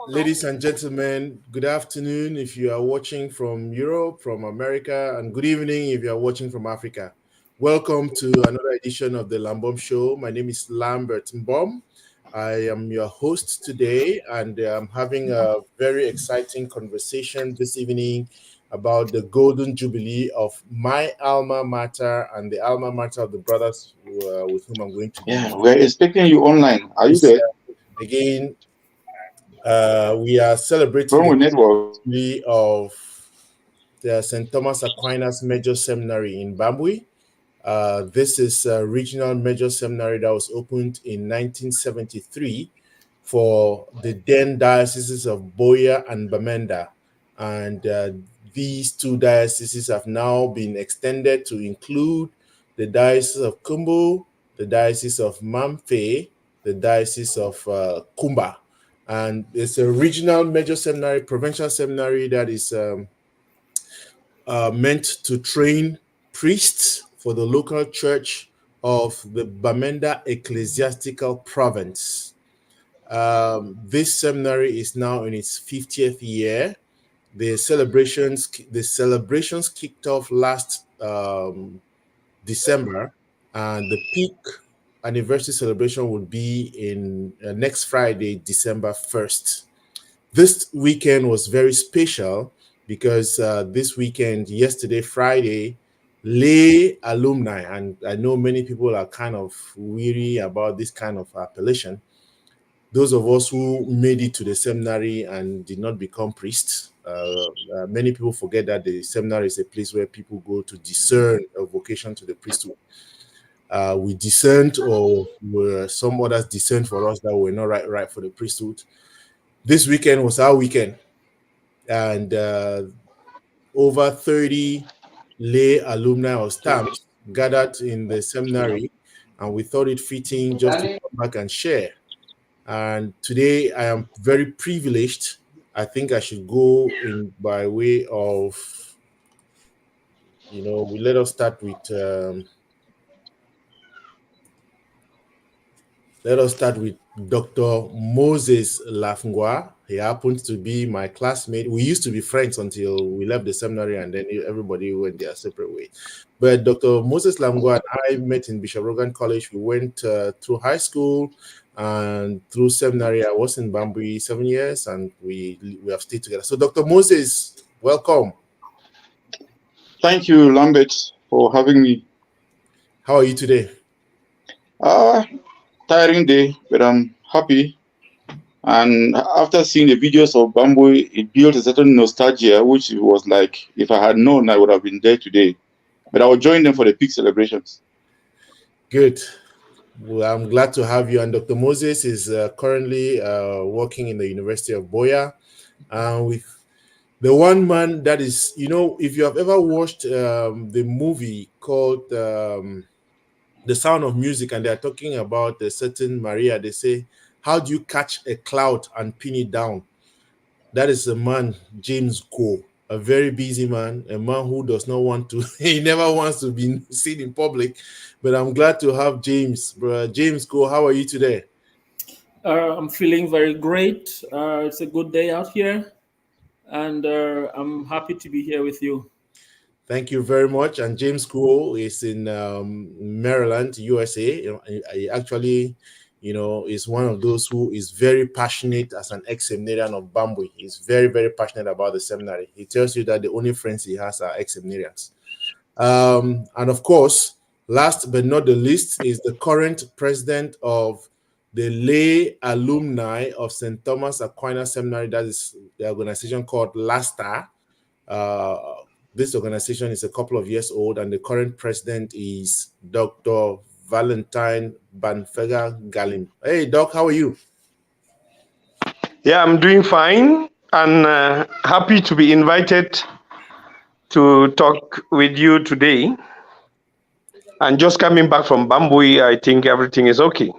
Ladies and gentlemen, good afternoon if you are watching from Europe, from America, and good evening if you are watching from Africa. Welcome to another edition of the Lambom Show. My name is Lambert Mbom. I am your host today, and I'm having a very exciting conversation this evening about the Golden Jubilee of my alma mater and the alma mater of the brothers with whom I'm going to be. Yeah, we're expecting you online. Are you there? Again, we are celebrating From the network. Jubilee of the St. Thomas Aquinas Major Seminary in Bambui. This is a regional major seminary that was opened in 1973 for the then dioceses of Boya and Bamenda. And these two dioceses have now been extended to include the diocese of Kumbu, the diocese of Mamfe, the diocese of Kumba. And it's a regional major seminary, provincial seminary that is meant to train priests for the local church of the Bamenda Ecclesiastical Province. This seminary is now in its 50th year. The celebrations kicked off last December, and the peak anniversary celebration will be in next Friday, December 1st. This weekend was very special because this weekend, yesterday, Friday, lay alumni, and I know many people are kind of weary about this kind of appellation. Those of us who made it to the seminary and did not become priests, many people forget that the seminary is a place where people go to discern a vocation to the priesthood. We discerned, or some others discerned for us that were not right for the priesthood. This weekend was our weekend, and over 30 lay alumni or stamps gathered in the seminary, and we thought it fitting just to come back and share. And today I am very privileged. I think I should go in by way of, let us start with Dr. Moses Lavngwa. He happens to be my classmate. We used to be friends until we left the seminary, and then everybody went their separate ways. But Dr. Moses Lavngwa and I met in Bishop Rogan College. We went through high school and through seminary. I was in Bambui 7 years, and we have stayed together. So Dr. Moses, welcome. Thank you, Lambert, for having me. How are you today? Tiring day, but I'm happy. And after seeing the videos of Bambui, it built a certain nostalgia, which was like, if I had known, I would have been there today. But I will join them for the peak celebrations. Good. Well, I'm glad to have you. And Dr. Moses is currently working in the University of Boya with the one man that is, if you have ever watched the movie called The Sound of Music, and they're talking about a certain Maria, they say, how do you catch a cloud and pin it down? That is a man, James Nkuo, a very busy man, a man who does not want to, he never wants to be seen in public. But I'm glad to have James. James Nkuo, how are you today? I'm feeling very great. It's a good day out here, and I'm happy to be here with you. Thank you very much. And James Nkuo is in Maryland, USA. He actually, is one of those who is very passionate as an ex-seminarian of Bambui. He's very, very passionate about the seminary. He tells you that the only friends he has are ex-seminarians. And of course, last but not the least, is the current president of the lay alumni of St. Thomas Aquinas Seminary. That is the organization called LASTA. This organization is a couple of years old, and the current president is Dr. Valentine Ngalim. Hey, Doc, how are you? Yeah, I'm doing fine, and happy to be invited to talk with you today. And just coming back from Bambui, I think everything is okay.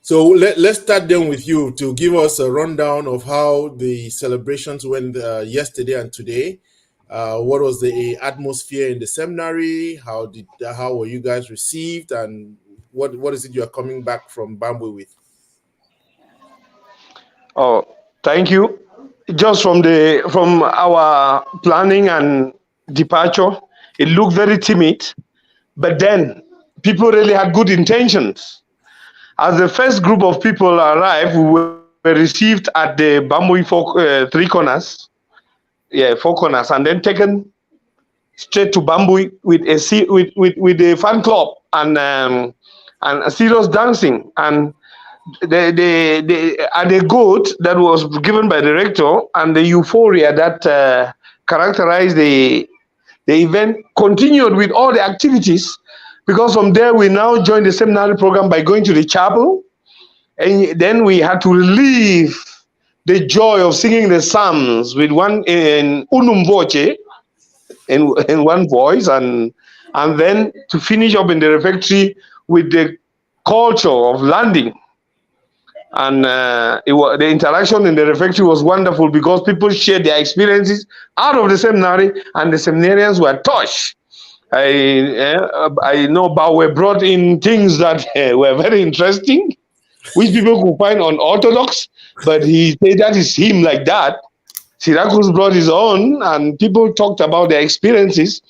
So let's start then with you to give us a rundown of how the celebrations went yesterday and today. What was the atmosphere in the seminary? How were you guys received, and what is it you are coming back from Bambui with? Oh, Thank you. Just from our planning and departure, it looked very timid, but then people really had good intentions. As the first group of people arrived, we were received at the Bambui three corners, four corners, and then taken straight to Bambui with a fan club and a serious dancing and the goat that was given by the rector and the euphoria that characterized the event continued with all the activities, because from there we now joined the seminary program by going to the chapel, and then we had to relieve the joy of singing the psalms with one in unum voce, in one voice, and then to finish up in the refectory with the culture of landing. And the interaction in the refectory was wonderful because people shared their experiences out of the seminary, and the seminarians were touched. I know Bambui brought in things that were very interesting, which people could find unorthodox, but he said that is him like that. Syracuse brought his own, and people talked about their experiences,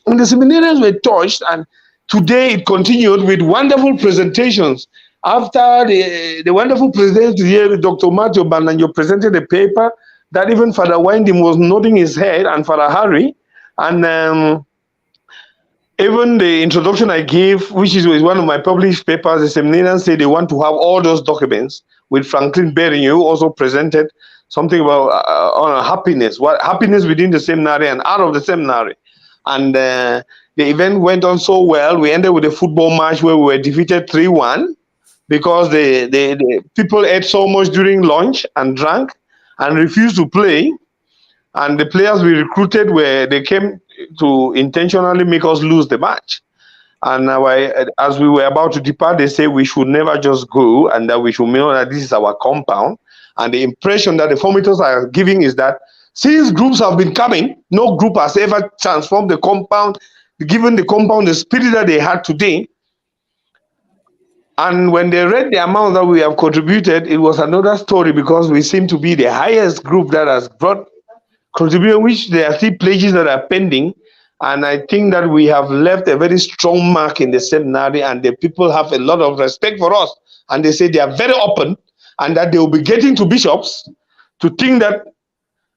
and the seminarians were touched. And today it continued with wonderful presentations. After the wonderful presentation here, Dr. Matthew Bananjo presented a paper that even Father Winding was nodding his head, and Father Harry, and even the introduction I gave, which is one of my published papers, the seminarians say they want to have all those documents, with Franklin Berry, who also presented something about on happiness, what happiness within the seminary and out of the seminary. And the event went on so well. We ended with a football match where we were defeated 3-1 because the people ate so much during lunch and drank and refused to play. And the players we recruited they came to intentionally make us lose the match. And as we were about to depart, they say we should never just go, and that we should know that this is our compound. And the impression that the formators are giving is that since groups have been coming, no group has ever transformed the compound, given the compound the spirit that they had today. And when they read the amount that we have contributed, it was another story, because we seem to be the highest group that has brought contribution, which there are still pledges that are pending. And I think that we have left a very strong mark in the seminary, and the people have a lot of respect for us. And they say they are very open, and that they will be getting to bishops to think that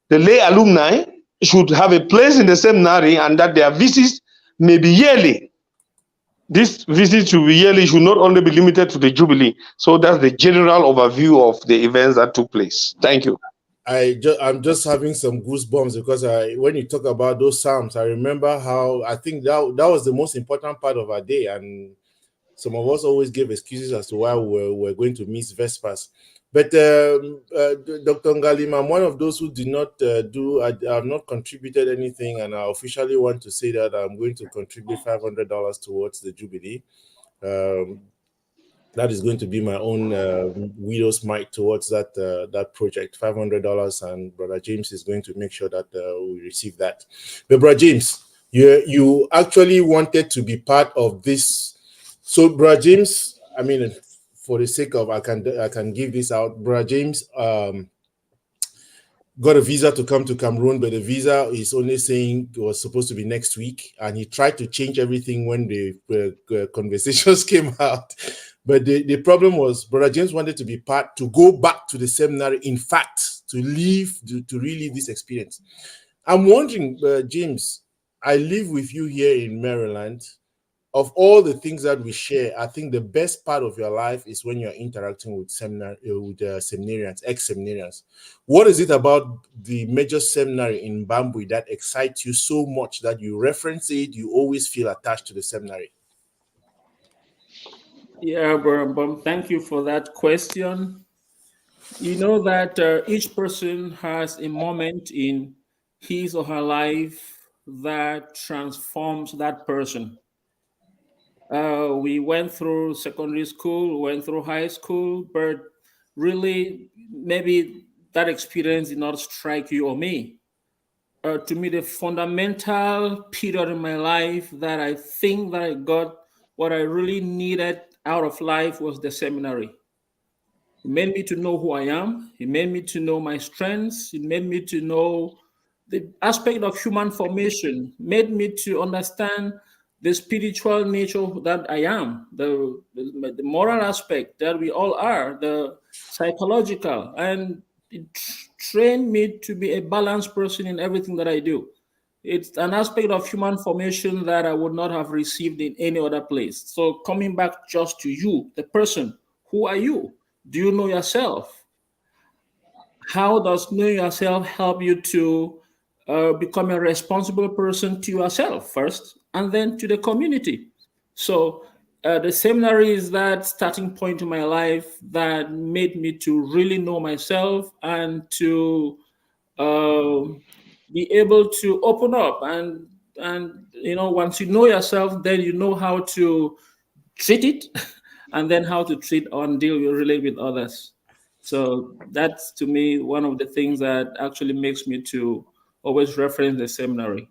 the lay alumni should have a place in the seminary, and that their visits may be yearly. This visit to be yearly, should not only be limited to the Jubilee. So that's the general overview of the events that took place. Thank you. I'm just having some goosebumps because when you talk about those psalms, I remember how I think that was the most important part of our day, and some of us always gave excuses as to why we're going to miss Vespers. But Dr. Ngalim, I'm one of those who did not I have not contributed anything, and I officially want to say that I'm going to contribute $500 towards the Jubilee. That is going to be my own widow's mite towards that project, $500, and Brother James is going to make sure that we receive that. But Brother James, you actually wanted to be part of this. So Brother James, I mean, for the sake of I can give this out. Brother James got a visa to come to Cameroon, but the visa is only saying it was supposed to be next week, and he tried to change everything when the conversations came out. But the problem was Brother James wanted to be to go back to the seminary, in fact, to relive this experience. I'm wondering, James, I live with you here in Maryland. Of all the things that we share, I think the best part of your life is when you're interacting with seminarians, ex-seminarians. What is it about the major seminary in Bambui that excites you so much that you reference it, you always feel attached to the seminary? Yeah, Bam, thank you for that question. You know that each person has a moment in his or her life that transforms that person. We went through secondary school, went through high school, but really maybe that experience did not strike you or me. To me, the fundamental period in my life that I think that I got what I really needed out of life was the seminary. It made me to know who I am. It made me to know my strengths. It made me to know the aspect of human formation, made me to understand the spiritual nature that I am, the moral aspect that we all are, the psychological, and it trained me to be a balanced person in everything that I do. It's an aspect of human formation that I would not have received in any other place. So coming back just to you, the person, who are you? Do you know yourself? How does knowing yourself help you to become a responsible person to yourself first and then to the community? So the seminary is that starting point in my life that made me to really know myself and to be able to open up, and once you know yourself, then you know how to treat it and then how to treat and deal with, relate with others. So that's, to me, one of the things that actually makes me to always reference the seminary.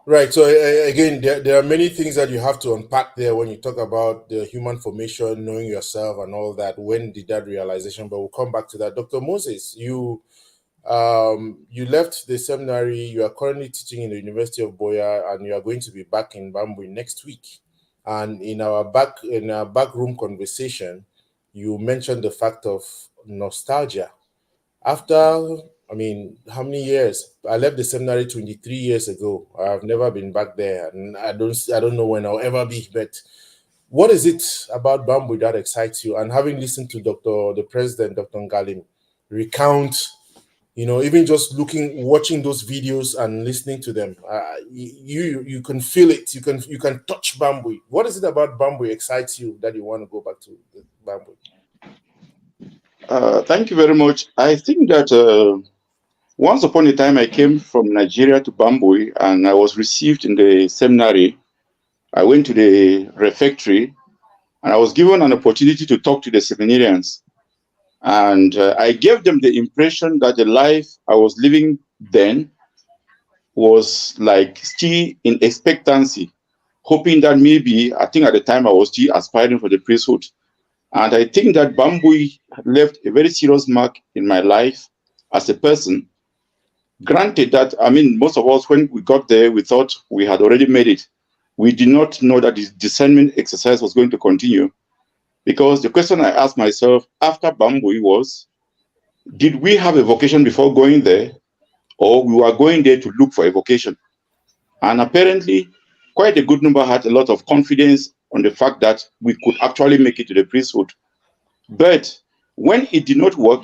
Right. So again, there are many things that you have to unpack there when you talk about the human formation, knowing yourself, and all that. When did that realization? But we'll come back to that. Dr. Moses, you left the seminary. You are currently teaching in the University of Boya, and you are going to be back in Bambui next week. And in our backroom conversation, you mentioned the fact of nostalgia. After, I mean, how many years? I left the seminary 23 years ago. I've never been back there, and I don't know when I'll ever be. But what is it about Bambui that excites you? And having listened to the president, Dr. Ngalim, recount, even just watching those videos and listening to them, you can feel it. You can touch Bambui. What is it about Bambui excites you that you want to go back to Bambui? Thank you very much. I think that once upon a time I came from Nigeria to Bambui and I was received in the seminary. I went to the refectory and I was given an opportunity to talk to the seminarians. And I gave them the impression that the life I was living then was like still in expectancy, hoping that maybe, I think at the time I was still aspiring for the priesthood. And I think that Bambui left a very serious mark in my life as a person. Granted that, I mean, most of us, when we got there, we thought we had already made it. We did not know that this discernment exercise was going to continue. Because the question I asked myself after Bambui was, did we have a vocation before going there? Or we were going there to look for a vocation? And apparently, quite a good number had a lot of confidence on the fact that we could actually make it to the priesthood. But when it did not work,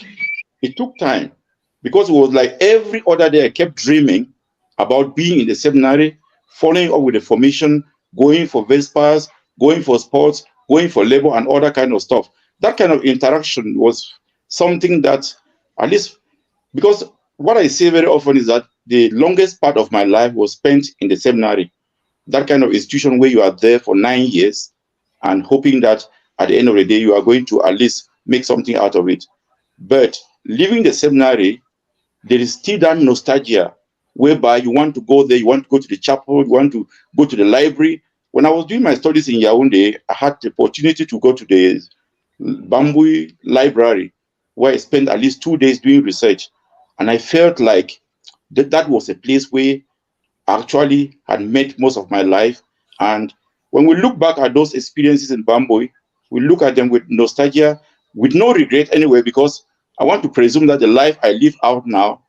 it took time, because it was like every other day I kept dreaming about being in the seminary, following up with the formation, going for Vespers, going for sports, going for labor and other kind of stuff. That kind of interaction was something that, at least, because what I say very often is that the longest part of my life was spent in the seminary. That kind of institution where you are there for 9 years and hoping that at the end of the day, you are going to at least make something out of it. But leaving the seminary, there is still that nostalgia whereby you want to go there, you want to go to the chapel, you want to go to the library. When I was doing my studies in Yaoundé, I had the opportunity to go to the Bambui library, where I spent at least 2 days doing research. And I felt like that was a place where I actually had met most of my life. And when we look back at those experiences in Bambui, we look at them with nostalgia, with no regret anyway, because I want to presume that the life I live out now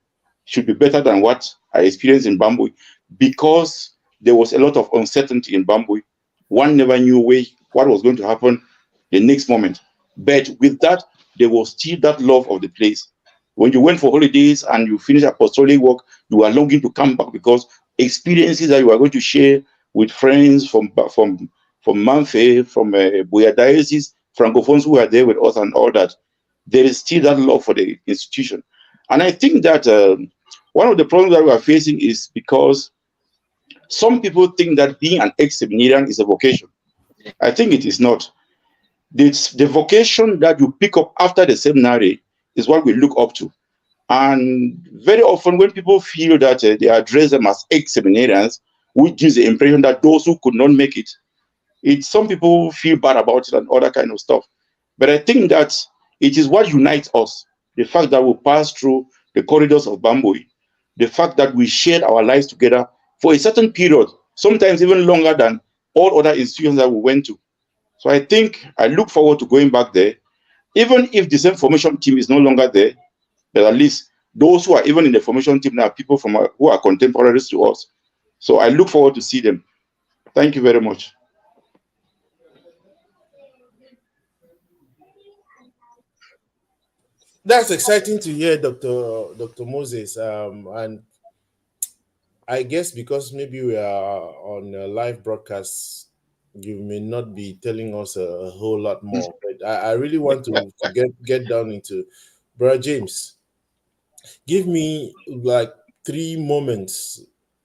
should be better than what I experienced in Bambui, because there was a lot of uncertainty in Bambui. One never knew what was going to happen the next moment. But with that, there was still that love of the place. When you went for holidays and you finished apostolic work, you were longing to come back, because experiences that you are going to share with friends from Manfe, from Boya Diocese, Francophones who are there with us and all that, there is still that love for the institution. And I think that one of the problems that we are facing is because some people think that being an ex-seminarian is a vocation. I think it is not. The vocation that you pick up after the seminary is what we look up to. And very often when people feel that they address them as ex-seminarians, which gives the impression that those who could not make it, some people feel bad about it and other kind of stuff. But I think that It is what unites us. The fact that we passed through the corridors of Bambui, the fact that we shared our lives together for a certain period, sometimes even longer than all other institutions that we went to. So I think I look forward to going back there, even if the same formation team is no longer there, but at least those who are even in the formation team now are people from who are contemporaries to us. So I look forward to see them. Thank you very much. That's exciting to hear, Dr. Moses. And I guess because maybe we are on a live broadcast, you may not be telling us a whole lot more. But I really want to get down into, Brother James, give me like 3 moments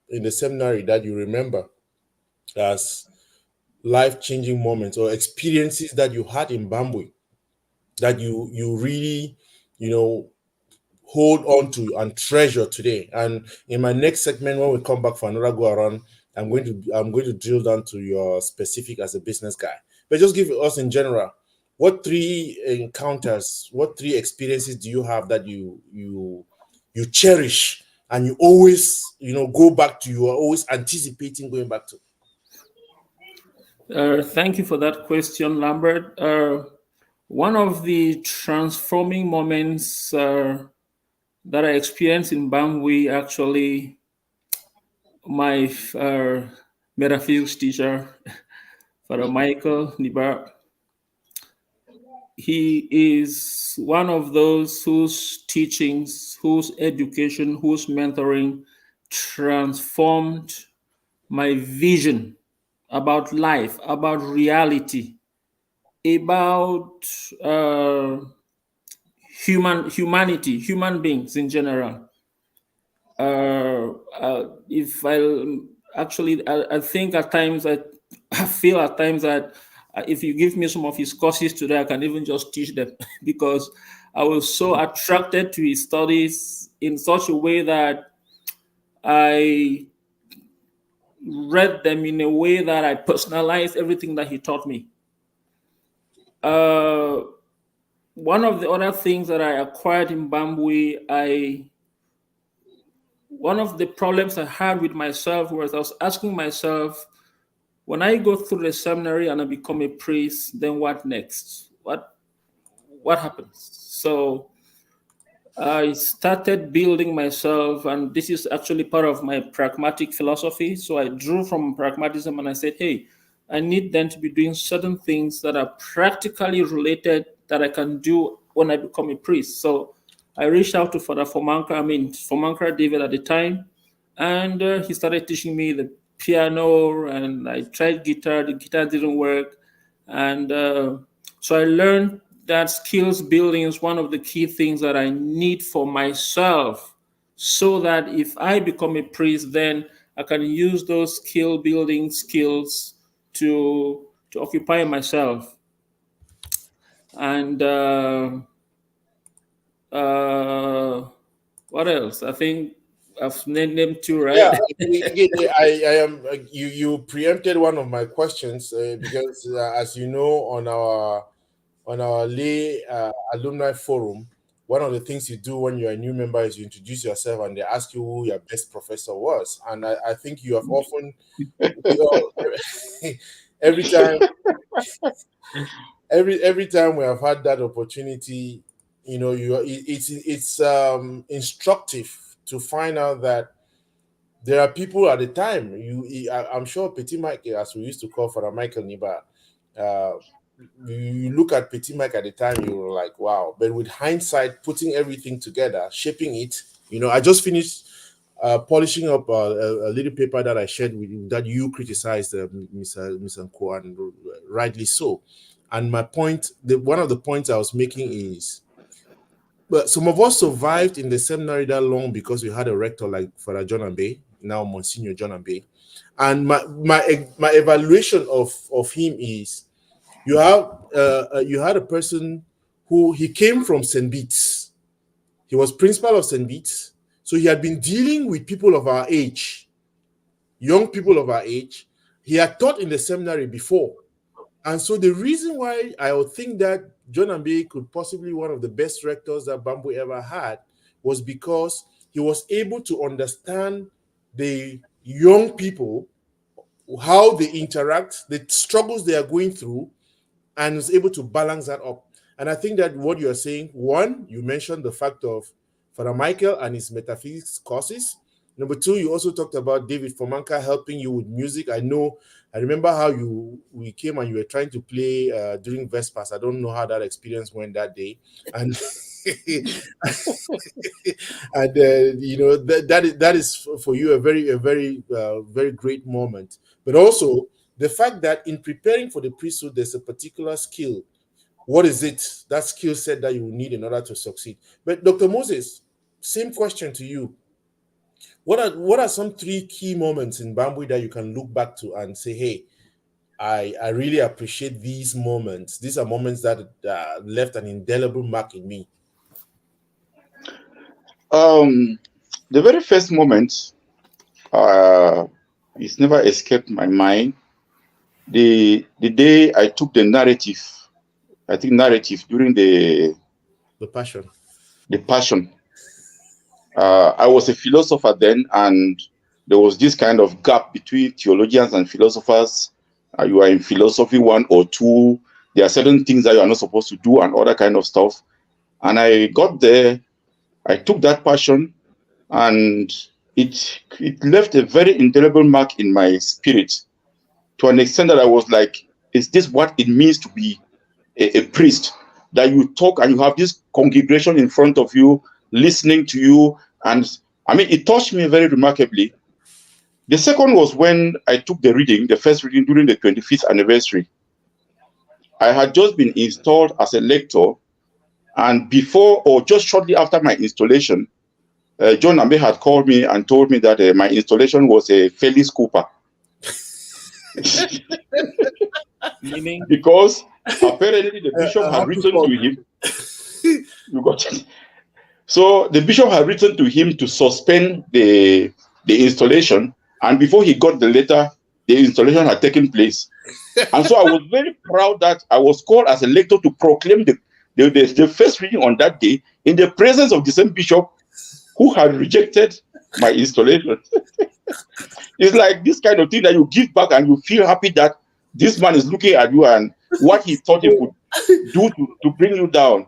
in the seminary that you remember as life-changing moments or experiences that you had in Bambui that you really, hold on to and treasure today. And in my next segment, when we come back for another go around, I'm going to drill down to your specific as a business guy. But just give us in general, what 3 encounters, what 3 experiences do you have that you cherish and you always go back to, you are always anticipating going back to? Thank you for that question, Lambert. One of the transforming moments that I experienced in Bambui, actually, my metaphysics teacher, Father Michael Nibar, he is one of those whose teachings, whose education, whose mentoring transformed my vision about life, about reality, about humanity, human beings in general. If I think at times I feel at times that if you give me some of his courses today, I can even just teach them because I was so attracted to his studies in such a way that I read them in a way that I personalized everything that he taught me. One of the other things that I acquired in Bambui, one of the problems I had with myself was I was asking myself, when I go through the seminary and I become a priest, then what next? What happens? So I started building myself, and this is actually part of my pragmatic philosophy. So I drew from pragmatism and I said, hey, I need then to be doing certain things that are practically related that I can do when I become a priest. So I reached out to Father Formankra David at the time, and he started teaching me the piano, and I tried guitar. The guitar didn't work. And so I learned that skills building is one of the key things that I need for myself, so that if I become a priest, then I can use those skill building skills to occupy myself. And what else? I think I've named them 2, right? Yeah, I am. You preempted one of my questions because, as you know, on our lay alumni forum, one of the things you do when you're a new member is you introduce yourself and they ask you who your best professor was. And I think you have often, every time, every time we have had that opportunity, it's instructive to find out that there are people at the time. I'm sure Petit Mike, as we used to call Father Michael Niba, you look at Petit Mike at the time, you were like, wow. But with hindsight, putting everything together, shaping it, I just finished polishing up a little paper that I shared with you that you criticized, Mr. Nkuo, and rightly so. And my point, one of the points I was making is, but some of us survived in the seminary that long because we had a rector like Father John Ambe, now Monsignor John Ambe. And my evaluation of him is, you had a person who, he came from St. Beats. He was principal of St. Beats. So he had been dealing with people of our age, young people of our age. He had taught in the seminary before. And so the reason why I would think that John Ambe could possibly one of the best rectors that Bambui ever had was because he was able to understand the young people, how they interact, the struggles they are going through, and was able to balance that up. And I think that what you're saying, one, you mentioned the fact of Father Michael and his metaphysics courses. Number two, you also talked about David Fomanka helping you with music. I remember how we came and you were trying to play during Vespers. I don't know how that experience went that day. And and that is for you a very great moment. But also the fact that in preparing for the priesthood, there's a particular skill. What is it, that skill set that you will need in order to succeed? But Dr. Moses, same question to you. What are some 3 key moments in Bambui that you can look back to and say, hey, I really appreciate these moments. These are moments that left an indelible mark in me. The very first moment, it's never escaped my mind. The day I took the narrative during the Passion. The Passion. I was a philosopher then, and there was this kind of gap between theologians and philosophers. You are in philosophy 1 or 2. There are certain things that you are not supposed to do and other kind of stuff. And I got there, I took that Passion, and it left a very indelible mark in my spirit, to an extent that I was like, is this what it means to be a priest? That you talk and you have this congregation in front of you, listening to you. And I mean, it touched me very remarkably. The second was when I took the first reading during the 25th anniversary. I had just been installed as a lector, and before or just shortly after my installation, John Ambe had called me and told me that my installation was a Felix Cooper. Meaning? Because apparently the bishop had written to him. You got it. So the bishop had written to him to suspend the installation, and before he got the letter, the installation had taken place. And so I was very proud that I was called as a lector to proclaim the first reading on that day in the presence of the same bishop who had rejected my installation. It's like this kind of thing that you give back and you feel happy that this man is looking at you and what he thought he could do to bring you down.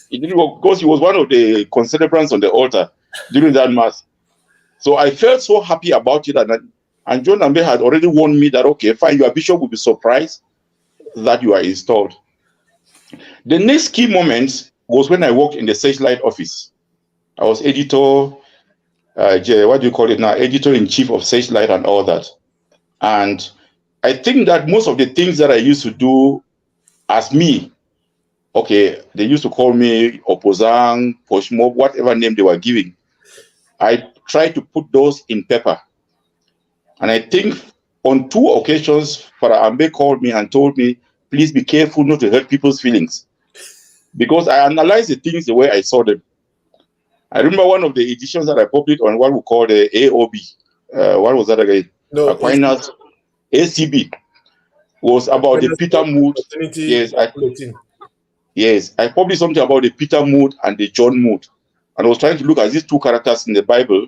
It didn't work because he was one of the concelebrants on the altar during that mass. So I felt so happy about it, and John Ambe had already warned me that, okay, fine, your bishop will be surprised that you are installed. The next key moment was when I worked in the Searchlight office. I was editor, what do you call it now? Editor-in-chief of Searchlight and all that. And I think that most of the things that I used to do as me, okay, they used to call me Opposang, Poshmo, whatever name they were giving. I tried to put those in paper. And I think on 2 occasions, Father Ambe called me and told me, please be careful not to hurt people's feelings. Because I analyzed the things the way I saw them. I remember one of the editions that I published on what we call the AOB. What was that again? No, Aquinas ACB. Was about the Peter mood. Yes, I published something about the Peter mood and the John mood. And I was trying to look at these 2 characters in the Bible.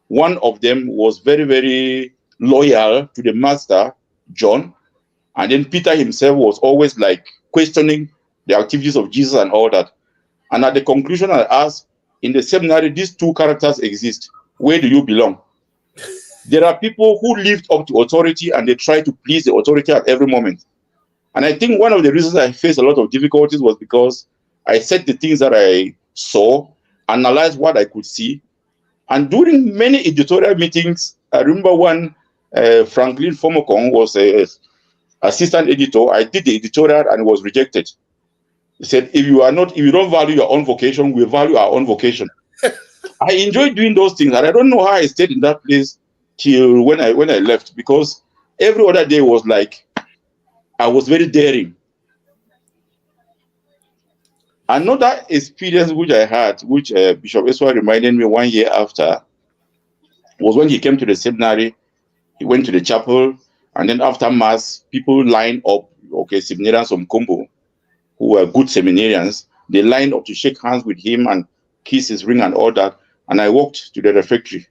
One of them was very, very loyal to the master, John. And then Peter himself was always like questioning the activities of Jesus and all that. And at the conclusion, I asked, in the seminary, these 2 characters exist. Where do you belong? There are people who lived up to authority and they try to please the authority at every moment. And I think one of the reasons I faced a lot of difficulties was because I said the things that I saw, analyzed what I could see. And during many editorial meetings, I remember one, Franklin Fomokong was an assistant editor. I did the editorial and was rejected. He said, if you don't value your own vocation, we value our own vocation. I enjoyed doing those things, and I don't know how I stayed in that place till when I left, because every other day was like, I was very daring. Another experience which I had, which Bishop Eswa reminded me 1 year after, was when he came to the seminary. He went to the chapel, and then after mass, people lined up, okay, seminarians from Kombo, who were good seminarians. They lined up to shake hands with him and kiss his ring and all that. And I walked to the refectory.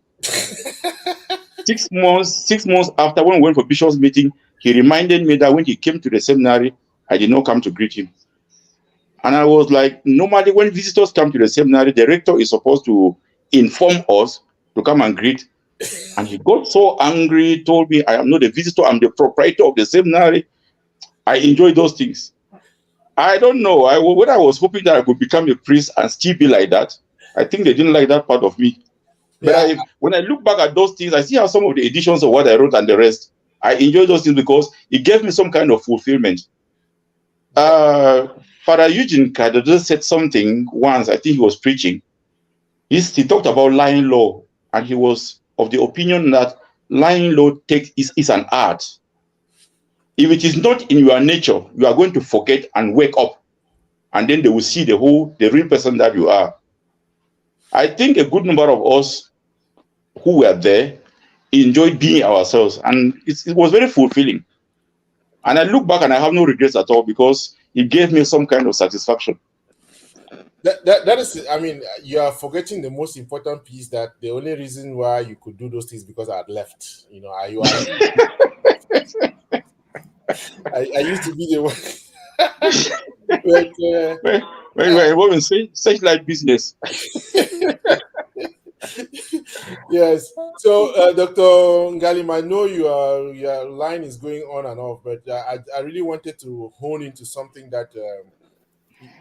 6 months after, when we went for Bishop's meeting, he reminded me that when he came to the seminary, I did not come to greet him. And I was like, normally when visitors come to the seminary, the rector is supposed to inform us to come and greet. And he got so angry, told me, I am not a visitor, I'm the proprietor of the seminary. I enjoy those things. I don't know. When I was hoping that I could become a priest and still be like that, I think they didn't like that part of me. But when I look back at those things, I see how some of the editions of what I wrote and the rest, I enjoy those things because it gave me some kind of fulfillment. Father Eugene Kadado said something once, I think he was preaching. He talked about lying law, and he was of the opinion that lying law is an art. If it is not in your nature, you are going to forget and wake up, and then they will see the real person that you are. I think a good number of us who were there enjoyed being ourselves, and it was very fulfilling. And I look back and I have no regrets at all because it gave me some kind of satisfaction. That is, I mean, you are forgetting the most important piece, that the only reason why you could do those things because I had left. You know, I used to be the one. Wait, what we say? Such like business. Yes. So, Dr. Ngalim, I know your line is going on and off, but I really wanted to hone into something that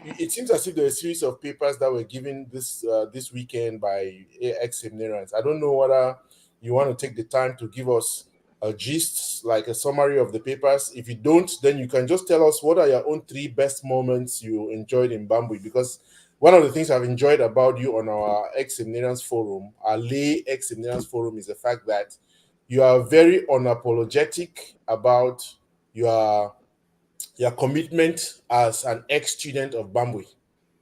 it seems as if there are a series of papers that were given this weekend by ex-seminarians. I don't know whether you want to take the time to give us a gist, like a summary of the papers. If you don't, then you can just tell us what are your own 3 best moments you enjoyed in Bambui, because one of the things I've enjoyed about you on our ex-seminarians forum, our lay ex-seminarians forum, is the fact that you are very unapologetic about your commitment as an ex-student of Bambui.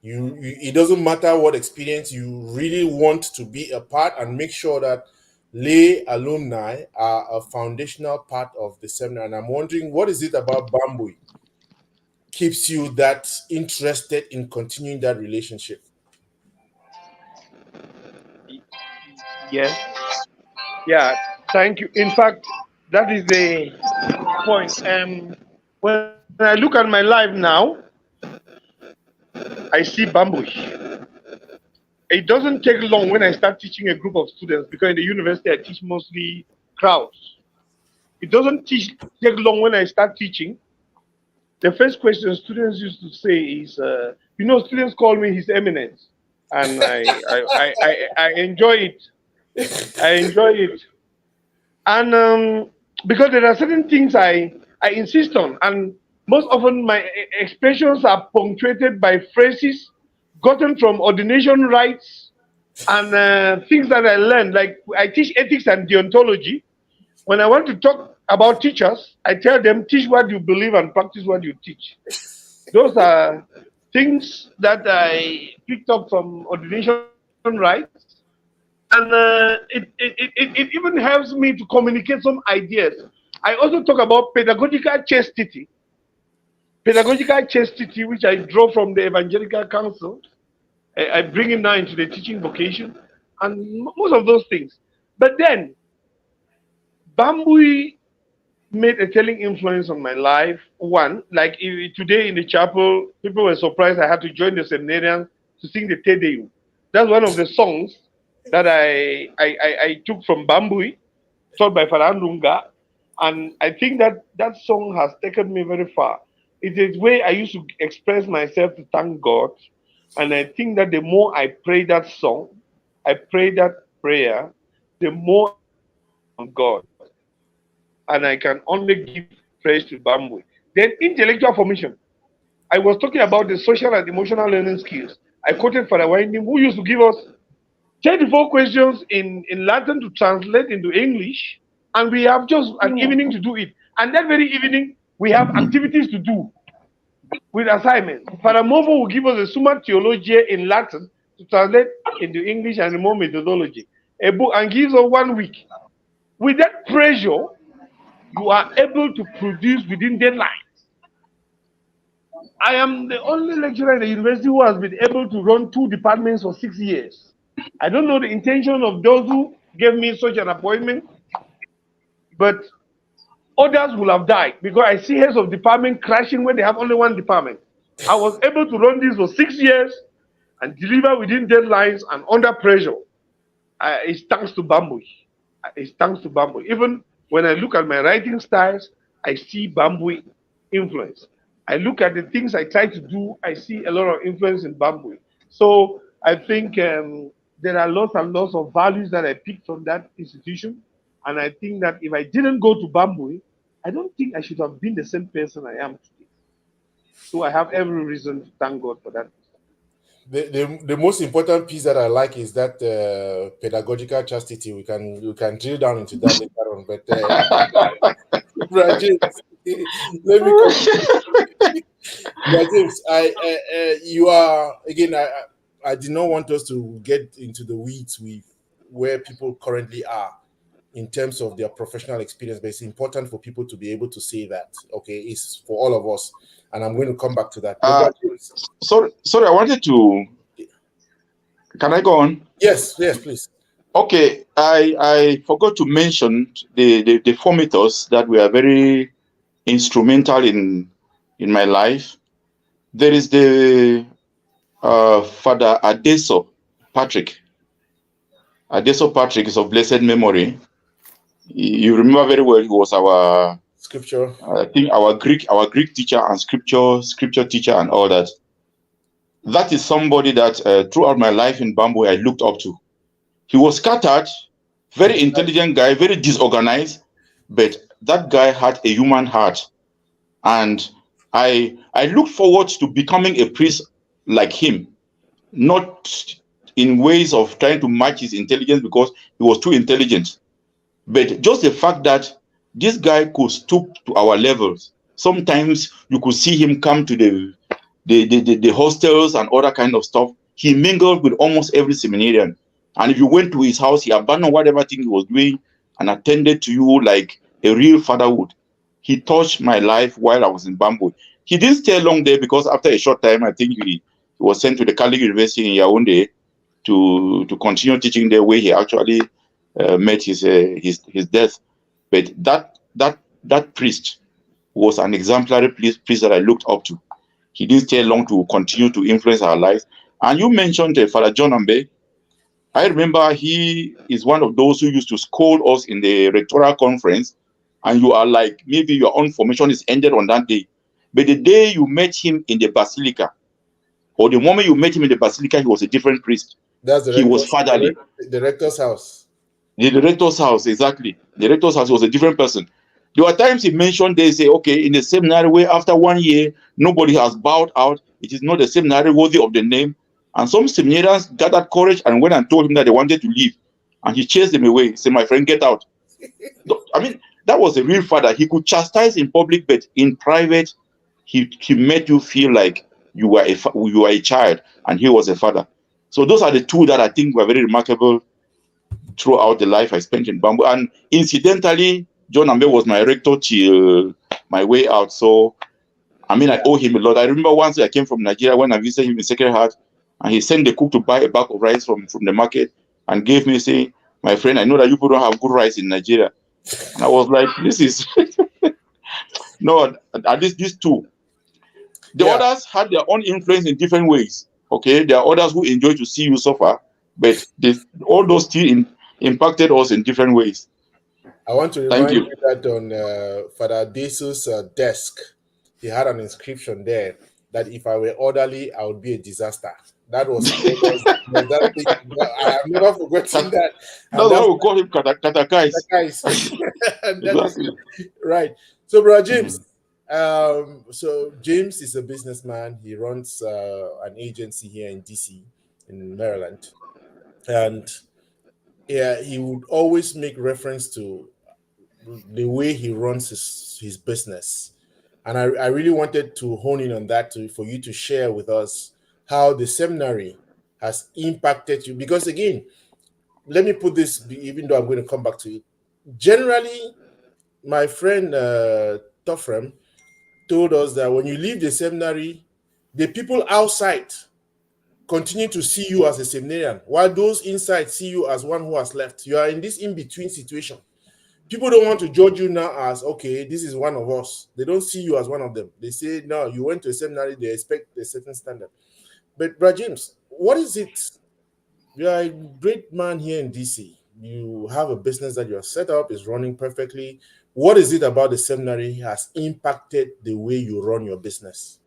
It doesn't matter what experience, you really want to be a part and make sure that lay alumni are a foundational part of the seminar. And I'm wondering, what is it about Bambui keeps you that interested in continuing that relationship? Yes. Yeah, thank you. In fact, that is the point. When I look at my life now, I see Bambui. It doesn't take long when I start teaching a group of students, because in the university I teach mostly crowds. It doesn't take long when I start teaching. The first question students used to say is, students call me His Eminence, and I enjoy it. I enjoy it. And because there are certain things I insist on, and most often my expressions are punctuated by phrases gotten from ordination rites and things that I learned. Like I teach ethics and deontology. When I want to talk about teachers, I tell them, teach what you believe and practice what you teach. Those are things that I picked up from ordination rites. And it even helps me to communicate some ideas. I also talk about pedagogical chastity. Pedagogical chastity, which I draw from the Evangelical Council. I bring it now into the teaching vocation, and most of those things. But then, Bambui made a telling influence on my life. One, like today in the chapel, people were surprised I had to join the seminarians to sing the Te Deum. That's one of the songs that I took from Bambui, taught by Father Ndonwi, and I think that song has taken me very far. It is way I used to express myself to thank God, and I think that the more I pray that song, I pray that prayer, the more God, and I can only give praise to Bambui. Then intellectual formation. I was talking about the social and emotional learning skills. I quoted Father Winding, who used to give us 34 questions in Latin to translate into English, and we have just an evening to do it. And that very evening, we have activities to do with assignments. Father Movo will give us a Summa Theologiae in Latin to translate into English and more methodology, a book, and gives us 1 week. With that pressure, you are able to produce within deadlines. I am the only lecturer in the university who has been able to run 2 departments for 6 years. I don't know the intention of those who gave me such an appointment, but others will have died because I see heads of department crashing when they have only 1 department. I was able to run this for 6 years and deliver within deadlines and under pressure. It's thanks to Bambui. It's thanks to Bambui. Even when I look at my writing styles, I see Bambui influence. I look at the things I try to do, I see a lot of influence in Bambui. So I think there are lots and lots of values that I picked from that institution. And I think that if I didn't go to Bambui, I don't think I should have been the same person I am today. So I have every reason to thank God for that. The most important piece that I like is that pedagogical chastity. We can drill down into that later on. But James, let me come. James, you are again. I did not want us to get into the weeds with where people currently are in terms of their professional experience, but it's important for people to be able to say that. Okay, it's for all of us, and I'm going to come back to that. Sorry, I wanted to. Can I go on? Yes, please. Okay, I forgot to mention the formators that were very instrumental in my life. There is the Father Adeso Patrick. Adeso Patrick is of blessed memory. You remember very well. He was our scripture. I think our Greek teacher and scripture teacher and all that. That is somebody that throughout my life in Bambui I looked up to. He was scattered, very intelligent guy, very disorganized, but that guy had a human heart. And I look forward to becoming a priest like him, not in ways of trying to match his intelligence because he was too intelligent, but just the fact that this guy could stoop to our levels. Sometimes you could see him come to the hostels and other kind of stuff. He mingled with almost every seminarian. And if you went to his house, he abandoned whatever thing he was doing and attended to you like a real father would. He touched my life while I was in Bambui. He didn't stay long there because after a short time, I think he was sent to the Catholic University in Yaoundé to continue teaching there, where he actually met his death. But that priest was an exemplary priest that I looked up to. He didn't stay long to continue to influence our lives. And you mentioned Father John Ambe. I remember he is one of those who used to scold us in the rectoral conference, and you are like, maybe your own formation is ended on that day. But the day you met him in the basilica, or the moment you met him in the basilica, he was a different priest. He was fatherly. The rector's house. The rector's house, exactly. The rector's house was a different person. There were times he mentioned, they say, okay, in the seminary where after 1 year, nobody has bowed out. It is not a seminary worthy of the name. And some seminarians gathered courage and went and told him that they wanted to leave. And he chased them away. He said, my friend, get out. I mean, that was a real father. He could chastise in public, but in private, he made you feel like you were a child and he was a father. So those are the two that I think were very remarkable throughout the life I spent in Bambui. And incidentally, John Ambe was my rector till my way out. So, I mean, I owe him a lot. I remember once I came from Nigeria when I visited him in Sacred Heart, and he sent the cook to buy a bag of rice from the market and gave me, saying, my friend, I know that you people don't have good rice in Nigeria. And I was like, this is... No, at least these two. The others had their own influence in different ways. Okay, there are others who enjoy to see you suffer, but all those still impacted us in different ways. I want to remind you that on Father Desu's desk, he had an inscription there that if I were orderly, I would be a disaster. That was that thing. I have never forgotten that. That's why we call him Katakais. Exactly. Right. So, Brother James, so James is a businessman. He runs an agency here in DC, in Maryland. And he would always make reference to the way he runs his business. And I really wanted to hone in on that for you to share with us how the seminary has impacted you. Because again, let me put this, even though I'm going to come back to it. Generally, my friend Tofrem, told us that when you leave the seminary, the people outside continue to see you as a seminarian, while those inside see you as one who has left. You are in this in-between situation. People don't want to judge you now as, okay, this is one of us. They don't see you as one of them. They say, no, you went to a seminary, they expect a certain standard. But, Brother James, what is it? You are a great man here in DC. You have a business that you're set up, is running perfectly. What is it about the seminary has impacted the way you run your business?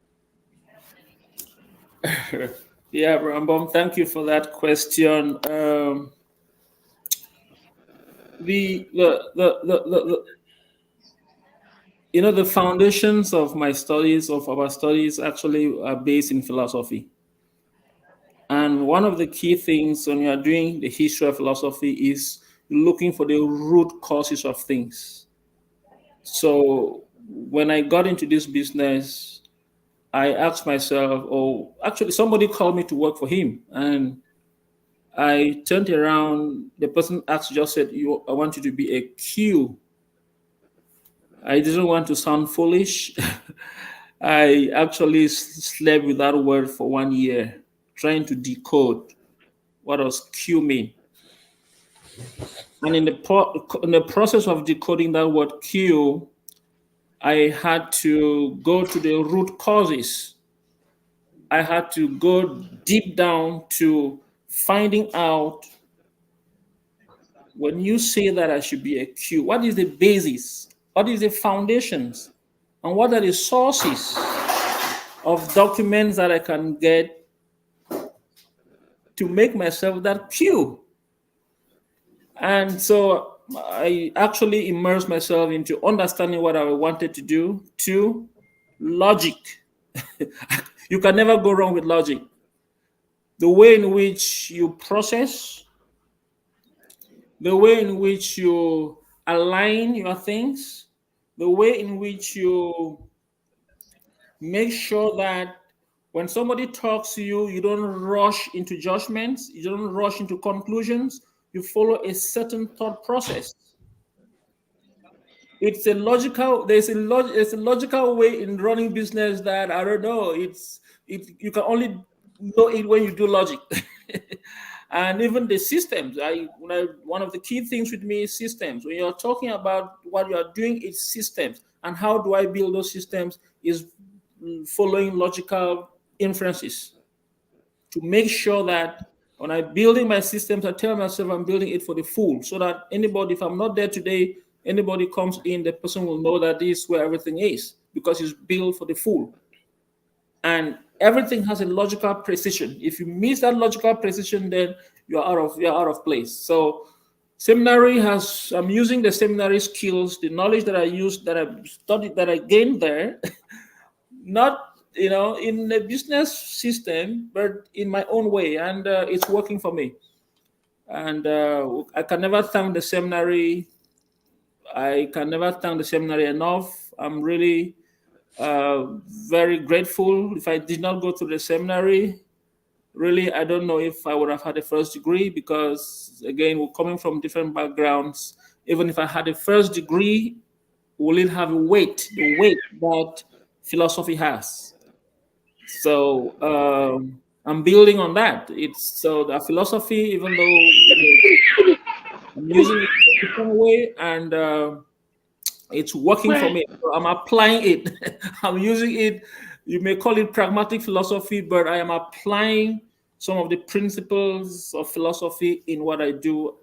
Yeah, Rambam, thank you for that question. The foundations of my studies, of our studies, actually are based in philosophy. And one of the key things when you are doing the history of philosophy is looking for the root causes of things. So when I got into this business, I asked myself, actually somebody called me to work for him. And I turned around, the person just said, I want you to be a Q. I didn't want to sound foolish. I actually slept with that word for 1 year, trying to decode what does Q mean. And in the process of decoding that word Q, I had to go to the root causes. I had to go deep down to finding out, when you say that I should be a Q, what is the basis? What is the foundations? And what are the sources of documents that I can get to make myself that Q? And so I actually immersed myself into understanding what I wanted to do. 2, logic. You can never go wrong with logic. The way in which you process, the way in which you align your things, the way in which you make sure that when somebody talks to you, you don't rush into judgments, you don't rush into conclusions, you follow a certain thought process. It's a logical, there's a logical way in running business that I don't know. You can only know it when you do logic. And even the systems, one of the key things with me is systems. When you're talking about what you are doing, it's systems. And how do I build those systems is following logical inferences to make sure that when I'm building my systems, I tell myself I'm building it for the full, so that anybody, if I'm not there today, anybody comes in, the person will know that this is where everything is, because it's built for the full. And everything has a logical precision. If you miss that logical precision, then you're out of place. So I'm using the seminary skills, the knowledge that I used, that I studied, that I gained there, not in the business system, but in my own way, and it's working for me. And I can never thank the seminary. I can never thank the seminary enough. I'm really very grateful. If I did not go to the seminary, really, I don't know if I would have had a first degree, because again, we're coming from different backgrounds. Even if I had a first degree, will it have the weight that philosophy has? So I'm building on that. It's so the philosophy, even though I'm using it in a different way, and it's working for me. So I'm applying it. I'm using it. You may call it pragmatic philosophy, but I am applying some of the principles of philosophy in what I do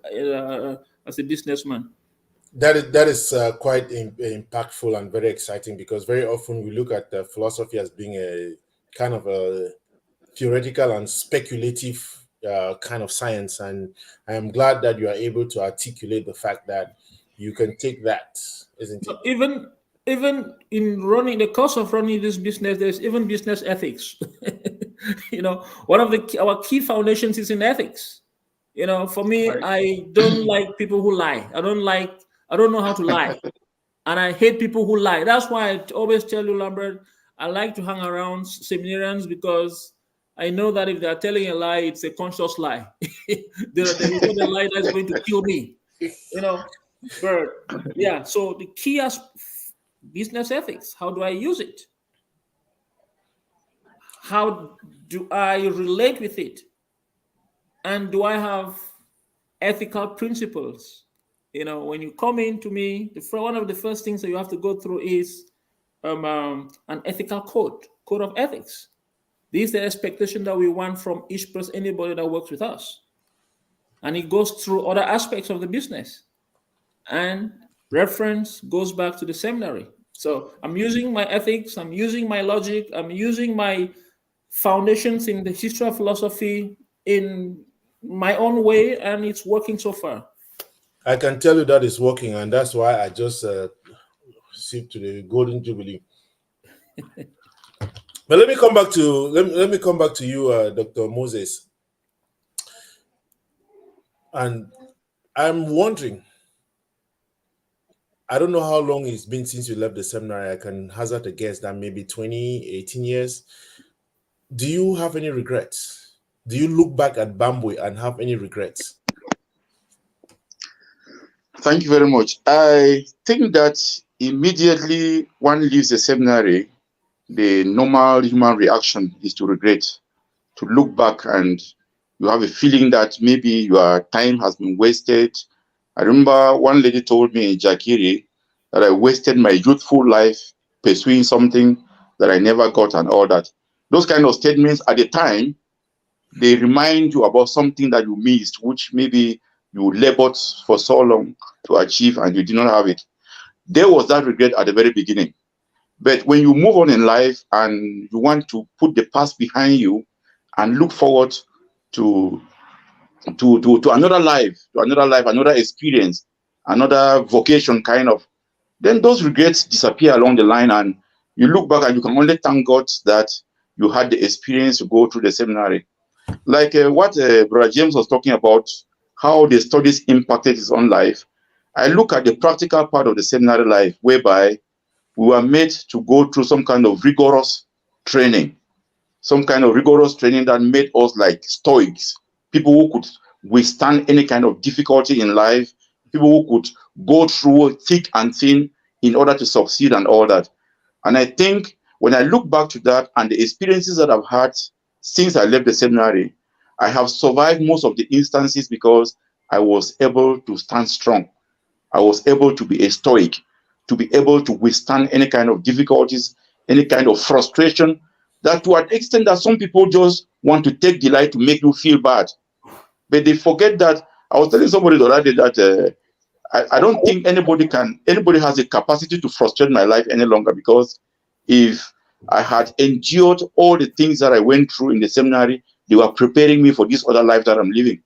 as a businessman. That is quite impactful and very exciting, because very often we look at philosophy as being a kind of a theoretical and speculative kind of science, and I am glad that you are able to articulate the fact that you can take that, isn't it? Even in running the course of running this business, there's even business ethics. One of our key foundations is in ethics. For me, right. I don't like people who lie. I don't know how to lie, and I hate people who lie. That's why I always tell you, Lambert, I like to hang around seminarians, because I know that if they're telling a lie, it's a conscious lie. There is not a lie that's going to kill me. But yeah, so the key business ethics. How do I use it? How do I relate with it? And do I have ethical principles? You know, when you come into me, one of the first things that you have to go through is an ethical code of ethics. This is the expectation that we want from each person, anybody that works with us. And it goes through other aspects of the business. And reference goes back to the seminary. So I'm using my ethics, I'm using my logic, I'm using my foundations in the history of philosophy in my own way, and it's working so far. I can tell you that it's working, and that's why I just sip to the Golden Jubilee. But let me come back to you, Dr. Moses. And I'm wondering, I don't know how long it's been since you left the seminary. I can hazard a guess that maybe 20, 18 years. Do you have any regrets? Do you look back at Bambui and have any regrets? Thank you very much. I think that immediately one leaves the seminary, the normal human reaction is to regret, to look back, and you have a feeling that maybe your time has been wasted. I remember one lady told me in Jakiri that I wasted my youthful life pursuing something that I never got and all that. Those kind of statements at the time, they remind you about something that you missed, which maybe you labored for so long to achieve and you did not have it. There was that regret at the very beginning. But when you move on in life and you want to put the past behind you and look forward to another life, another experience, another vocation kind of, then those regrets disappear along the line and you look back and you can only thank God that you had the experience to go through the seminary. Like what Brother James was talking about, how the studies impacted his own life. I look at the practical part of the seminary life, whereby we were made to go through some kind of rigorous training that made us like stoics, people who could withstand any kind of difficulty in life, people who could go through thick and thin in order to succeed and all that. And I think when I look back to that and the experiences that I've had since I left the seminary, I have survived most of the instances because I was able to stand strong. I was able to be a stoic, to be able to withstand any kind of difficulties, any kind of frustration, that to an extent that some people just want to take delight to make you feel bad. But they forget that, I was telling somebody the other day that I don't think anybody has the capacity to frustrate my life any longer, because if I had endured all the things that I went through in the seminary, they were preparing me for this other life that I'm living.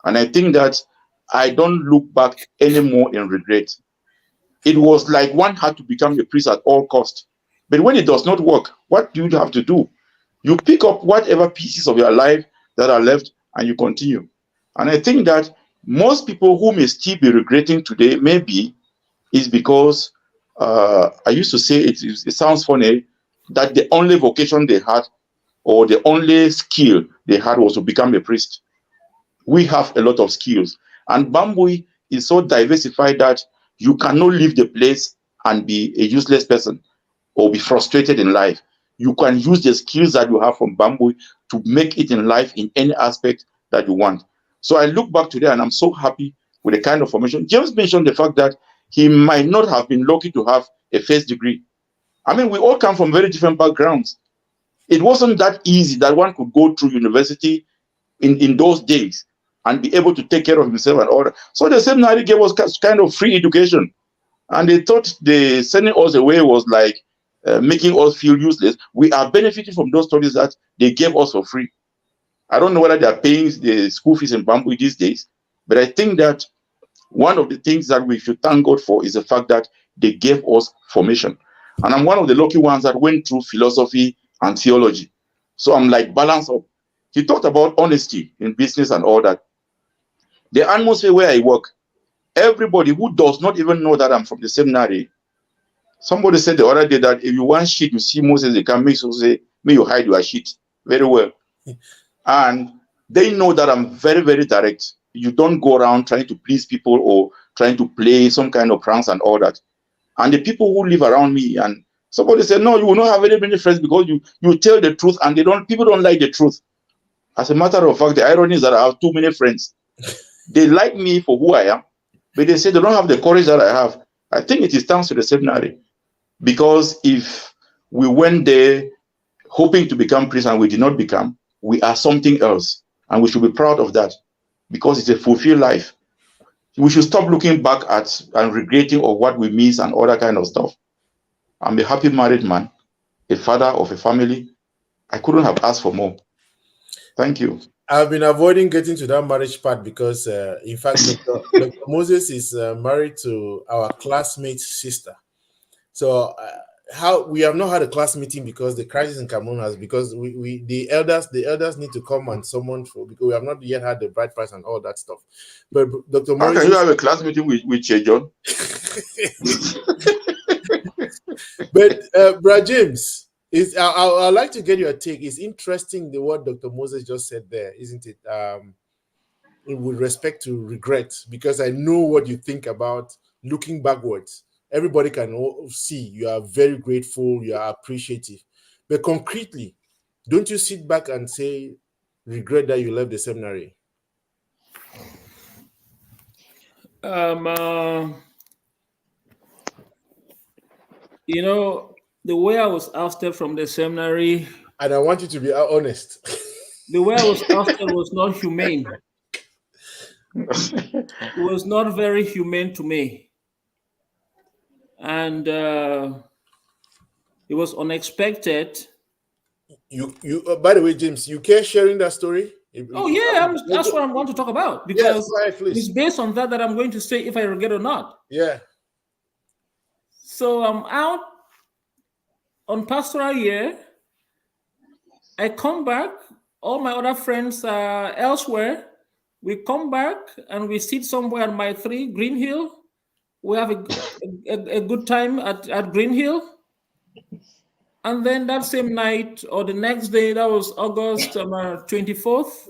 And I think that I don't look back anymore in regret. It was like one had to become a priest at all costs. But when it does not work, what do you have to do? You pick up whatever pieces of your life that are left and you continue. And I think that most people who may still be regretting today maybe is because I used to say, it sounds funny, that the only vocation they had or the only skill they had was to become a priest. We have a lot of skills. And Bambui is so diversified that you cannot leave the place and be a useless person or be frustrated in life. You can use the skills that you have from Bambui to make it in life in any aspect that you want. So I look back today and I'm so happy with the kind of formation. James mentioned the fact that he might not have been lucky to have a first degree. I mean, we all come from very different backgrounds. It wasn't that easy that one could go through university in those days and be able to take care of himself and all that. So the seminary gave us kind of free education. And they thought the sending us away was like making us feel useless. We are benefiting from those studies that they gave us for free. I don't know whether they are paying the school fees in Bambui these days, but I think that one of the things that we should thank God for is the fact that they gave us formation. And I'm one of the lucky ones that went through philosophy and theology. So I'm like balanced up. He talked about honesty in business and all that. The atmosphere where I work, everybody who does not even know that I'm from the seminary, somebody said the other day that if you want shit, you see Moses, they can make you say, may you hide your shit very well. And they know that I'm very, very direct. You don't go around trying to please people or trying to play some kind of pranks and all that. and the people who live around me. And somebody said, no, you will not have any many friends because you tell the truth, and people don't like the truth. As a matter of fact, the irony is that I have too many friends. They like me for who I am, but they say they don't have the courage that I have. I think it is thanks to the seminary, because if we went there hoping to become priests and we did not become, we are something else, and we should be proud of that, because it's a fulfilled life. We should stop looking back at and regretting of what we miss and all that kind of stuff. I'm a happy married man, a father of a family. I couldn't have asked for more. Thank you. I've been avoiding getting to that marriage part because, in fact, Dr. Moses is married to our classmate's sister. So how we have not had a class meeting because the crisis in Cameroon has, because the elders need to come and summon for, because we have not yet had the bride price and all that stuff. But Dr. How Moses, can you have a class meeting with Che John? But Brad James, I'd like to get your take. It's interesting the word Dr. Moses just said there, isn't it? With respect to regret, because I know what you think about looking backwards. Everybody can see you are very grateful, you are appreciative. But concretely, don't you sit back and say, regret that you left the seminary? You know, the way I was ousted from the seminary, and I want you to be honest. The way I was ousted was not humane. It was not very humane to me. And it was unexpected. By the way, James, you care sharing that story? Oh yeah, that's what I'm going to talk about, because it's based on that I'm going to say if I regret or not. Yeah. So I'm out on pastoral year. I come back. All my other friends are elsewhere. We come back and we sit somewhere at my 3 Green Hill. We have a good time at Green Hill. And then that same night or the next day, that was August 24th,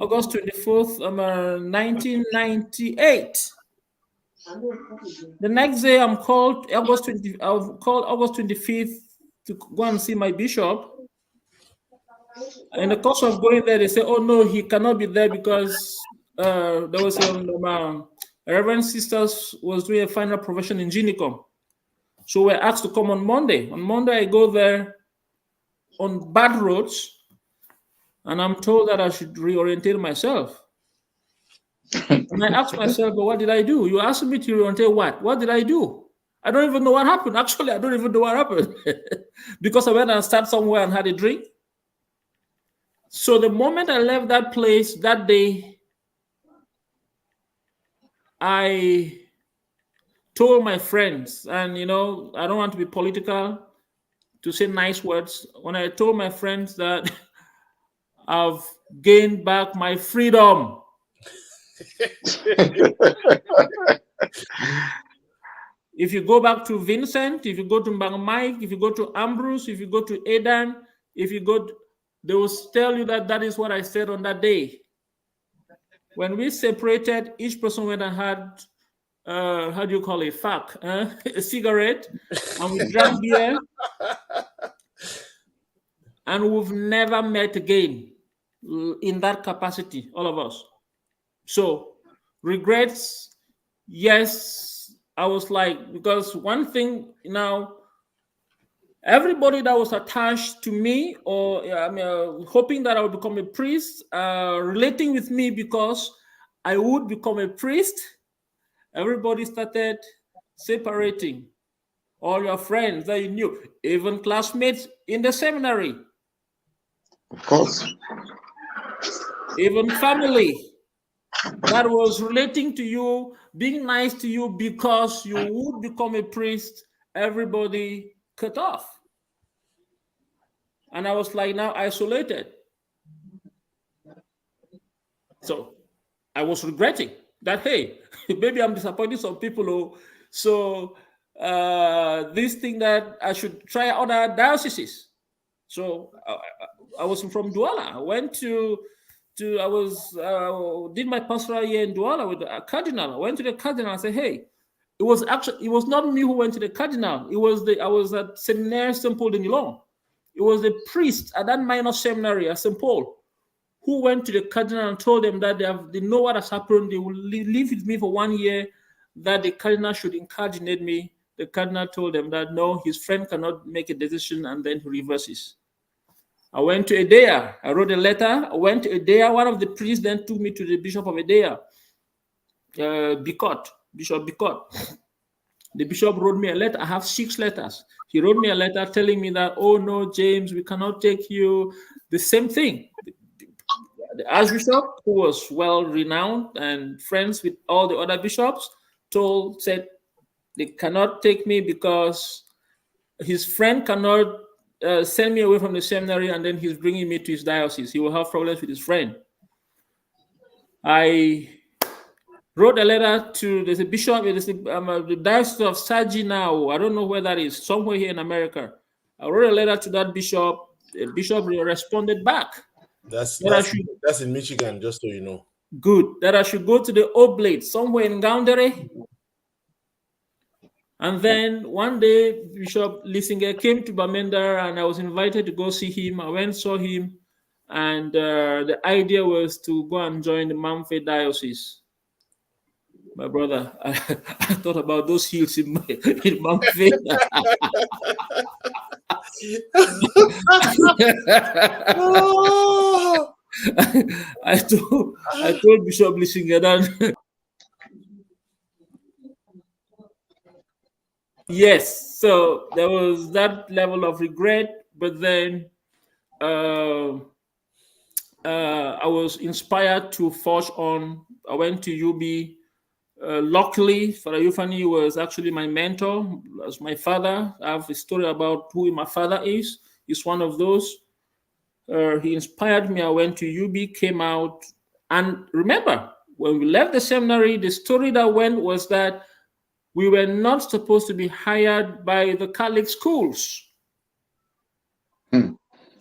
1998. The next day, I'm called August 25th to go and see my bishop. In the course of going there, they say, "Oh no, he cannot be there because there was a Reverend Sisters was doing a final profession in Ginicom." So we're asked to come on Monday. On Monday, I go there on bad roads, and I'm told that I should reorientate myself. And I asked myself, "But what did I do?" You asked me to reorientate what? What did I do? I don't even know what happened. Actually, I don't even know what happened because I went and sat somewhere and had a drink. So the moment I left that place that day, I told my friends, and I don't want to be political, to say nice words. When I told my friends that I've gained back my freedom. If you go back to Vincent, if you go to Mike, if you go to Ambrose, if you go to Aidan, they will tell you that is what I said on that day. When we separated, each person went and had, how do you call it, a cigarette, and we drank beer, and we've never met again in that capacity, all of us. So, regrets, yes, I was like, because one thing now, everybody that was attached to me or hoping that I would become a priest, relating with me because I would become a priest, everybody started separating. All your friends that you knew, even classmates in the seminary. Of course. Even family that was relating to you, being nice to you because you would become a priest, everybody cut off. And I was like now isolated. So I was regretting that, hey, maybe I'm disappointing some people. So this thing that I should try other dioceses. So I was from Douala. I went did my pastoral year in Douala with a cardinal. I went to the cardinal and said, hey, It was not me who went to the cardinal. I was at Seminaire St. Paul de Nilon. It was the priest at that minor seminary at St. Paul who went to the cardinal and told them that they know what has happened. They will live with me for 1 year, that the cardinal should incardinate me. The cardinal told them that no, his friend cannot make a decision, and then he reverses. I went to Edea. I wrote a letter. I went to Edea. One of the priests then took me to the Bishop of Edea, Bishop Bicot. The bishop wrote me a letter. I have 6 letters. He wrote me a letter telling me that, oh no, James, we cannot take you. The same thing. The Archbishop, who was well renowned and friends with all the other bishops, said they cannot take me because his friend cannot send me away from the seminary, and then he's bringing me to his diocese. He will have problems with his friend. I wrote a letter to the bishop, the diocese of Saginaw. I don't know where that is, somewhere here in America. I wrote a letter to that bishop. The bishop responded back. That's in Michigan, just so you know. Good. That I should go to the Oblate somewhere in Gaundere. And then one day, Bishop Lissinger came to Bamenda, and I was invited to go see him. I went, saw him, and the idea was to go and join the Mamfe Diocese. My brother, I thought about those hills in Mamfe. Oh! I told Bishop Lissinger that. Yes, so there was that level of regret, but then I was inspired to forge on. I went to UB. Luckily, Father Yufani was actually my mentor, as my father. I have a story about who my father is. He's one of those. He inspired me. I went to UB, came out, and remember, when we left the seminary, the story that went was that we were not supposed to be hired by the Catholic schools.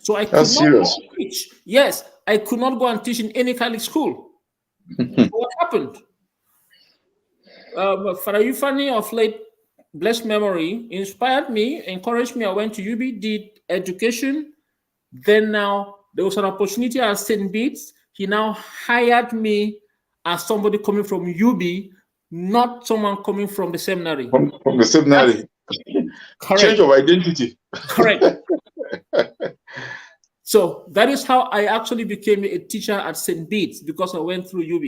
So I could not go and teach. Yes, I could not go and teach in any Catholic school. What happened? Father Yufani of late blessed memory inspired me, encouraged me. I went to UB, did education. Then now there was an opportunity at St. Bede's. He now hired me as somebody coming from UB, not someone coming from the seminary. From the seminary. Correct. Change of identity. Correct. So that is how I actually became a teacher at St. Bede's, because I went through UB.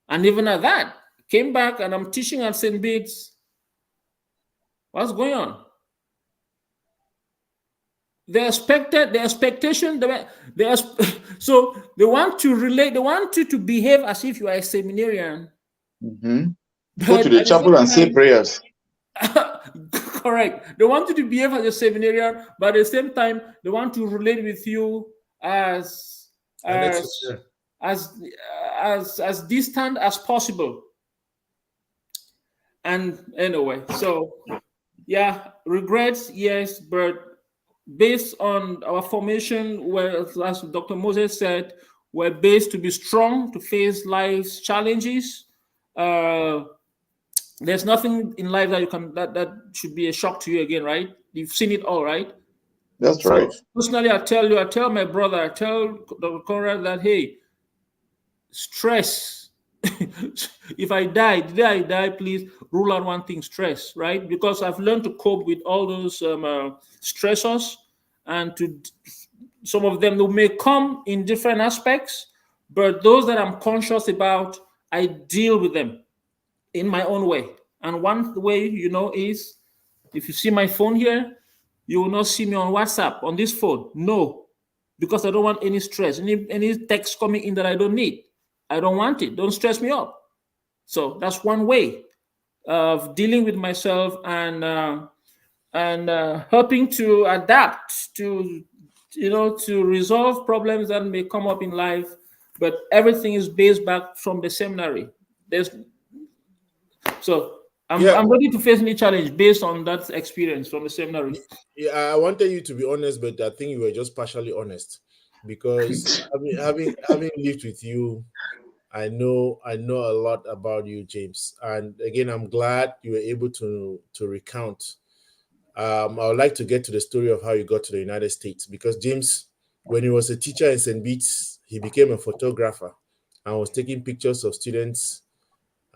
And even at that, came back and I'm teaching at St. Bede's. What's going on? So they want to relate, they want you to behave as if you are a seminarian. Go to the chapel and say prayers. Correct. They want you to behave as a seminarian, but at the same time, they want to relate with you as distant as possible. And anyway, so yeah, regrets, yes, but based on our formation, where, as Dr. Moses said, we're based to be strong, to face life's challenges. There's nothing in life that you can that should be a shock to you again, right? You've seen it all, right? That's right. Personally, I tell my brother, I tell Dr. Conrad that, hey, stress. If I die, the day I die, please rule out one thing: stress, right? Because I've learned to cope with all those stressors, and some of them may come in different aspects, but those that I'm conscious about, I deal with them in my own way. And one way, is if you see my phone here, you will not see me on WhatsApp on this phone. No, because I don't want any stress, any text coming in that I don't need. I don't want it. Don't stress me up. So that's one way of dealing with myself and helping to adapt to resolve problems that may come up in life. But everything is based back from the seminary. I'm ready to face any challenge based on that experience from the seminary. Yeah, I wanted you to be honest, but I think you were just partially honest, because having lived with you I know a lot about you, James. And again, I'm glad you were able to recount. I would like to get to the story of how you got to the United States, because James, when he was a teacher in St. Beats, he became a photographer and was taking pictures of students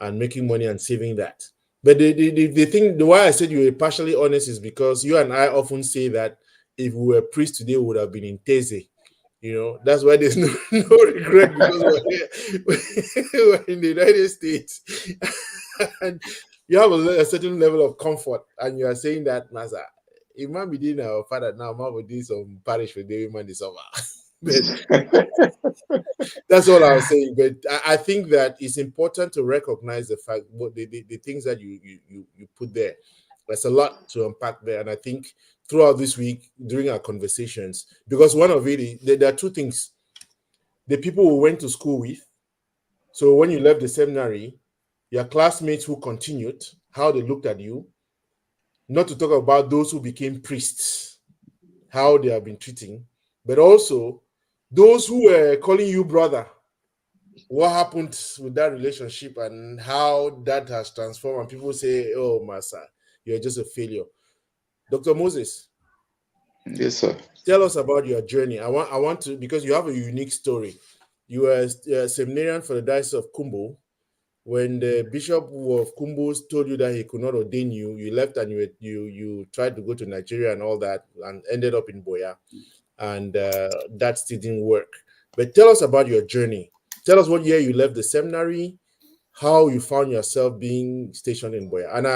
and making money and saving that. But the thing, the why I said you were partially honest is because you and I often say that if we were priests today, we would have been in Teze. You know, that's why there's no regret, because we're in the United States. And you have a certain level of comfort, and you are saying that, Master, it might be doing our father now, might be doing some parish for David man this summer. That's all I was saying. But I think that it's important to recognize the fact, what the things that you put there. There's a lot to unpack there, and I think throughout this week during our conversations, because one of it is, there are two things: the people we went to school with. So when you left the seminary, your classmates who continued, how they looked at you. Not to talk about those who became priests, how they have been treating, but also those who were calling you brother. What happened with that relationship and how that has transformed, and people say, oh, Master, you're just a failure. Dr. Moses. Yes, sir. Tell us about your journey. I want to, because you have a unique story. You were a seminarian for the Diocese of Kumbo. When the Bishop of Kumbo told you that he could not ordain you, you left and you tried to go to Nigeria and all that, and ended up in Boya, and that still didn't work. But tell us about your journey. Tell us what year you left the seminary, how you found yourself being stationed in Boya. And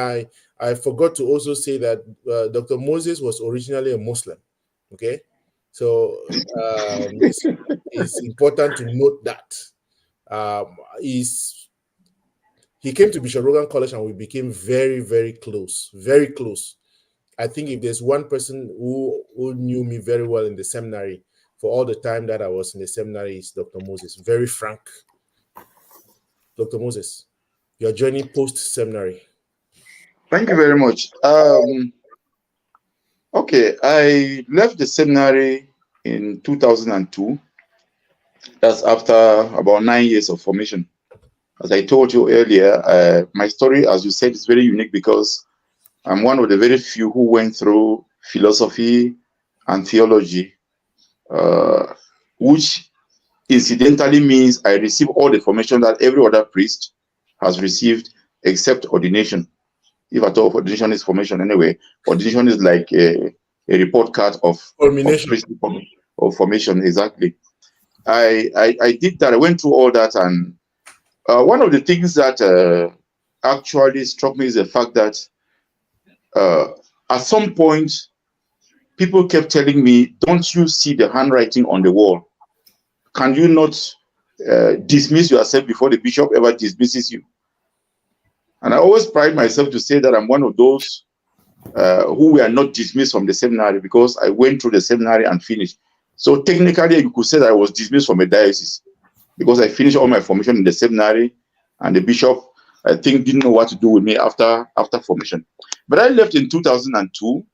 I forgot to also say that Dr. Moses was originally a Muslim. Okay, so it's important to note that. He came to Bishop Rogan College and we became very, very close, very close. I think if there's one person who knew me very well in the seminary for all the time that I was in the seminary, is Dr. Moses. Very frank. Dr. Moses, your journey post-seminary. Thank you very much. Okay, I left the seminary in 2002. That's after about 9 years of formation. As I told you earlier, my story, as you said, is very unique because I'm one of the very few who went through philosophy and theology, which incidentally means I received all the formation that every other priest has received except ordination. If at all, ordination is formation anyway. Ordination is like a report card of formation, exactly. I did that. I went through all that, and one of the things that actually struck me is the fact that at some point, people kept telling me, don't you see the handwriting on the wall? Can you not dismiss yourself before the bishop ever dismisses you? And I always pride myself to say that I'm one of those who were not dismissed from the seminary because I went through the seminary and finished. So technically, you could say that I was dismissed from a diocese because I finished all my formation in the seminary, and the bishop, I think, didn't know what to do with me after formation. But I left in 2002,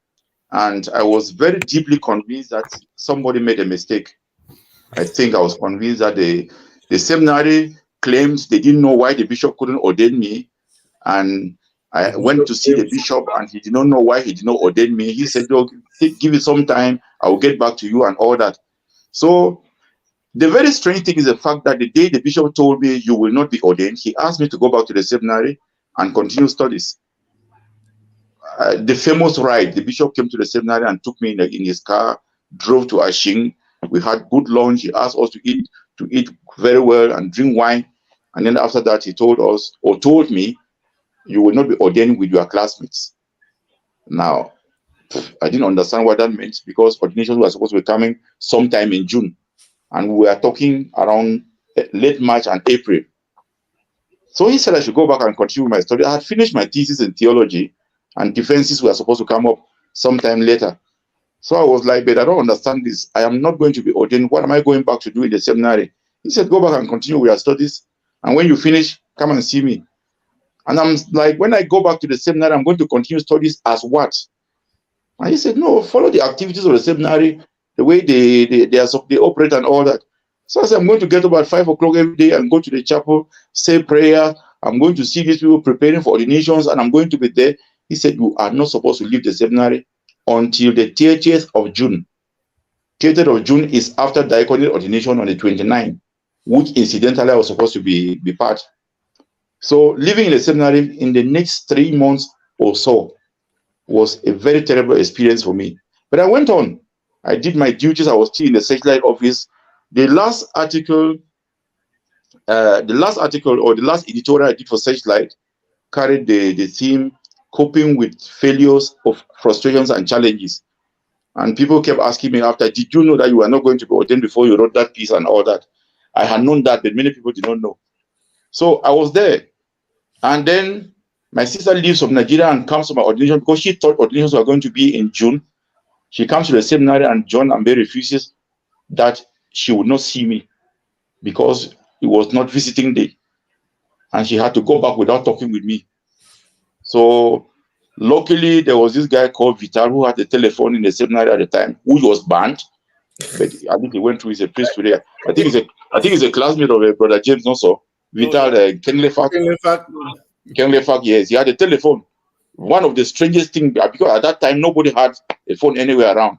and I was very deeply convinced that somebody made a mistake. I think I was convinced that the seminary claimed they didn't know why the bishop couldn't ordain me, and I went to see the bishop, and he did not know why he did not ordain me. He said, "Look, give it some time. I will get back to you," and all that. So the very strange thing is the fact that the day the bishop told me you will not be ordained, he asked me to go back to the seminary and continue studies. The famous ride, the bishop came to the seminary and took me in his car, drove to Ashing. We had good lunch. He asked us to eat very well and drink wine. And then after that, he told me, you will not be ordained with your classmates. Now, I didn't understand what that meant because ordinations were supposed to be coming sometime in June. And we were talking around late March and April. So he said I should go back and continue my study. I had finished my thesis in theology, and defenses were supposed to come up sometime later. So I was like, but I don't understand this. I am not going to be ordained. What am I going back to do in the seminary? He said, go back and continue with your studies. And when you finish, come and see me. And I'm like, when I go back to the seminary, I'm going to continue studies as what? And he said, no, follow the activities of the seminary, the way they operate and all that. So I said, I'm going to get up at 5 o'clock every day and go to the chapel, say prayer. I'm going to see these people preparing for ordinations, and I'm going to be there. He said, you are not supposed to leave the seminary until the 30th of June. 30th of June is after diaconate ordination on the 29th, which incidentally I was supposed to be part. So living in the seminary in the next 3 months or so was a very terrible experience for me. But I went on. I did my duties. I was still in the Searchlight office. The last article or the last editorial I did for Searchlight carried the theme coping with failures of frustrations and challenges. And people kept asking me after, did you know that you were not going to be ordained before you wrote that piece and all that? I had known that, but many people did not know. So I was there. And then my sister leaves from Nigeria and comes to my ordination because she thought ordinations were going to be in June. She comes to the seminary and John Ambe refuses that she would not see me because it was not visiting day. And she had to go back without talking with me. So luckily, there was this guy called Vital who had a telephone in the seminary at the time, which was banned. But I think he went through. He's a priest today. I think he's a classmate of Brother James also. Vital Kenlefak, yes, he had a telephone. One of the strangest things, because at that time nobody had a phone anywhere around.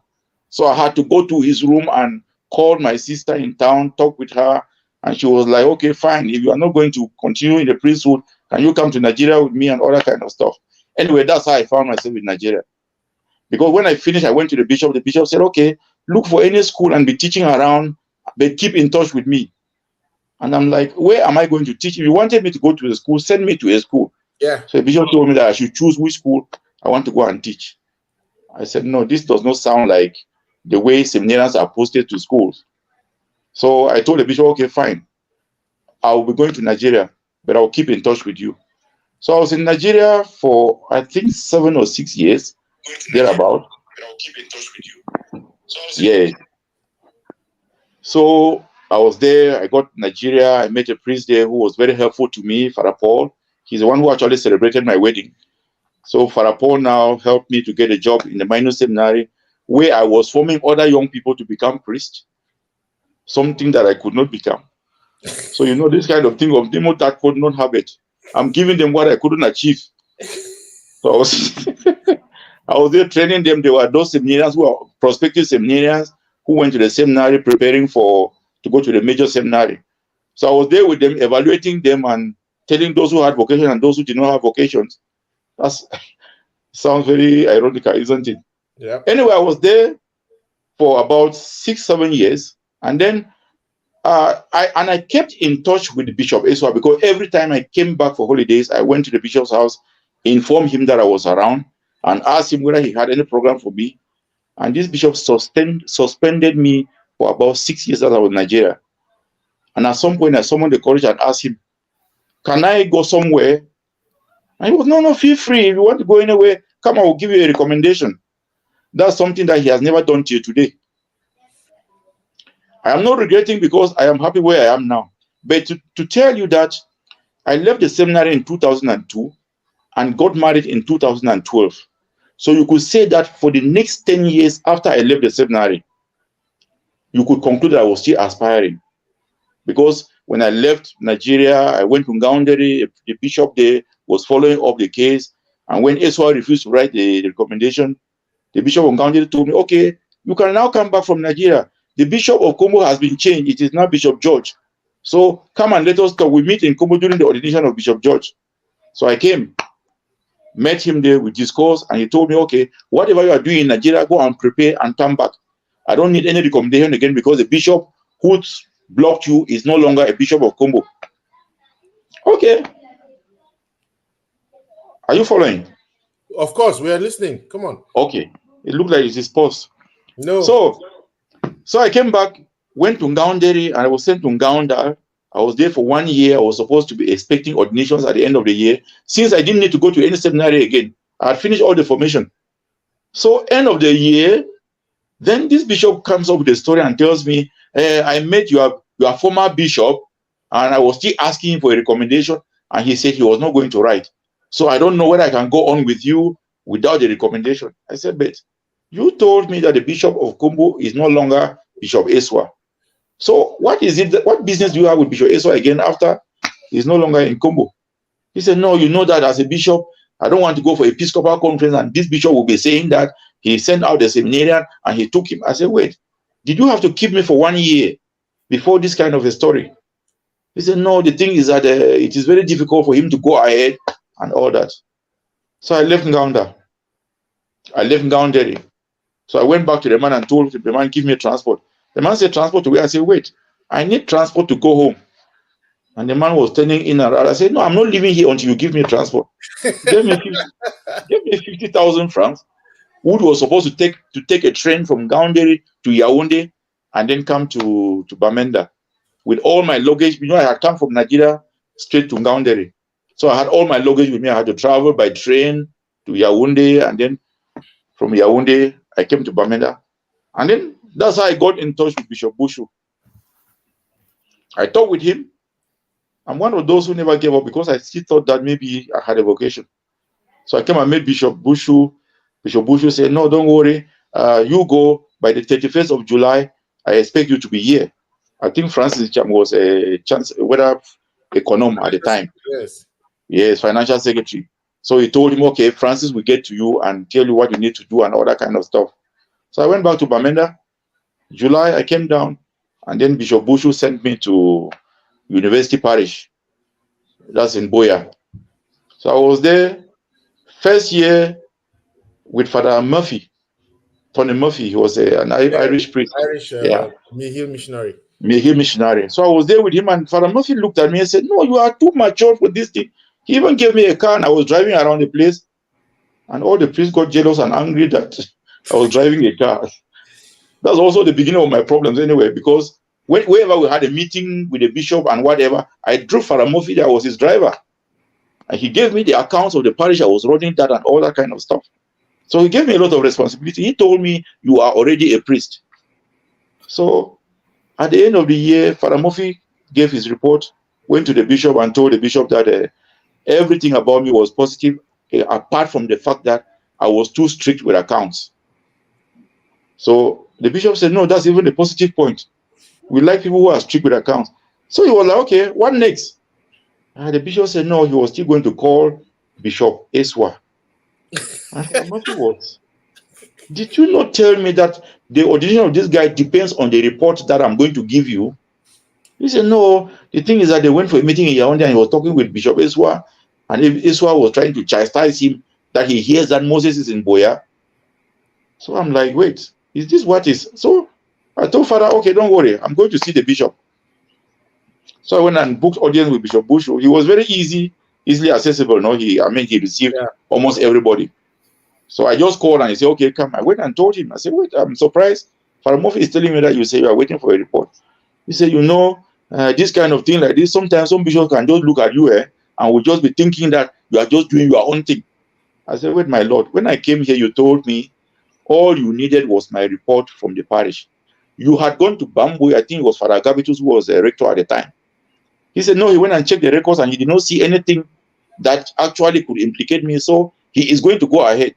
So I had to go to his room and call my sister in town, talk with her, and she was like, okay, fine. If you are not going to continue in the priesthood, can you come to Nigeria with me and all that kind of stuff? Anyway, that's how I found myself in Nigeria. Because when I finished, I went to the bishop. The bishop said, okay, look for any school and be teaching around, but keep in touch with me. And I'm like, where am I going to teach? If you wanted me to go to a school, send me to a school. Yeah. So the bishop told me that I should choose which school I want to go and teach. I said, no, this does not sound like the way seminarians are posted to schools. So I told the bishop, okay, fine. I'll be going to Nigeria, but I'll keep in touch with you. So I was in Nigeria for, I think, 7 or 6 years, thereabout. But I'll keep in touch with you. Yeah. So I was there. I got Nigeria. I met a priest there who was very helpful to me, Father Paul. He's the one who actually celebrated my wedding. So Father Paul now helped me to get a job in the minor seminary where I was forming other young people to become priests, something that I could not become. So, you know, this kind of thing of demo that could not have it. I'm giving them what I couldn't achieve. So I was there training them. There were those seminarians who are prospective seminarians who went to the seminary preparing to go to the major seminary. So I was there with them, evaluating them and telling those who had vocation and those who did not have vocations. That sounds very ironical, isn't it? Yeah. Anyway, I was there for about 6-7 years, and then I kept in touch with Bishop Eswa because every time I came back for holidays, I went to the bishop's house, informed him that I was around, and asked him whether he had any program for me. And this bishop suspended me for about 6 years as I was in Nigeria. And at some point, I summoned the courage and asked him, can I go somewhere? And he was, no, feel free. If you want to go anywhere, come, I will give you a recommendation. That's something that he has never done till today. I am not regretting because I am happy where I am now. But to tell you that I left the seminary in 2002 and got married in 2012. So you could say that for the next 10 years after I left the seminary, you could conclude that I was still aspiring. Because when I left Nigeria, I went to Ngaundere, the bishop there was following up the case. And when Eswa refused to write the recommendation, the bishop of Ngaundere told me, okay, you can now come back from Nigeria. The bishop of Kombo has been changed. It is now Bishop George. So come and let us talk. We meet in Kombo during the ordination of Bishop George. So I came, met him there, we discussed, and he told me, okay, whatever you are doing in Nigeria, go and prepare and come back. I don't need any recommendation again because the bishop who blocked you is no longer a bishop of Kombo. Okay. Are you following? Of course, we are listening. Come on. Okay. It looked like it's his pause. No. So I came back, went to Ngaundere, and I was sent to Ngaunda. I was there for 1 year. I was supposed to be expecting ordinations at the end of the year. Since I didn't need to go to any seminary again, I had finished all the formation. So end of the year, then this bishop comes up with a story and tells me, I met your former bishop, and I was still asking him for a recommendation, and he said he was not going to write. So I don't know whether I can go on with you without the recommendation. I said, but you told me that the bishop of Kombo is no longer Bishop Eswa. So what is it? What business do you have with Bishop Eswa again after he's no longer in Congo? He said, no, you know that as a bishop, I don't want to go for Episcopal conference and this bishop will be saying that he sent out the seminarian and he took him. I said, wait, did you have to keep me for 1 year before this kind of a story? He said, no, the thing is that it is very difficult for him to go ahead and all that. So I left Ngaunda. I left Ngaunderi. So I went back to the man and told the man, give me transport. The man said, transport to where? I said, wait, I need transport to go home. And the man was turning in and out. I said, no, I'm not leaving here until you give me transport. Give me 50,000 francs. Wood was supposed to take a train from Ngaunderi to Yaoundé and then come to Bamenda with all my luggage. You know, I had come from Nigeria straight to Ngaunderi. So I had all my luggage with me. I had to travel by train to Yaoundé, and then from Yaoundé, I came to Bamenda. And then that's how I got in touch with Bishop Bushu. I talked with him. I'm one of those who never gave up because I still thought that maybe I had a vocation. So I came and met Bishop Bushu. Bishop Bushu said, no, don't worry. You go by the 31st of July. I expect you to be here. I think Francis Cham was a whether econom at the time. Yes, financial secretary. So he told him, okay, Francis will get to you and tell you what you need to do and all that kind of stuff. So I went back to Bamenda. July, I came down, and then Bishop Bushu sent me to University Parish. That's in Boya. So I was there first year with Father Murphy, Tony Murphy. He was an Irish priest. Mihil missionary. Mihil missionary. So I was there with him, and Father Murphy looked at me and said, no, you are too mature for this thing. He even gave me a car, and I was driving around the place, and all the priests got jealous and angry that I was driving a car. That's also the beginning of my problems anyway, because wherever we had a meeting with the bishop and whatever, I drove Father Murphy, that was his driver. And he gave me the accounts of the parish I was running that and all that kind of stuff. So he gave me a lot of responsibility. He told me, you are already a priest. So at the end of the year, Father Murphy gave his report, went to the bishop and told the bishop that everything about me was positive, apart from the fact that I was too strict with accounts. So the bishop said, no, that's even a positive point. We like people who are strict with accounts. So he was like, okay, what next? And the bishop said, no, he was still going to call Bishop Eswa. And Murphy was, did you not tell me that the ordination of this guy depends on the report that I'm going to give you? He said, no, the thing is that they went for a meeting in Yaoundé and he was talking with Bishop Eswa, and Eswa was trying to chastise him that he hears that Moses is in Boya. So I'm like, wait, is this what is? So I told Father, okay, don't worry, I'm going to see the bishop. So I went and booked audience with Bishop Bushu. He was very easily accessible. No, he received almost everybody. So I just called and he said, okay, come. I went and told him. I said, wait, I'm surprised. Father Murphy is telling me that you say you are waiting for a report. He said, you know, this kind of thing like this, sometimes some bishops can just look at you and will just be thinking that you are just doing your own thing. I said, wait, my Lord, when I came here, you told me all you needed was my report from the parish. You had gone to Bambui. I think it was Father Gabitus who was a rector at the time. He said, no, he went and checked the records and he did not see anything that actually could implicate me. So he is going to go ahead.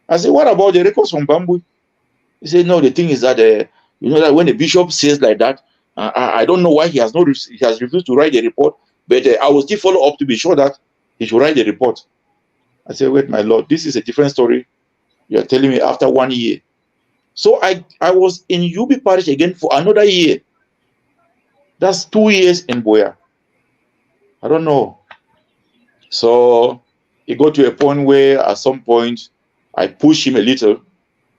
I said, what about the records from Bambui? He said, no, the thing is that, you know, that when the bishop says like that, I don't know why he has refused to write the report, but I will still follow up to be sure that he should write the report. I said, wait, my Lord, this is a different story. You are telling me after 1 year. So I was in UB Parish again for another year. That's 2 years in Boya. I don't know. So it got to a point where at some point I pushed him a little,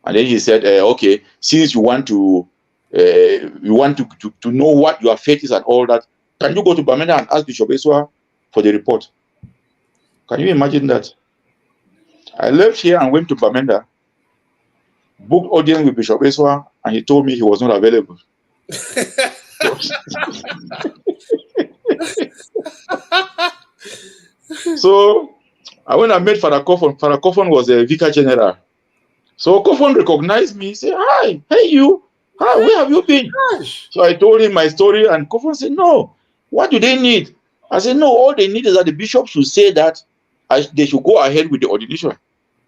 and then he said, okay, since you want to know what your faith is and all that, can you go to Bamenda and ask Bishop Eswa for the report? Can you imagine that? I left here and went to Bamenda, booked audience with Bishop Eswa, and he told me he was not available. So I went and met Father Koffon. Father Koffon was a vicar general. So Koffon recognized me. He said, hi, hey you. Hi, where have you been? So I told him my story, and Koffon said, no, what do they need? I said, no, all they need is that the bishop should say that they should go ahead with the ordination.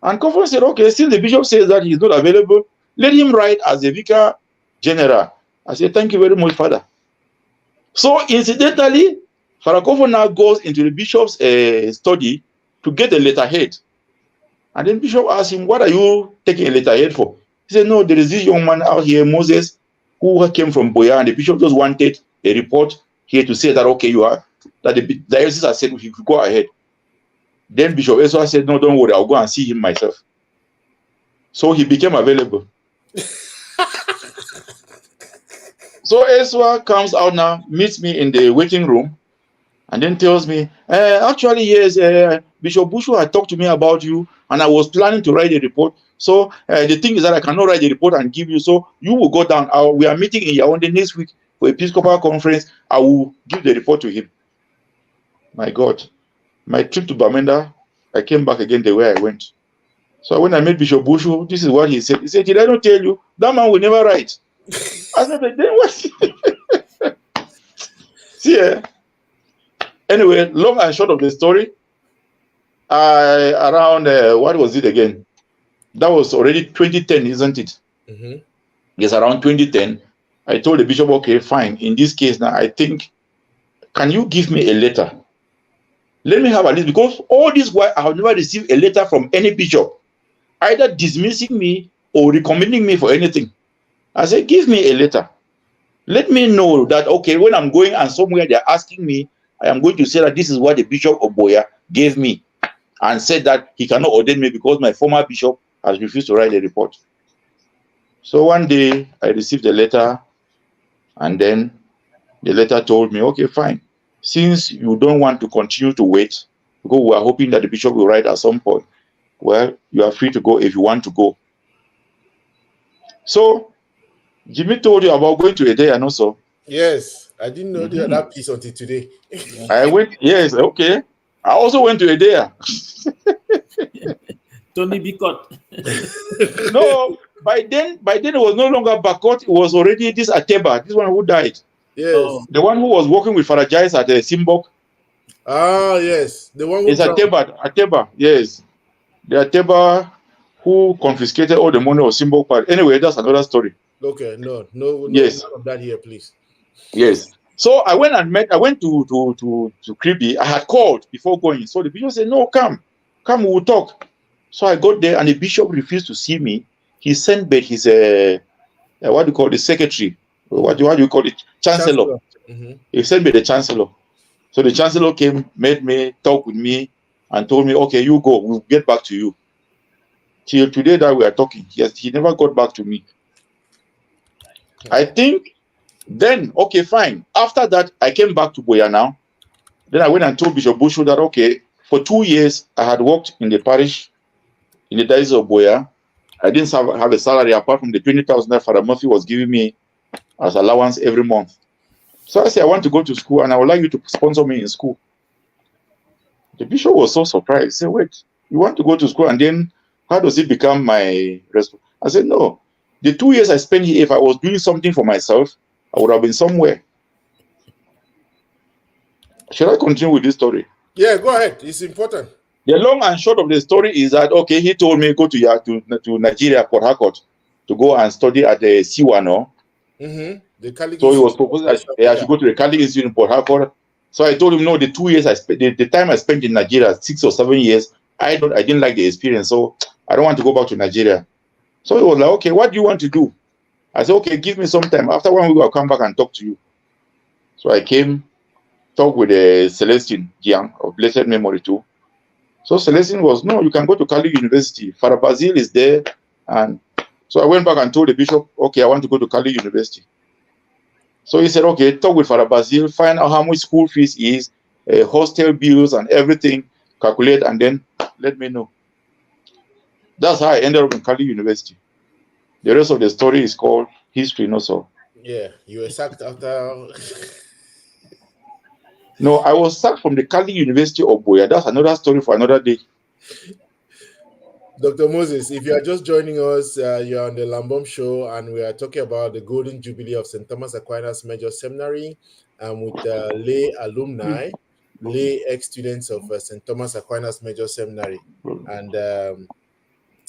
And Koffon said, okay, since the bishop says that he's not available, let him write as a vicar general. I said, thank you very much, Father. So incidentally, Farakofo now goes into the bishop's study to get a letterhead. And then Bishop asked him, what are you taking a letterhead for? He said, no, there is this young man out here, Moses, who came from Boya, and the bishop just wanted a report here to say that, okay, you are, that the diocese has said he could go ahead. Then Bishop Ezra said, no, don't worry, I'll go and see him myself. So he became available. So Ezra comes out now, meets me in the waiting room, and then tells me, actually, yes, Bishop Bushu had talked to me about you, and I was planning to write a report. So the thing is that I cannot write a report and give you, so you will go down. We are meeting in Yaoundé next week for Episcopal conference. I will give the report to him. My God. My trip to Bamenda, I came back again the way I went. So when I met Bishop Bushu, this is what he said. He said, did I not tell you? That man will never write. I said, then what? See, anyway, long and short of the story, around, what was it again? That was already 2010, isn't it? Mm-hmm. Yes, around 2010. I told the bishop, okay, fine. In this case now, I think, can you give me a letter? Let me have a list, because all this while I have never received a letter from any bishop, either dismissing me or recommending me for anything. I said, give me a letter. Let me know that, okay, when I'm going and somewhere they're asking me, I am going to say that this is what the Bishop of Boya gave me and said that he cannot ordain me because my former bishop has refused to write a report. So one day I received a letter, and then the letter told me, okay, fine. Since you don't want to continue to wait, because we are hoping that the bishop will write at some point, well, you are free to go if you want to go. So Jimmy told you about going to Edea and also. Yes, I didn't know that piece until today. I went, yes, okay. I also went to Edea. Tony Bicot. No, by then it was no longer Bakot, it was already this Ateba, this one who died. Yes. Oh. The one who was working with Farajais at Simbok. Ah, yes. The one who is Ateba, yes. The Ateba who confiscated all the money of Simbok part. Anyway, that's another story. Okay, no, yes. none of that here, please. Yes. So I went to Kribi. I had called before going. So the bishop said, no, come, we will talk. So I got there, and the bishop refused to see me. He sent back his what do you call the secretary? What do you call it? Chancellor. Mm-hmm. He sent me the chancellor. So the chancellor came, made me talk with me, and told me, okay, you go, we'll get back to you. Till today that we are talking, yes, he never got back to me. I think then, okay, fine. After that, I came back to Boya now. Then I went and told Bishop Bushu that, okay, for 2 years, I had worked in the parish, in the diocese of Boya. I didn't have a salary apart from the 20,000 that Father Murphy was giving me as allowance every month. So I said, I want to go to school, and I would like you to sponsor me in school. The bishop was so surprised. He said, wait, you want to go to school, and then how does it become my responsibility? I said, no. The 2 years I spent here, if I was doing something for myself, I would have been somewhere. Shall I continue with this story? Yeah, go ahead. It's important. The long and short of the story is that, okay, he told me go to Nigeria, Port Harcourt, to go and study at the Siwano. Mm-hmm. The So he was proposing that I should go to the Catholic Institute in Port Harcourt. So I told him, no, the 2 years I spent, the time I spent in Nigeria, 6 or 7 years, I didn't like the experience, so I don't want to go back to Nigeria. So he was like, okay, what do you want to do? I said, okay, give me some time. After 1 week, I'll come back and talk to you. So I came, talked with Celestine Jiang of blessed memory too. So Celestine was, no, you can go to Catholic University. Father Basil is there. And so I went back and told the bishop, okay, I want to go to Catholic University. So he said, okay, talk with Father Basil, find out how much school fees is, hostel bills and everything, calculate, and then let me know. That's how I ended up in Catholic University. The rest of the story is called history, no so. Yeah, you were sacked after. No, I was sacked from the Catholic University of Boya. That's another story for another day. Dr. Moses, if you are just joining us, you're on the Lambom Show, and we are talking about the Golden Jubilee of St. Thomas Aquinas Major Seminary, with lay alumni, lay ex-students of St. Thomas Aquinas Major Seminary. And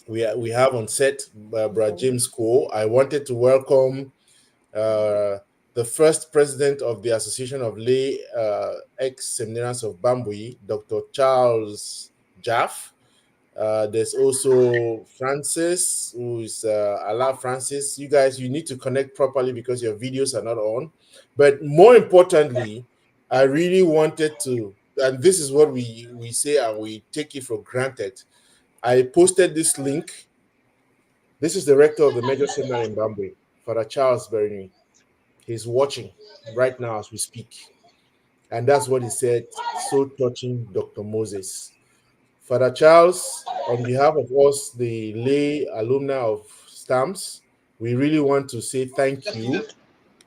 we have on set Brother James Nkuo. I wanted to welcome the first president of the Association of Lay Ex-Seminarians of Bambui, Dr. Charles Jaff. There's also Francis, who is Allah Francis. You guys, you need to connect properly because your videos are not on. But more importantly, I really wanted to, and this is what we say and we take it for granted. I posted this link. This is the rector of the Major Seminary in Bambui, Father Charles Bernie. He's watching right now as we speak. And that's what he said, so touching Dr. Moses. Father Charles, on behalf of us, the lay alumni of STAMS, we really want to say thank you.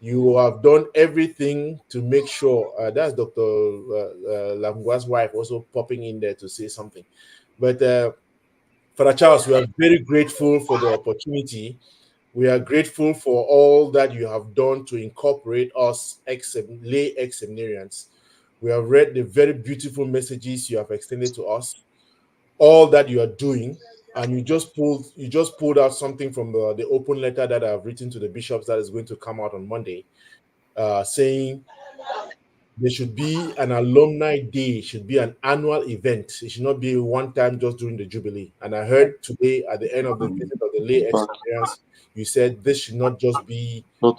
You have done everything to make sure, that's Dr. Lavngwa's wife also popping in there to say something. But Father Charles, we are very grateful for the opportunity. We are grateful for all that you have done to incorporate us lay ex-seminarians. We have read the very beautiful messages you have extended to us, all that you are doing, and you just pulled out something from the open letter that I've written to the bishops that is going to come out on Monday, saying there should be an alumni day. It should be an annual event. It should not be one time just during the Jubilee. And I heard today at the end of the visit of the lay experience, you said this should not just be an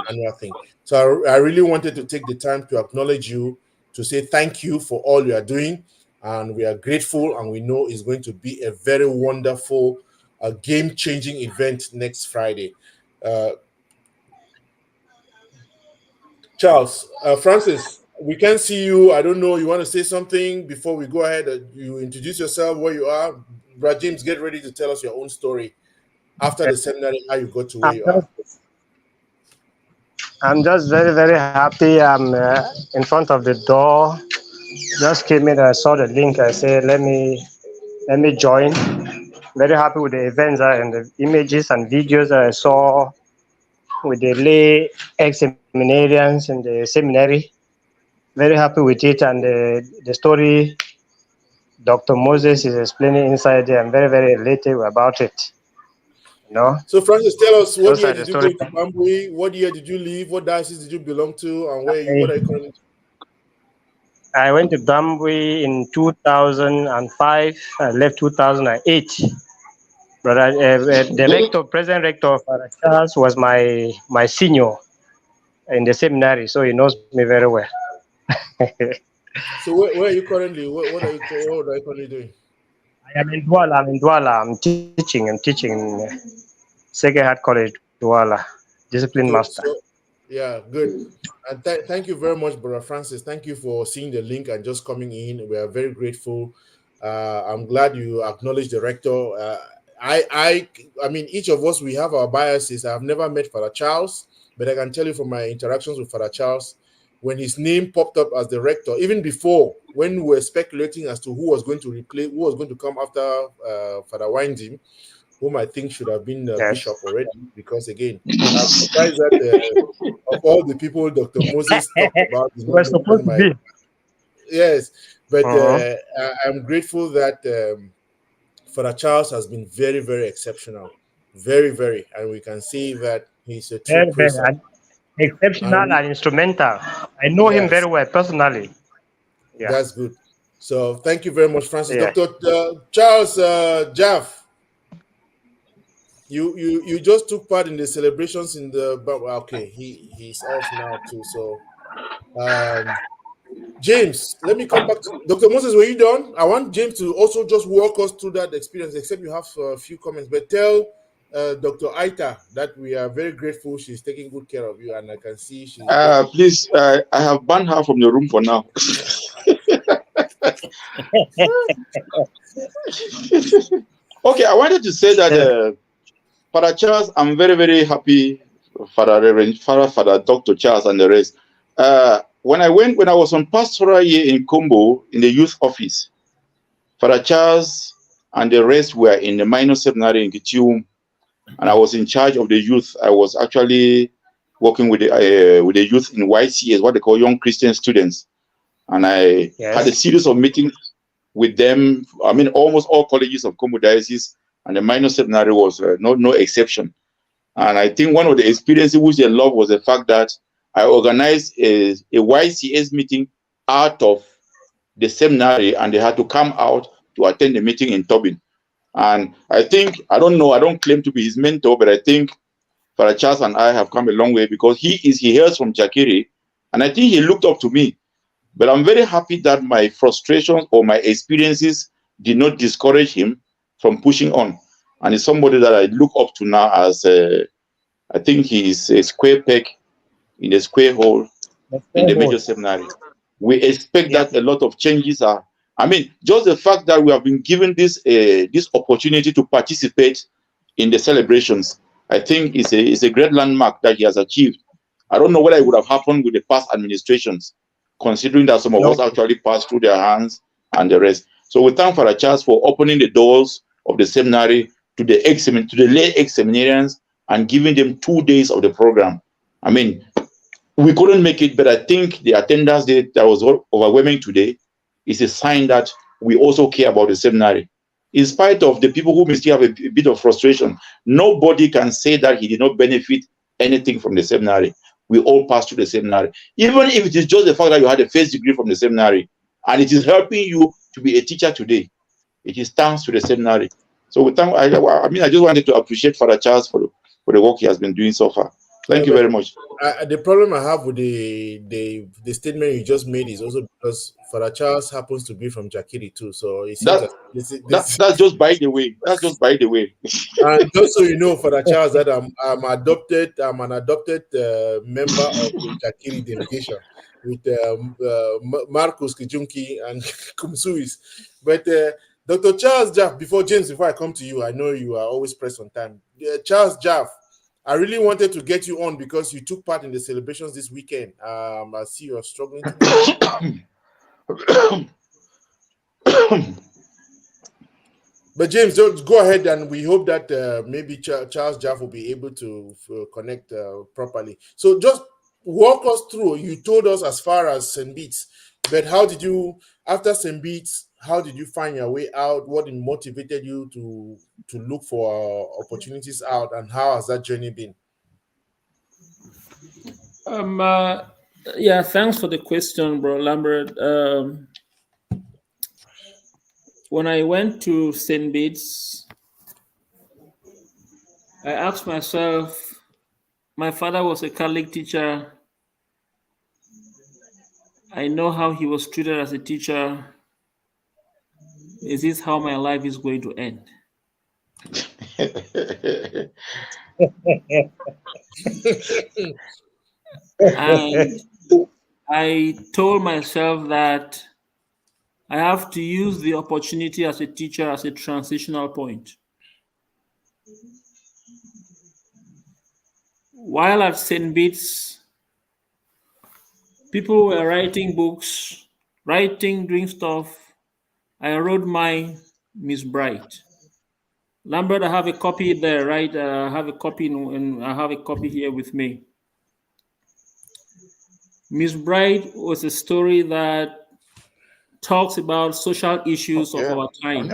annual thing. So I really wanted to take the time to acknowledge you, to say thank you for all you are doing. And we are grateful, and we know it's going to be a very wonderful, game-changing event next Friday. Charles, Francis, we can see you. I don't know, you want to say something before we go ahead? You introduce yourself, where you are. Brad James, get ready to tell us your own story after the seminary, how you got to where you are. I'm just very, very happy. I'm in front of the door. Just came in, I saw the link. I said, let me join. Very happy with the events and the images and videos that I saw with the lay ex-seminarians in the seminary. Very happy with it, and the story Dr. Moses is explaining inside there. I'm very, very elated about it. You know. So Francis, tell us, what year did you go to Bambui? What year did you leave? What diocese did you belong to? And where what are you currently? I went to Bambui in 2005. I left 2008. But the rector, present rector of Charles, was my senior in the seminary, so he knows me very well. So where are you currently? What are you currently doing? I am in Douala. I'm teaching in Sacred Heart College, Douala, discipline master. Yeah, good. And thank you very much, Brother Francis. Thank you for seeing the link and just coming in. We are very grateful. I'm glad you acknowledged the rector. I mean, each of us, we have our biases. I've never met Father Charles, but I can tell you from my interactions with Father Charles, when his name popped up as the rector, even before, when we were speculating as to who was going to come after Father Windim, whom I think should have been bishop already, because again, I'm surprised that of all the people Dr. Moses talked about, we're supposed to be. Yes, but I'm grateful that Father Charles has been very, very exceptional, very, very, and we can see that he's a true person. Exceptional and instrumental. I know him very well personally. Yeah. That's good. So thank you very much, Francis. Yeah. Dr. Charles Jaff. You just took part in the celebrations in the okay, he's off now too. So James, let me come back to Dr. Moses. Were you done? I want James to also just walk us through that experience, except you have a few comments, but tell Dr. Aita that we are very grateful. She's taking good care of you, and I can see she's please, I have banned her from the room for now. Okay, I wanted to say that Father Charles, I'm very, very happy, Father Dr. Charles and the rest. When I was on pastoral year in Combo in the youth office, Father Charles and the rest were in the minor seminary in Kichium, and I was in charge of the youth. I was actually working with the youth in YCS, what they call young Christian students, and I had a series of meetings with them. I mean, almost all colleges of Combo Diocese, and the minor seminary was no exception. And I think one of the experiences which they loved was the fact that I organized a YCS meeting out of the seminary, and they had to come out to attend the meeting in Tobin. And I think, I don't know, I don't claim to be his mentor, but I think Father Charles and I have come a long way, because he hails from Jakiri, and I think he looked up to me. But I'm very happy that my frustrations or my experiences did not discourage him from pushing on. And it's somebody that I look up to now as, I think he is a square peg in a square hole in the major seminary. We expect that a lot of changes are, I mean, just the fact that we have been given this this opportunity to participate in the celebrations, I think is a great landmark that he has achieved. I don't know whether it would have happened with the past administrations, considering that some of us actually passed through their hands and the rest. So we thank Father Charles for opening the doors of the seminary to the lay ex-seminarians and giving them 2 days of the program. I mean, we couldn't make it, but I think the attendance that was overwhelming today is a sign that we also care about the seminary. In spite of the people who may still have a bit of frustration, nobody can say that he did not benefit anything from the seminary. We all passed through the seminary. Even if it is just the fact that you had a first degree from the seminary, and it is helping you to be a teacher today, it is thanks to the seminary. So we thank, I just wanted to appreciate Father Charles for the work he has been doing so far. Thank you very much. The problem I have with the statement you just made is also because Father Charles happens to be from Jakiri too, so it seems that's just by the way. That's just by the way. And just so you know, Father Charles, that I'm an adopted member of the Jakiri delegation with Marcus Kijunki and Kumsuis. But Dr. Charles Jaff, before I come to you, I know you are always pressed on time. Charles Jaff, I really wanted to get you on because you took part in the celebrations this weekend. I see you're struggling. But James, go ahead, and we hope that maybe Charles Jaff will be able to connect properly. So just walk us through. You told us as far as St. Beats, but how did you, after St. Beats, how did you find your way out? What motivated you to look for opportunities out, and how has that journey been? Yeah, thanks for the question, bro Lambert. When I went to St. Beats, I asked myself, my father was a Catholic teacher. I know how he was treated as a teacher. Is this how my life is going to end? And I told myself that I have to use the opportunity as a teacher as a transitional point. While at St. Beats, people were writing books, doing stuff. I wrote my Miss Bright. Lambert, I have a copy there, right? I have a copy, and I have a copy here with me. Miss Bright was a story that talks about social issues of our time.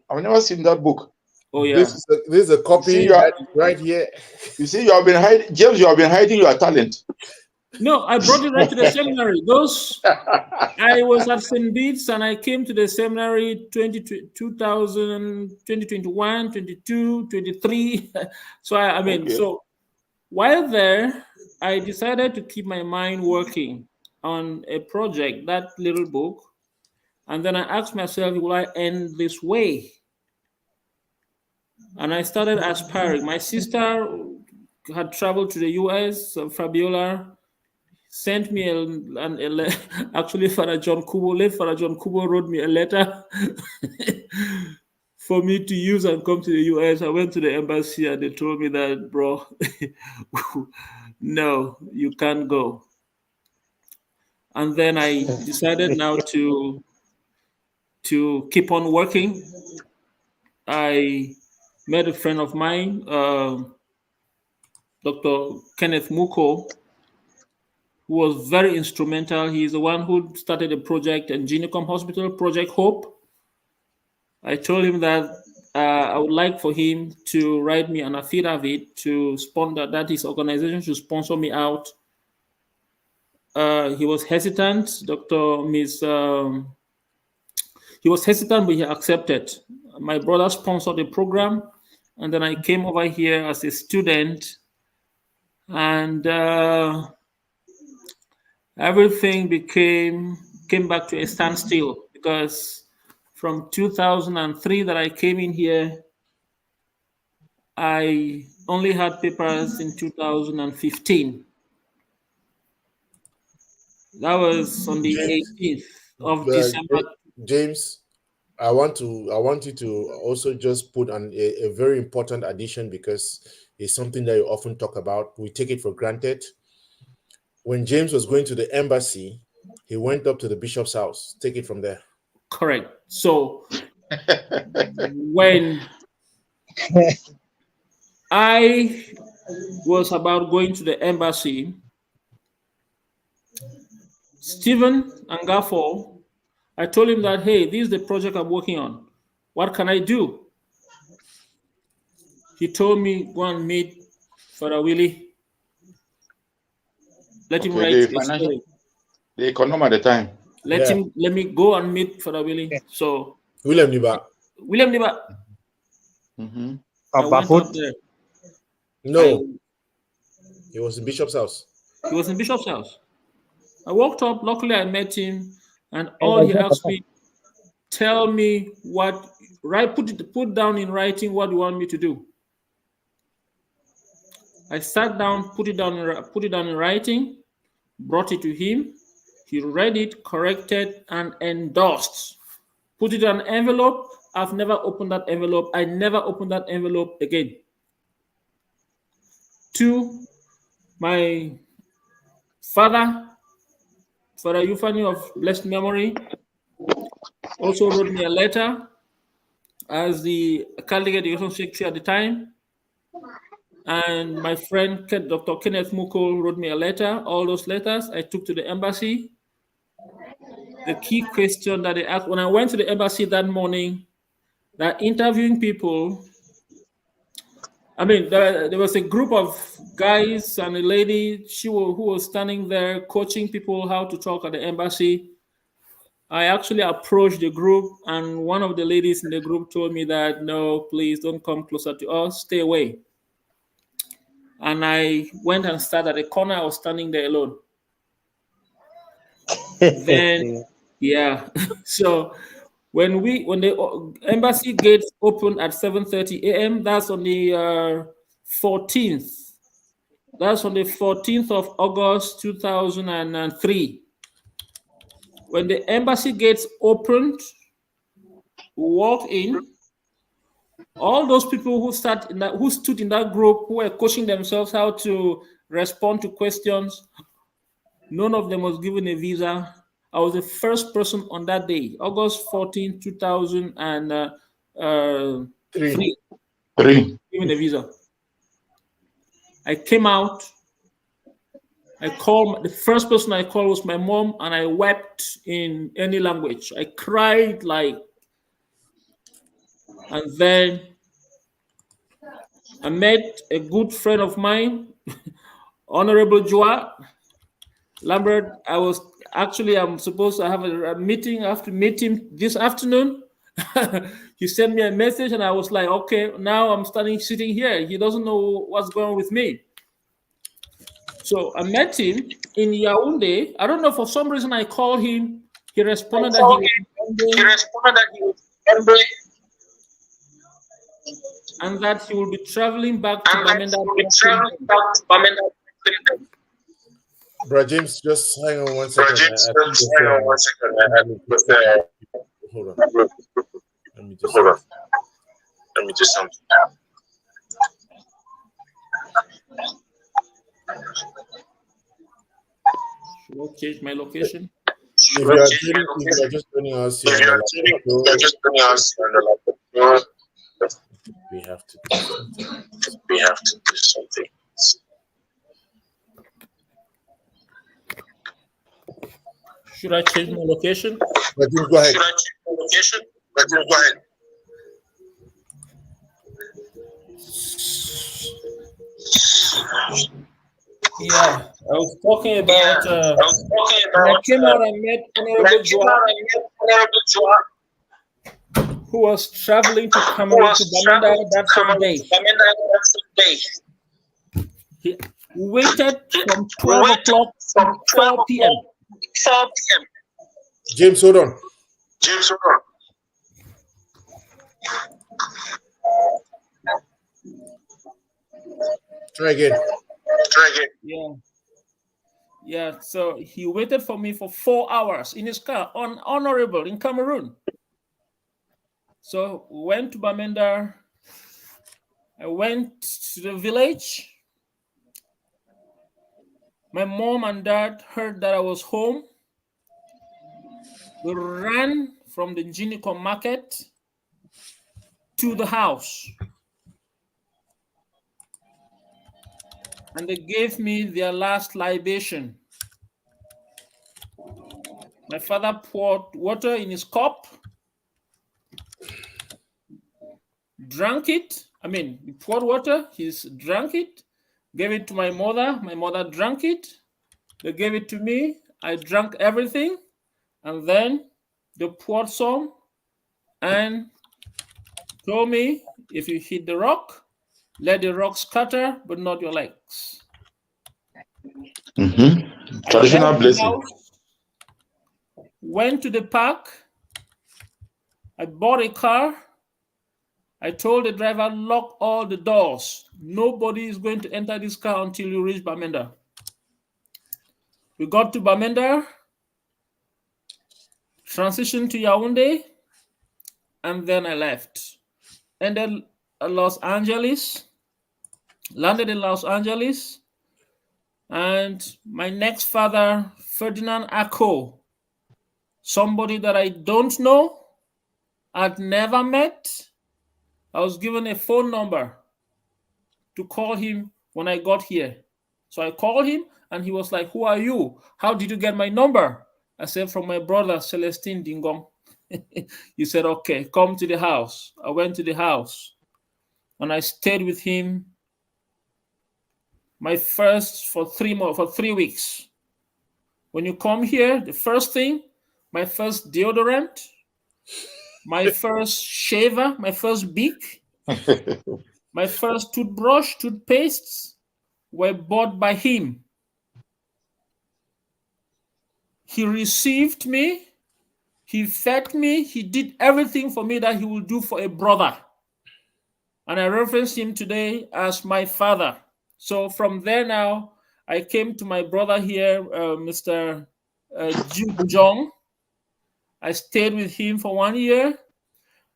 I've never seen that book. Oh yeah, this is a copy right here. You see, you have been hiding, James. You have been hiding your talent. No, I brought it right to the seminary. I was at St. Beats, and I came to the seminary 2020, 2021, 22, 23. So so while there, I decided to keep my mind working on a project, that little book. And then I asked myself, will I end this way? And I started aspiring. My sister had traveled to the US, Fabiola sent me actually Father John Nkuo wrote me a letter for me to use and come to the US. I went to the embassy and they told me that, bro, no, you can't go. And then I decided now to keep on working. I met a friend of mine, Dr. Kenneth Muko, who was very instrumental. He's the one who started a project at Ginicom Hospital, Project Hope. I told him that I would like for him to write me an affidavit to sponsor that his organization should sponsor me out. He was hesitant, Dr. Miss. He was hesitant, but he accepted. My brother sponsored the program, and then I came over here as a student, and everything came back to a standstill, because from 2003 that I came in here, I only had papers in 2015. That was on the 18th of December. James, I want you to also just put a very important addition, because it's something that you often talk about. We take it for granted. When James was going to the embassy, he went up to the bishop's house. Take it from there. Correct. So when I was about going to the embassy, Stephen Angafo, I told him that, hey, this is the project I'm working on. What can I do? He told me, go and meet Father Willie. Let him write a story. The economy at the time. Let me go and meet Father Willie. So William Niba. Mm-hmm. I went up there. No, he was in Bishop's house. He was in Bishop's house. I walked up. Luckily, I met him, and all he asked me, tell me what. Put down in writing what you want me to do. I sat down, put it down in writing, brought it to him. He read it, corrected, and endorsed. Put it in an envelope. I've never opened that envelope. I never opened that envelope again. 2, my father, Father Euphany of blessed memory, also wrote me a letter as the Catholic Education Secretary at the time. And my friend, Dr. Kenneth Muko, wrote me a letter. All those letters I took to the embassy. The key question that they asked when I went to the embassy that morning, that interviewing people, I mean, there was a group of guys and a lady, who was standing there coaching people how to talk at the embassy. I actually approached the group, and one of the ladies in the group told me that, no, please don't come closer to us, stay away. And I went and sat at a corner. I was standing there alone. Then, yeah. So when the embassy gates opened at 7:30 a.m., that's on the 14th. That's on the 14th of August 2003. When the embassy gates opened, we walked in. All those people who stood in that group, who were coaching themselves how to respond to questions, none of them was given a visa. I was the first person on that day, August 14, 2003, given a visa. I came out. The first person I called was my mom, and I wept in any language. I cried and then I met a good friend of mine, Honorable Joa Lambert. I'm supposed to have a meeting. I have to meet him this afternoon. He sent me a message, and I was like, okay, now I'm sitting here. He doesn't know what's going on with me. So I met him in Yaoundé. I don't know, for some reason I called him. He responded that he was and that he will be traveling back to Bamenda. Bro, James, just hang on 1 second. Hold on. Let me just something. Should I change my location? If you are just joining us here, we have to do something. Should I change my location? Go ahead. Yeah, I was talking about when I came out, I met Honorable Joa, who was traveling to Cameroon to Bamenda that same day. He waited from 12 o'clock to 4 p.m. James, hold on. Try again. Yeah. So he waited for me for 4 hours in his car, honorable in Cameroon. So we went to Bamenda. I went to the village. My mom and dad heard that I was home. We ran from the Nkuo market to the house. And they gave me their last libation. My father poured water in his cup, drank it. He poured water, he drank it, gave it to my mother. My mother drank it. They gave it to me. I drank everything. And then they poured some and told me, if you hit the rock, let the rock scatter, but not your legs. Traditional blessing. House, went to the park. I bought a car. I told the driver, lock all the doors. Nobody is going to enter this car until you reach Bamenda. We got to Bamenda, transitioned to Yaoundé, and then I left. Ended Los Angeles, landed in Los Angeles, and my next father, Ferdinand Ako, somebody that I don't know, I'd never met. I was given a phone number to call him when I got here. So I called him and he was like, who are you? How did you get my number? I said, from my brother, Celestine Dingong. He said, okay, come to the house. I went to the house and I stayed with him for 3 weeks. When you come here, the first thing, my first deodorant, my first shaver, my first beak, my first toothbrush, toothpastes were bought by him. He received me, he fed me, he did everything for me that he would do for a brother. And I reference him today as my father. So from there now, I came to my brother here, Mr. Jung. I stayed with him for 1 year.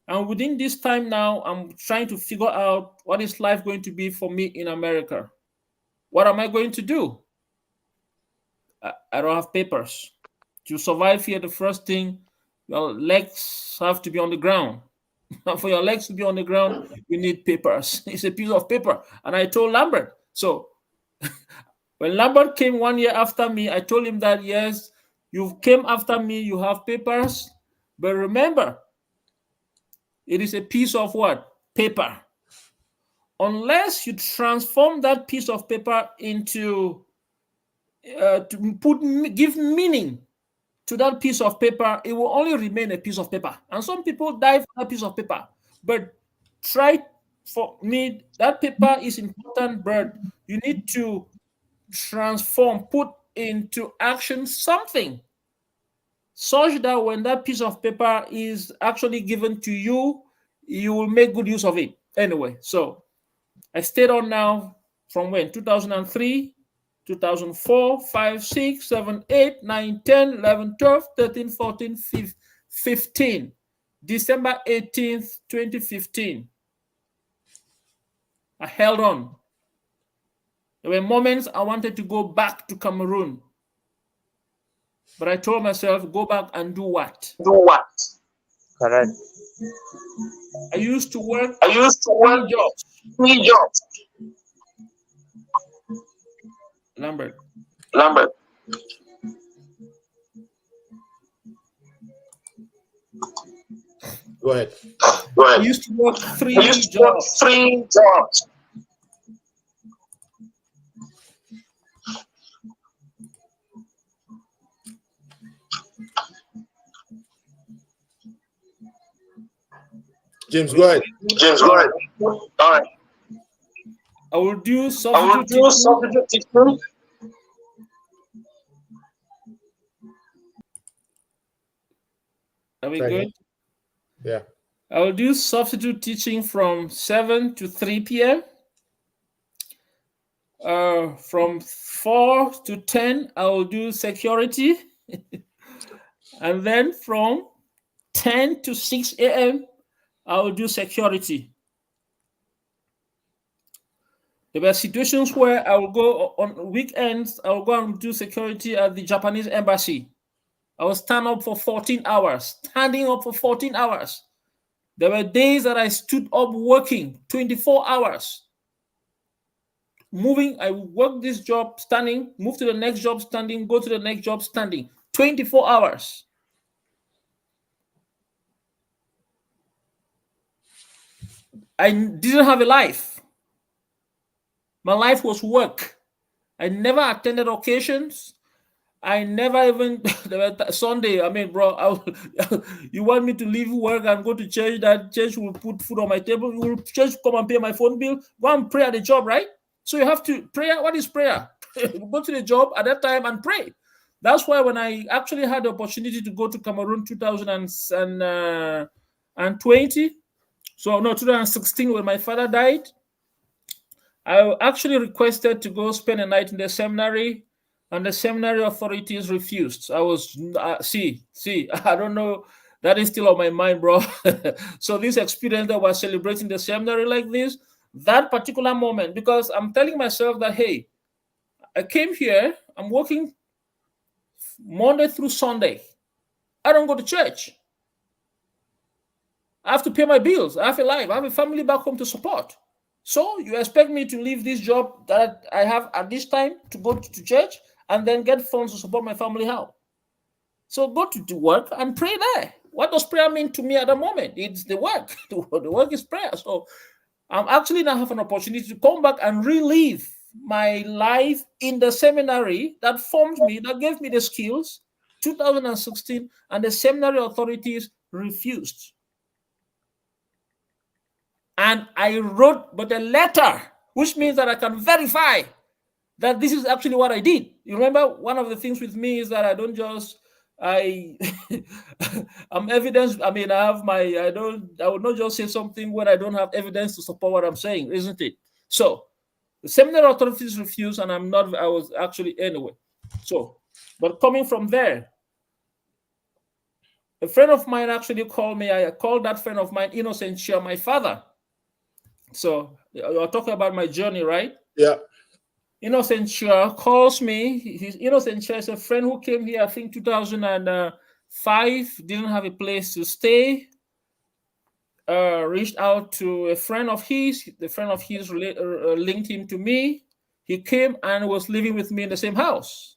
And within this time now, I'm trying to figure out what is life going to be for me in America. What am I going to do? I don't have papers. To survive here, the first thing, your legs have to be on the ground. For your legs to be on the ground, you need papers. It's a piece of paper. And I told Lambert. So when Lambert came 1 year after me, I told him that, yes, you came after me, you have papers. But remember, it is a piece of what? Paper. Unless you transform that piece of paper into, give meaning to that piece of paper, it will only remain a piece of paper. And some people die for that piece of paper. But for me, that paper is important, but you need to transform, put into action something such that when that piece of paper is actually given to you, you will make good use of it. Anyway, so I stayed on now from when? 2003, 2004, 5, 6, 7, 8, 9, 10, 11, 12, 13, 14, 15. December 18th, 2015. I held on. There were moments I wanted to go back to Cameroon. But I told myself, go back and do what? Do what? Correct. I used to work 3 jobs. Lambert. Go ahead. I used to work 3 jobs. James, go ahead. James, go ahead. All right. I will do substitute teaching. Are we good? Yeah. I will do substitute teaching from 7 to 3 p.m. From 4 to 10, I will do security. And then from 10 to 6 a.m., I will do security. There were situations where I will go on weekends, I will go and do security at the Japanese embassy. I will stand up for 14 hours, standing up for 14 hours. There were days that I stood up working 24 hours. Moving, I work this job standing, move to the next job standing, go to the next job standing, 24 hours. I didn't have a life. My life was work. I never attended occasions. I never even, Sunday, I mean, bro, you want me to leave work and go to church, that church will put food on my table, will church come and pay my phone bill, go and pray at the job, right? So you have to, prayer, what is prayer? Go to the job at that time and pray. That's why when I actually had the opportunity to go to Cameroon 2020, so no, 2016 when my father died, I actually requested to go spend a night in the seminary, and the seminary authorities refused. I was, see, I don't know, that is still on my mind, bro. So this experience that we're celebrating the seminary like this, that particular moment, because I'm telling myself that, hey, I came here, I'm working Monday through Sunday. I don't go to church. I have to pay my bills. I have a life. I have a family back home to support. So you expect me to leave this job that I have at this time to go to church and then get funds to support my family? How? So go to work and pray there. What does prayer mean to me at the moment? It's the work. The work is prayer. So I'm actually now have an opportunity to come back and relive my life in the seminary that formed me, that gave me the skills, 2016, and the seminary authorities refused. And I wrote but a letter, which means that I can verify that this is actually what I did. You remember, one of the things with me is that I don't just, I'm evidence. I mean, I would not just say something when I don't have evidence to support what I'm saying, isn't it? So the seminary authorities refused, and I was actually anyway. So, but coming from there, a friend of mine actually called me. I called that friend of mine, Innocent Chia, my father. So you're talking about my journey, right? Yeah. Innocent Chia calls me. Innocent Chia is a friend who came here, I think 2005, didn't have a place to stay. Reached out to a friend of his. The friend of his linked him to me. He came and was living with me in the same house.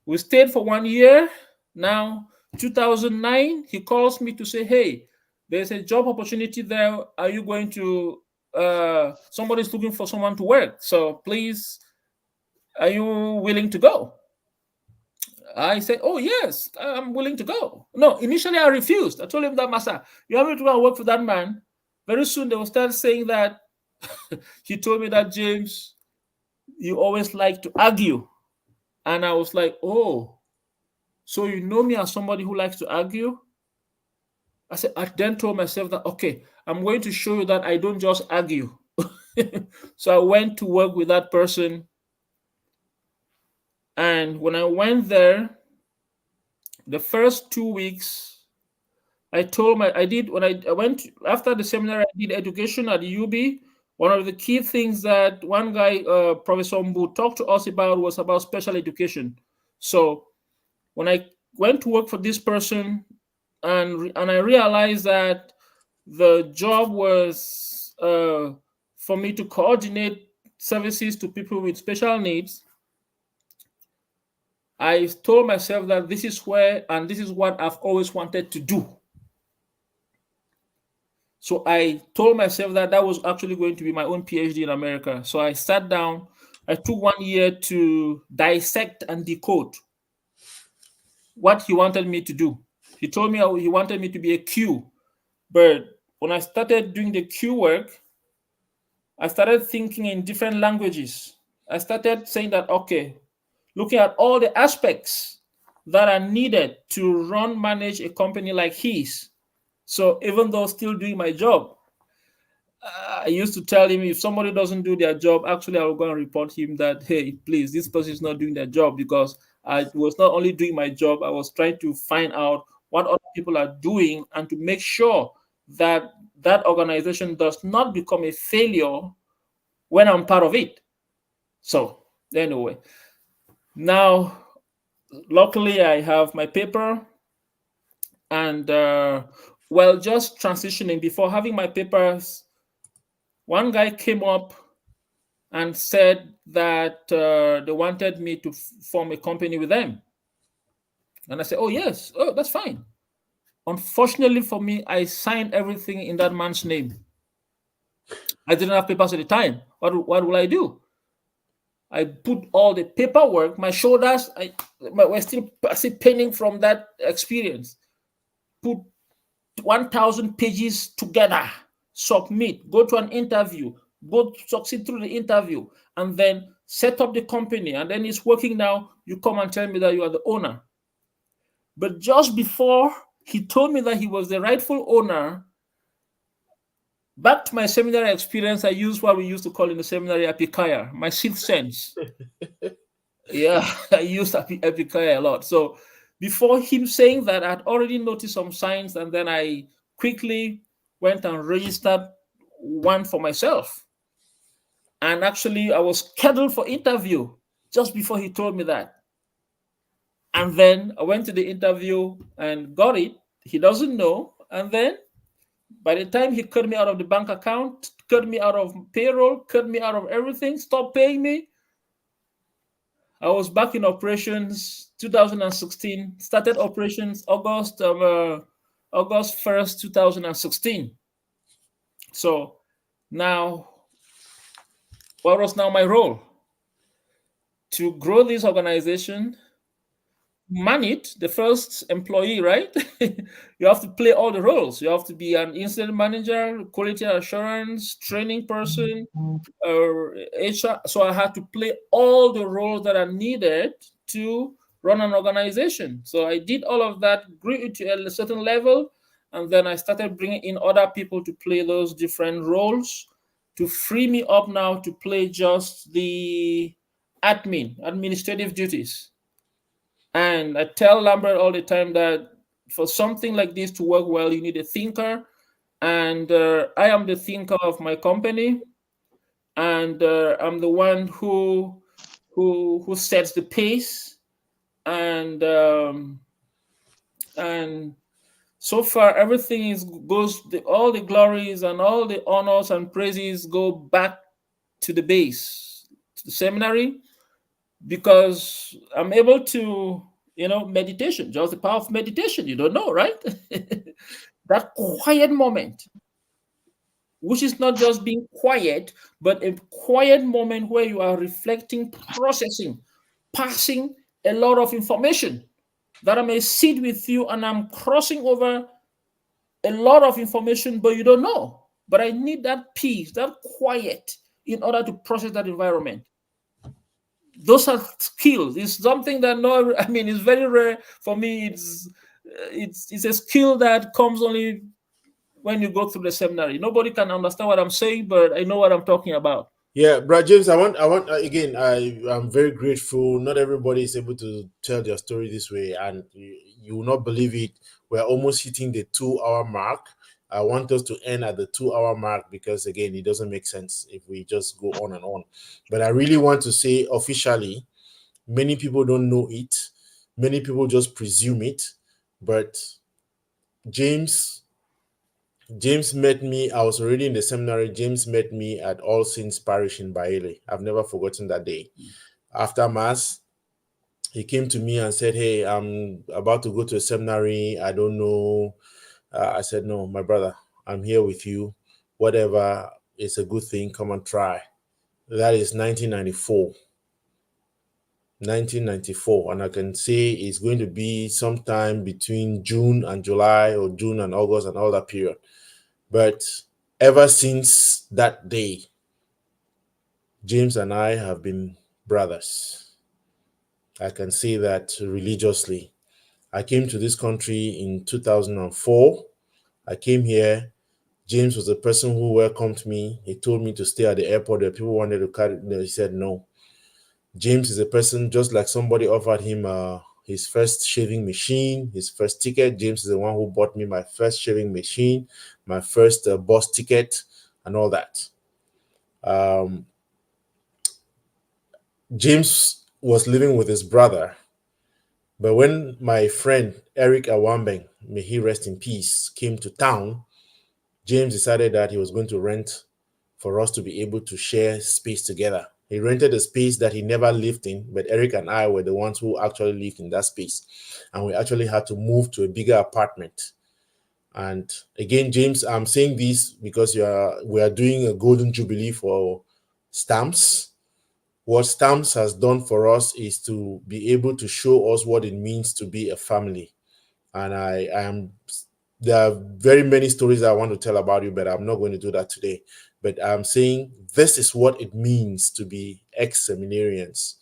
We stayed for 1 year. Now, 2009, he calls me to say, hey, there's a job opportunity there. Are you going to, somebody's looking for someone to work. So please, are you willing to go? I said, oh, yes, I'm willing to go. No, initially I refused. I told him that, Master, you have to go and work for that man. Very soon they will start saying that. He told me that, James, you always like to argue. And I was like, oh, so you know me as somebody who likes to argue? I then told myself that, okay, I'm going to show you that I don't just argue. So I went to work with that person. And when I went there, the first 2 weeks, I went after the seminar, I did education at UB. One of the key things that one guy, Professor Mbu, talked to us about was about special education. So when I went to work for this person, and I realized that the job was for me to coordinate services to people with special needs, I told myself that this is where, and this is what I've always wanted to do. So I told myself that that was actually going to be my own PhD in America. So I sat down, I took 1 year to dissect and decode what he wanted me to do. He told me he wanted me to be a Q, but when I started doing the Q work, I started thinking in different languages. I started saying that, okay, looking at all the aspects that are needed to manage a company like his. So even though still doing my job, I used to tell him if somebody doesn't do their job, actually I will go and report him that, hey, please, this person is not doing their job, because I was not only doing my job, I was trying to find out what other people are doing and to make sure that that organization does not become a failure when I'm part of it. So anyway, now luckily I have my paper, and well, just transitioning, before having my papers, one guy came up and said that they wanted me to form a company with them. And I said, oh, yes. Oh, that's fine. Unfortunately for me, I signed everything in that man's name. I didn't have papers at the time. What will I do? I put all the paperwork, my shoulders were still paining from that experience. Put 1,000 pages together, submit, go to an interview, go succeed through the interview, and then set up the company. And then it's working now. You come and tell me that you are the owner. But just before he told me that he was the rightful owner, back to my seminary experience, I used what we used to call in the seminary apikaya, my sixth sense. Yeah, I used apikaya a lot. So before him saying that, I'd already noticed some signs, and then I quickly went and registered one for myself. And actually, I was scheduled for interview just before he told me that. And then I went to the interview and got it. He doesn't know. And then by the time he cut me out of the bank account, cut me out of payroll, cut me out of everything, stopped paying me, I was back in operations 2016, started operations August 1st, 2016. So now, what was now my role? To grow this organization, man it, the first employee, right? You have to play all the roles. You have to be an incident manager, quality assurance, training person, HR. So I had to play all the roles that are needed to run an organization. So I did all of that, grew it to a certain level, and then I started bringing in other people to play those different roles to free me up now to play just the administrative duties. And I tell Lambert all the time that for something like this to work well, you need a thinker. And I am the thinker of my company. And I'm the one who sets the pace. And so far, everything all the glories and all the honors and praises go back to the base, to the seminary, because I'm able to, meditation, just the power of meditation. You don't know, right? That quiet moment, which is not just being quiet, but a quiet moment where you are reflecting, processing, passing a lot of information that I may sit with you and I'm crossing over a lot of information, but you don't know. But I need that peace, that quiet in order to process that environment. Those are skills. It's something that it's very rare for me. It's a skill that comes only when you go through the seminary. Nobody can understand what I'm saying, but I know what I'm talking about. Yeah, Brad James, I want again, I'm very grateful. Not everybody is able to tell their story this way, and you will not believe it. We're almost hitting the 2-hour mark. I want us to end at the 2-hour mark because, again, it doesn't make sense if we just go on and on. But I really want to say officially, many people don't know it. Many people just presume it. But James met me. I was already in the seminary. James met me at All Saints Parish in Baile. I've never forgotten that day. After Mass, he came to me and said, hey, I'm about to go to a seminary. I don't know. I said, no, my brother, I'm here with you. Whatever is a good thing, come and try. That is 1994. 1994. And I can say it's going to be sometime between June and July or June and August and all that period. But ever since that day, James and I have been brothers. I can say that religiously. I came to this country in 2004. I came here. James was the person who welcomed me. He told me to stay at the airport. The people wanted to carry. He said no. James is a person, just like somebody offered him his first shaving machine, his first ticket. James is the one who bought me my first shaving machine, my first bus ticket, and all that. James was living with his brother. But when my friend Eric Awambeng, may he rest in peace, came to town, James decided that he was going to rent for us to be able to share space together. He rented a space that he never lived in, but Eric and I were the ones who actually lived in that space. And we actually had to move to a bigger apartment. And again, James, I'm saying this because we are doing a golden jubilee for stamps. What stamps has done for us is to be able to show us what it means to be a family. And there are very many stories I want to tell about you, but I'm not going to do that today. But I'm saying this is what it means to be ex-seminarians.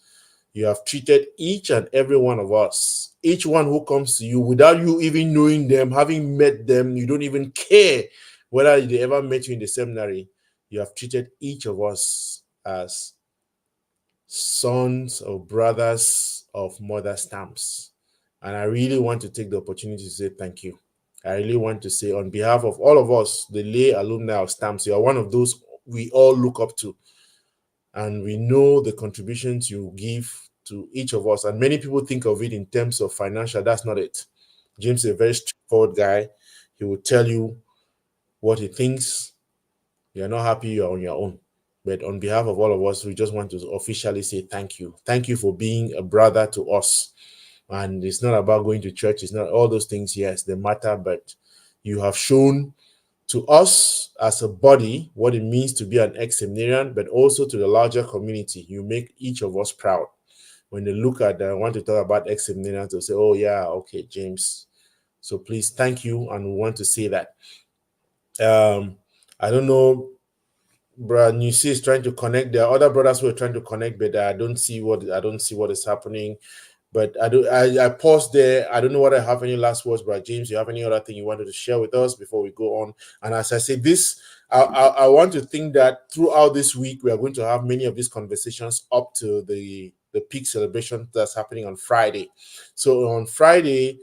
You have treated each and every one of us, each one who comes to you without you even knowing them, having met them, you don't even care whether they ever met you in the seminary. You have treated each of us as sons or brothers of Mother Stamps. And I really want to take the opportunity to say thank you. I really want to say on behalf of all of us, the lay alumni of Stamps, you are one of those we all look up to. And we know the contributions you give to each of us. And many people think of it in terms of financial. That's not it. James is a very straightforward guy. He will tell you what he thinks. You're not happy, you're on your own. But on behalf of all of us, we just want to officially say thank you. Thank you for being a brother to us. And it's not about going to church. It's not all those things. Yes, they matter. But you have shown to us as a body what it means to be an ex-seminarian, but also to the larger community. You make each of us proud. When they look at and want to talk about ex-seminarians, they'll say, oh, yeah, okay, James. So please, thank you. And we want to say that. I don't know. Brother Nusi is trying to connect. There are other brothers who are trying to connect, but I don't see what is happening. But I paused there. I don't know whether I have any last words, Brother James. Do you have any other thing you wanted to share with us before we go on? And as I say this, I want to think that throughout this week we are going to have many of these conversations up to the peak celebration that's happening on Friday. So on Friday,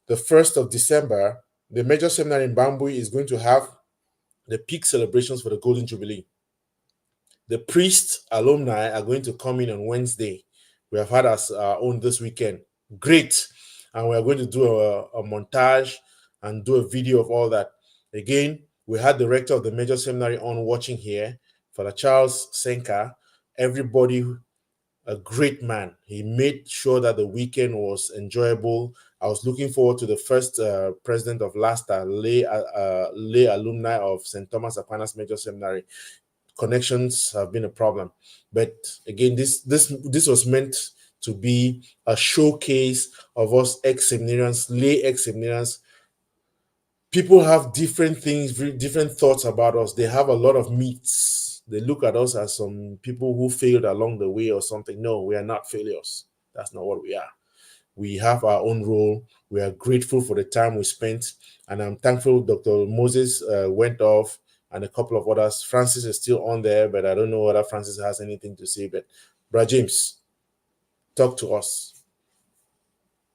the 1st of December, the Major Seminary in Bambui is going to have the peak celebrations for the Golden Jubilee. The priest alumni are going to come in on Wednesday. We have had our own this weekend. Great. And we're going to do a montage and do a video of all that. Again, we had the rector of the Major Seminary on watching here, Father Charles Senka. Everybody, a great man. He made sure that the weekend was enjoyable. I was looking forward to the first president of LASTA, lay alumni of St. Thomas Aquinas Major Seminary. Connections have been a problem, but again, this was meant to be a showcase of us ex-seminarians, lay ex-seminarians. People have different things, different thoughts about us. They have a lot of myths. They look at us as some people who failed along the way or something. No, we are not failures. That's not what we are. We have our own role. We are grateful for the time we spent, and I'm thankful Dr. Moses went off, and a couple of others. Francis is still on there, but I don't know whether Francis has anything to say. But Brother James, talk to us.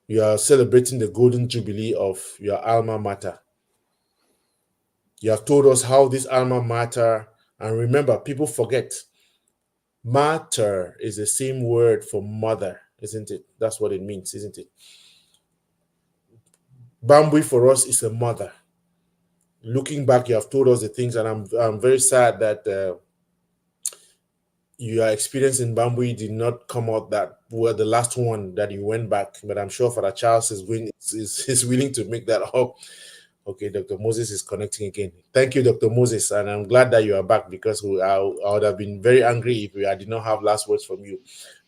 You are celebrating the Golden Jubilee of your alma mater. You have told us how this alma mater, and remember, people forget, mater is the same word for mother, isn't it? That's what it means, isn't it? Bambui for us is a mother. Looking back, you have told us the things, and I'm very sad that your experience in Bambui did not come out that well, the last one that you went back. But I'm sure Father Charles is willing to make that up. Okay, Dr. Moses is connecting again. Thank you, Dr. Moses, and I'm glad that you are back because I would have been very angry if I did not have last words from you.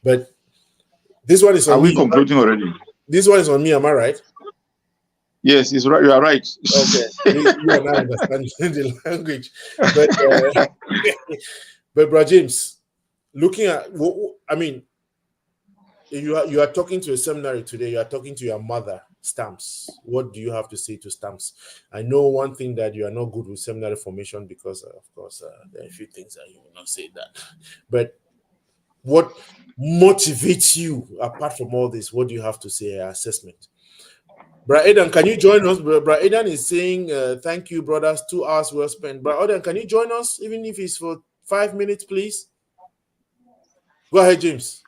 But this one is on me. Are we concluding already? This one is on me. Am I right? Yes, it's right. You are right. Okay, you and I understand the language, but Bro James, looking at, I mean, you are talking to a seminary today. You are talking to your mother, Stamps. What do you have to say to Stamps? I know one thing, that you are not good with seminary formation because, of course, there are a few things that you will not say that. But what motivates you apart from all this? What do you have to say? Assessment. Bra Aidan, can you join us? Bra Aidan is saying, thank you, brothers. 2 hours well spent. Bra Aidan, can you join us, even if it's for 5 minutes, please? Go ahead, James.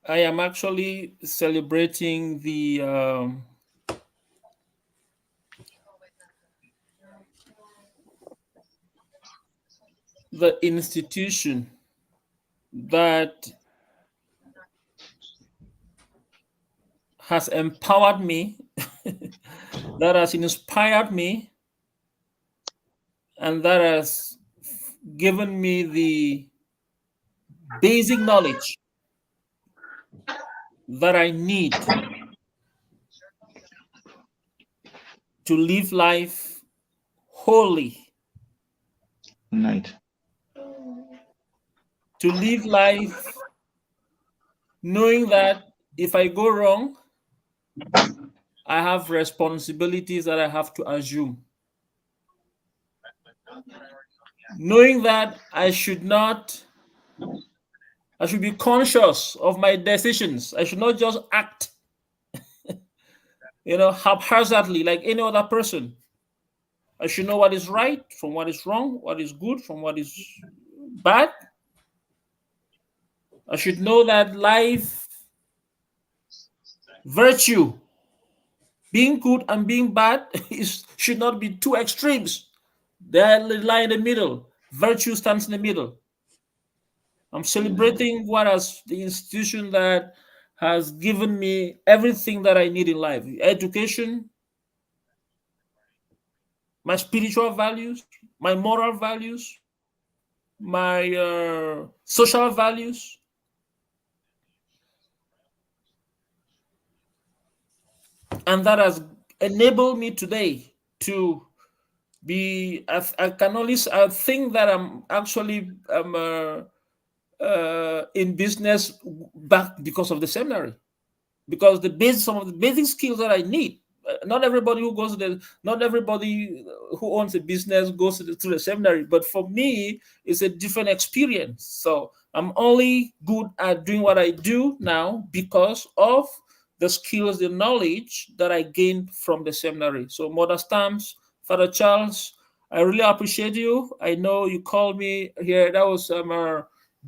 I am actually celebrating the institution that has empowered me, that has inspired me, and that has given me the basic knowledge that I need to live life wholly. Right. To live life knowing that if I go wrong, I have responsibilities that I have to assume. Knowing that I should be conscious of my decisions. I should not just act, haphazardly like any other person. I should know what is right from what is wrong, what is good from what is bad. I should know that life, virtue, being good and being bad should not be two extremes. They lie in the middle. Virtue stands in the middle. I'm celebrating the institution that has given me everything that I need in life: education, my spiritual values, my moral values, my social values. And that has enabled me today to be, I can only think that I'm actually in business back because of the seminary, because some of the basic skills that I need. Not everybody who owns a business goes to the seminary, but for me, it's a different experience. So I'm only good at doing what I do now because of the skills, the knowledge that I gained from the seminary. So Mother Stamps, Father Charles, I really appreciate you. I know you called me here. That was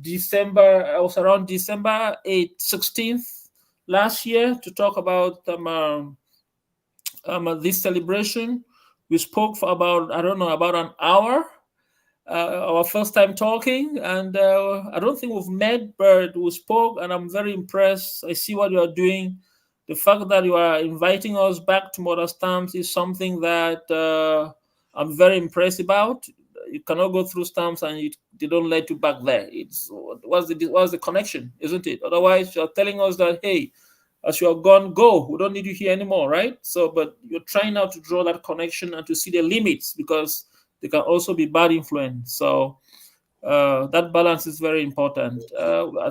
December. I was around December 16th last year to talk about this celebration. We spoke for about an hour. Our first time talking, and I don't think we've met, but we spoke, and I'm very impressed. I see what you are doing. The fact that you are inviting us back to Mother Stamps is something that I'm very impressed about. You cannot go through Stamps and they don't let you back there. What's the connection, isn't it? Otherwise, you're telling us that, hey, as you are gone, go. We don't need you here anymore, right? So, but you're trying now to draw that connection and to see the limits, because they can also be bad influence. So that balance is very important.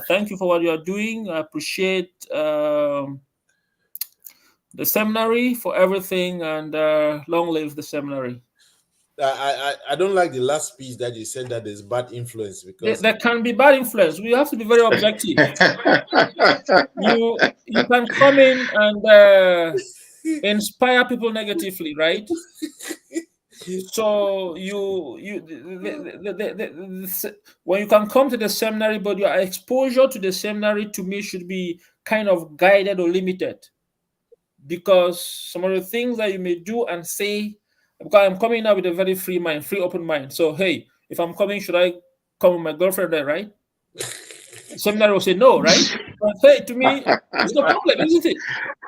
Thank you for what you are doing. I appreciate the seminary for everything, and long live the seminary. I don't like the last piece that you said, that there's bad influence, because there can be bad influence. We have to be very objective. You can come in and inspire people negatively, right? So when you can come to the seminary, but your exposure to the seminary, to me, should be kind of guided or limited, because some of the things that you may do and say, because I'm coming now with a very free mind, free open mind. So hey, if I'm coming, should I come with my girlfriend there, right? Seminary will say no, right? But hey, to me, it's no problem, isn't it?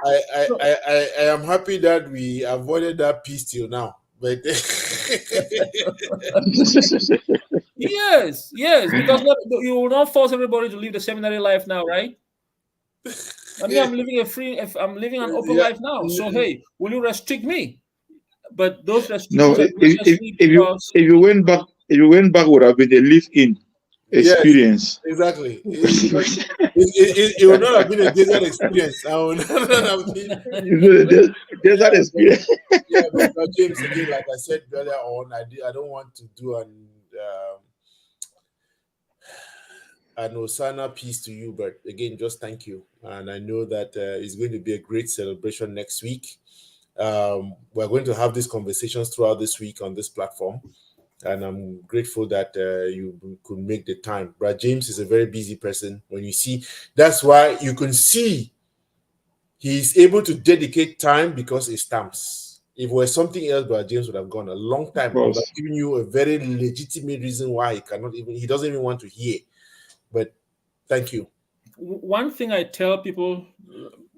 I am happy that we avoided that piece till now. But yes, because you will not force everybody to live the seminary life now, right? I mean, I'm living I'm living an open Yeah. life now. So hey, will you restrict me? But those No, restrictions are necessary because if you went back, would have been a live-in Yes, experience. exactly. It would not have been a desert experience. I would not have been. There's that experience. Yeah, but James, again, like I said earlier on, I don't want to do an Osana piece to you, but again, just thank you. And I know that it's going to be a great celebration next week. We're going to have these conversations throughout this week on this platform. And I'm grateful that you could make the time. Brad James is a very busy person. When you see, that's why you can see he's able to dedicate time because it stamps. If it was something else, Brad James would have gone a long time. I would have given you a very legitimate reason why he doesn't even want to hear. But thank you. one thing I tell people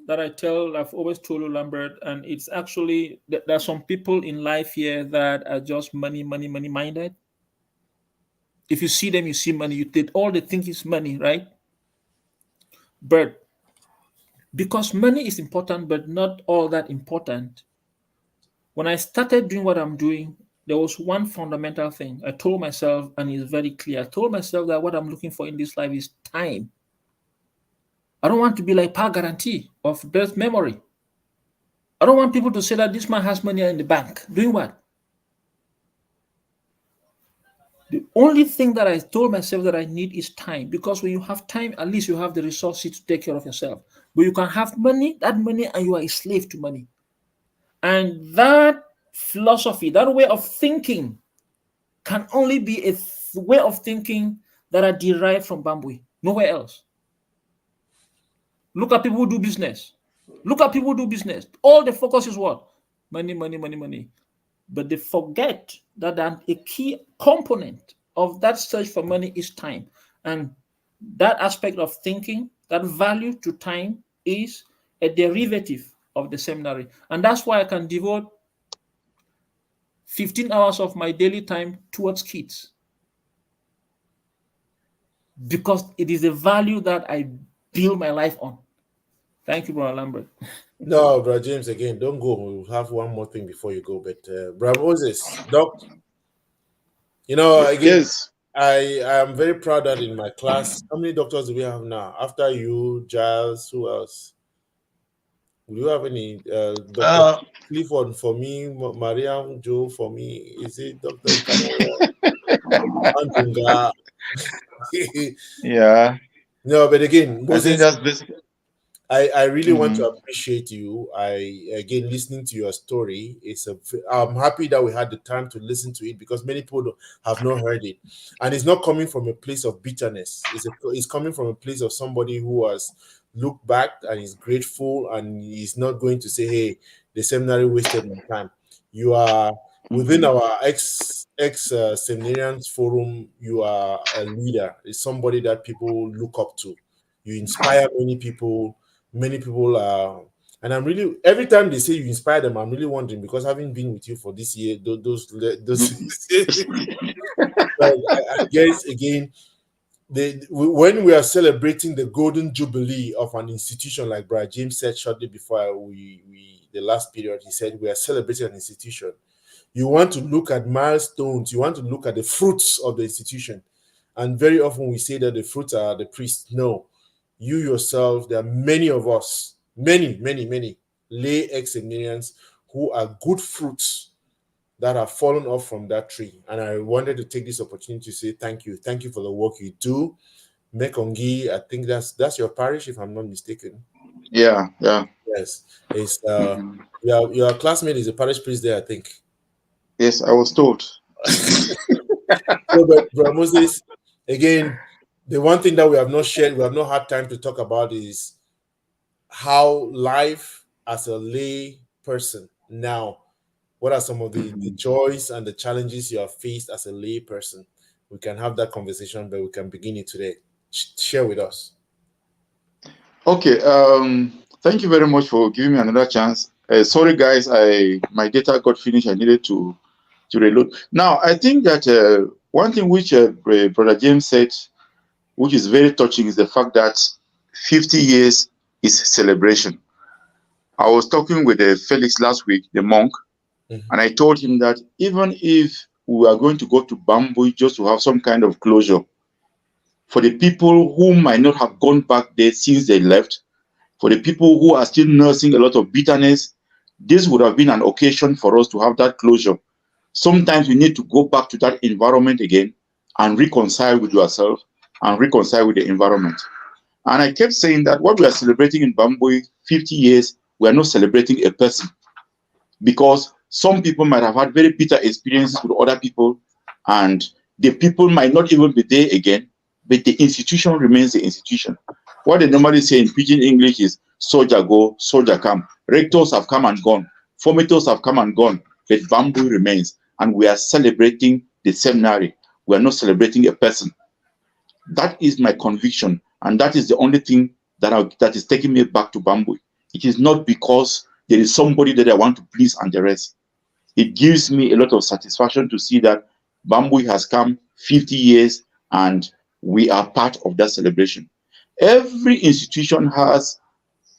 I've always told you, Lambert, and it's actually that there are some people in life here that are just money minded. If you see them, you see money. All they think is money, right? But because money is important, but not all that important. When I started doing what I'm doing, there was one fundamental thing I told myself, and it's very clear. I told myself that what I'm looking for in this life is time. I don't want to be like power guarantee of birth memory. I don't want people to say that this man has money in the bank. Doing what? The only thing that I told myself that I need is time, because when you have time, at least you have the resources to take care of yourself. But you can have money, and you are a slave to money. And that philosophy, that way of thinking, can only be a way of thinking that are derived from Bambui, nowhere else. Look at people who do business. All the focus is what? Money, money, money, money. But they forget that a key component of that search for money is time. And that aspect of thinking, that value to time, is a derivative of the seminary. And that's why I can devote 15 hours of my daily time towards kids. Because it is a value that I build my life on. Thank you, Brother Lambert. No, Brother James, again, don't go. We'll have one more thing before you go. But Brother Moses, Doc, again, Yes. I am very proud that in my class, how many doctors do we have now? After you, Giles, who else? Do you have any Dr. Clifford for me, Maria Joe for me? Is it Dr. Antunga? Yeah. No, but again, I think Moses, that's basically. I really want to appreciate you. Again, listening to your story, I'm happy that we had the time to listen to it, because many people have not heard it, and it's not coming from a place of bitterness. It's coming from a place of somebody who has looked back and is grateful, and is not going to say, "Hey, the seminary wasted my time." You are within our ex seminarians forum. You are a leader. It's somebody that people look up to. You inspire many people. Many people are, and I'm really, every time they say you inspire them, I'm really wondering, because having been with you for this year, those I guess again, when we are celebrating the golden jubilee of an institution, like Brad James said shortly before the last period, he said we are celebrating an institution. You want to look at milestones, you want to look at the fruits of the institution, and very often we say that the fruits are the priests. No. You yourself, there are many of us, many lay ex-seminarians who are good fruits that have fallen off from that tree. And I wanted to take this opportunity to say thank you. Thank you for the work you do. Mekongi, I think that's your parish, if I'm not mistaken. Yeah. Yes. It's your classmate is a parish priest there, I think. Yes, I was told. So, but Moses, again, the one thing that we have not had time to talk about is how life as a lay person now. What are some of the joys and the challenges you have faced as a lay person? We can have that conversation, but we can begin it today. Share with us. Okay. Thank you very much for giving me another chance. Sorry, guys. My data got finished. I needed to reload. Now, I think that one thing which Brother James said, which is very touching, is the fact that 50 years is celebration. I was talking with Felix last week, the monk, and I told him that even if we are going to go to Bambui just to have some kind of closure, for the people who might not have gone back there since they left, for the people who are still nursing a lot of bitterness, this would have been an occasion for us to have that closure. Sometimes we need to go back to that environment again and reconcile with yourself and reconcile with the environment. And I kept saying that what we are celebrating in Bambui, 50 years, we are not celebrating a person. Because some people might have had very bitter experiences with other people, and the people might not even be there again, but the institution remains the institution. What they normally say in pidgin English is, soldier go, soldier come. Rectors have come and gone. Formators have come and gone, but Bambui remains. And we are celebrating the seminary. We are not celebrating a person. That is my conviction. And that is the only thing that is taking me back to Bambui. It is not because there is somebody that I want to please and the rest. It gives me a lot of satisfaction to see that Bambui has come 50 years and we are part of that celebration. Every institution has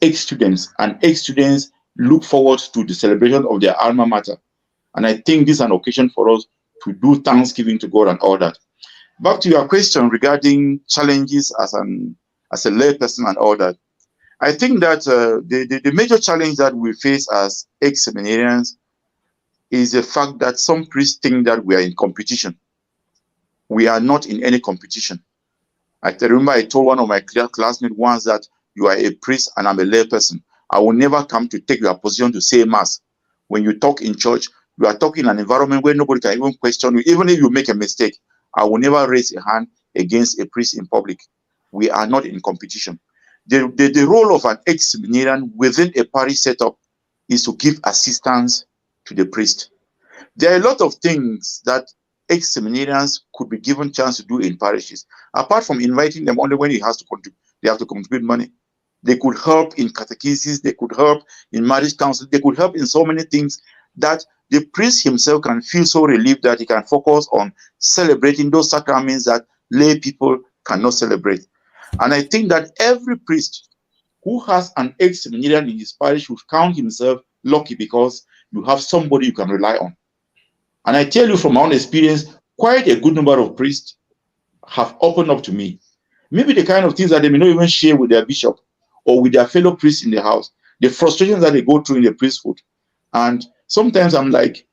ex-students, and ex-students look forward to the celebration of their alma mater. And I think this is an occasion for us to do thanksgiving to God and all that. Back to your question regarding challenges as a lay person and all that. I think that the major challenge that we face as ex-seminarians is the fact that some priests think that we are in competition. We are not in any competition. I remember I told one of my classmates once that you are a priest and I'm a lay person. I will never come to take your position to say mass. When you talk in church, you are talking in an environment where nobody can even question you. Even if you make a mistake, I will never raise a hand against a priest in public. We are not in competition. The role of an ex-seminarian within a parish setup is to give assistance to the priest. There are a lot of things that ex-seminarians could be given chance to do in parishes, apart from inviting them only when they have to contribute money. They could help in catechesis, they could help in marriage counsel, they could help in so many things that the priest himself can feel so relieved that he can focus on celebrating those sacraments that lay people cannot celebrate. And I think that every priest who has an ex-seminarian in his parish should count himself lucky, because you have somebody you can rely on. And I tell you from my own experience, quite a good number of priests have opened up to me. Maybe the kind of things that they may not even share with their bishop or with their fellow priests in the house, the frustrations that they go through in the priesthood. And sometimes I'm like,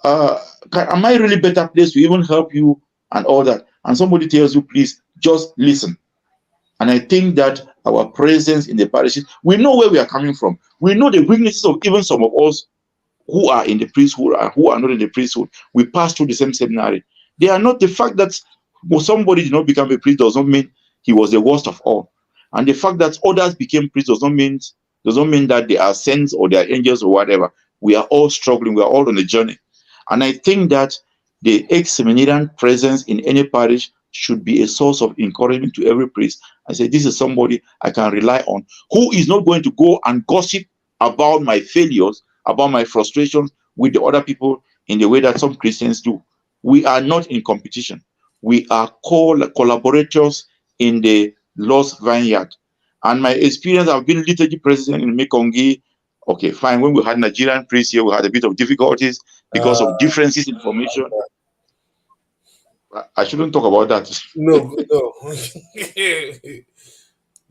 am I really better placed to even help you and all that? And somebody tells you, please just listen. And I think that our presence in the parishes, we know where we are coming from. We know the weaknesses of even some of us who are in the priesthood and who are not in the priesthood. We pass through the same seminary. They are not, the fact that somebody did not become a priest does not mean he was the worst of all. And the fact that others became priests does not mean that they are saints or they are angels or whatever. We are all struggling. We are all on a journey. And I think that the ex-seminarian presence in any parish should be a source of encouragement to every priest. I say, this is somebody I can rely on, who is not going to go and gossip about my failures, about my frustrations with the other people in the way that some Christians do. We are not in competition. We are collaborators in the Lord's vineyard. And my experience, I've been liturgy president in Mekongi. Okay, fine. When we had Nigerian priests here, we had a bit of difficulties because of differences in formation. I shouldn't talk about that. No.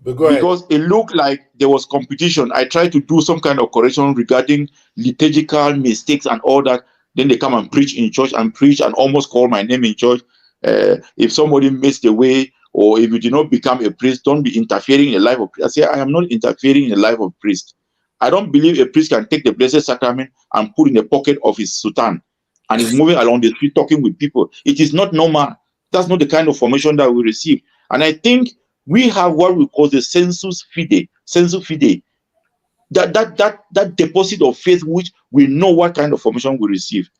But go ahead. Because it looked like there was competition. I tried to do some kind of correction regarding liturgical mistakes and all that. Then they come and preach in church and preach and almost call my name in church. If somebody missed the way, or if you did not become a priest, don't be interfering in the life of priest. I say, I am not interfering in the life of priest. I don't believe a priest can take the Blessed Sacrament and put in the pocket of his soutane and is moving along the street talking with people. It is not normal. That's not the kind of formation that we receive. And I think we have what we call the sensus fide, that deposit of faith, which we know what kind of formation we receive.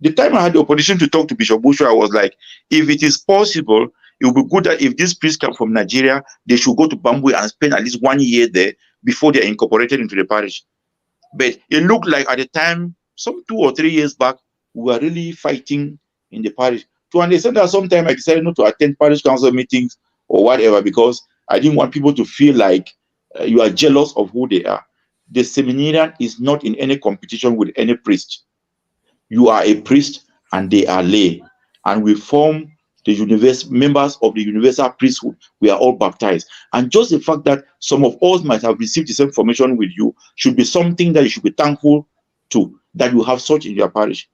The time I had the opportunity to talk to Bishop Bushu, I was like, if it is possible, it would be good that if these priests come from Nigeria, they should go to Bambui and spend at least 1 year there before they're incorporated into the parish. But it looked like at the time, some 2 or 3 years back, we were really fighting in the parish. To understand that sometimes I decided not to attend parish council meetings or whatever, because I didn't want people to feel like you are jealous of who they are. The seminarian is not in any competition with any priest. You are a priest and they are lay, and we form the members of the universal priesthood. We are all baptized, and just the fact that some of us might have received the same formation with you should be something that you should be thankful to, that you have such in your parish.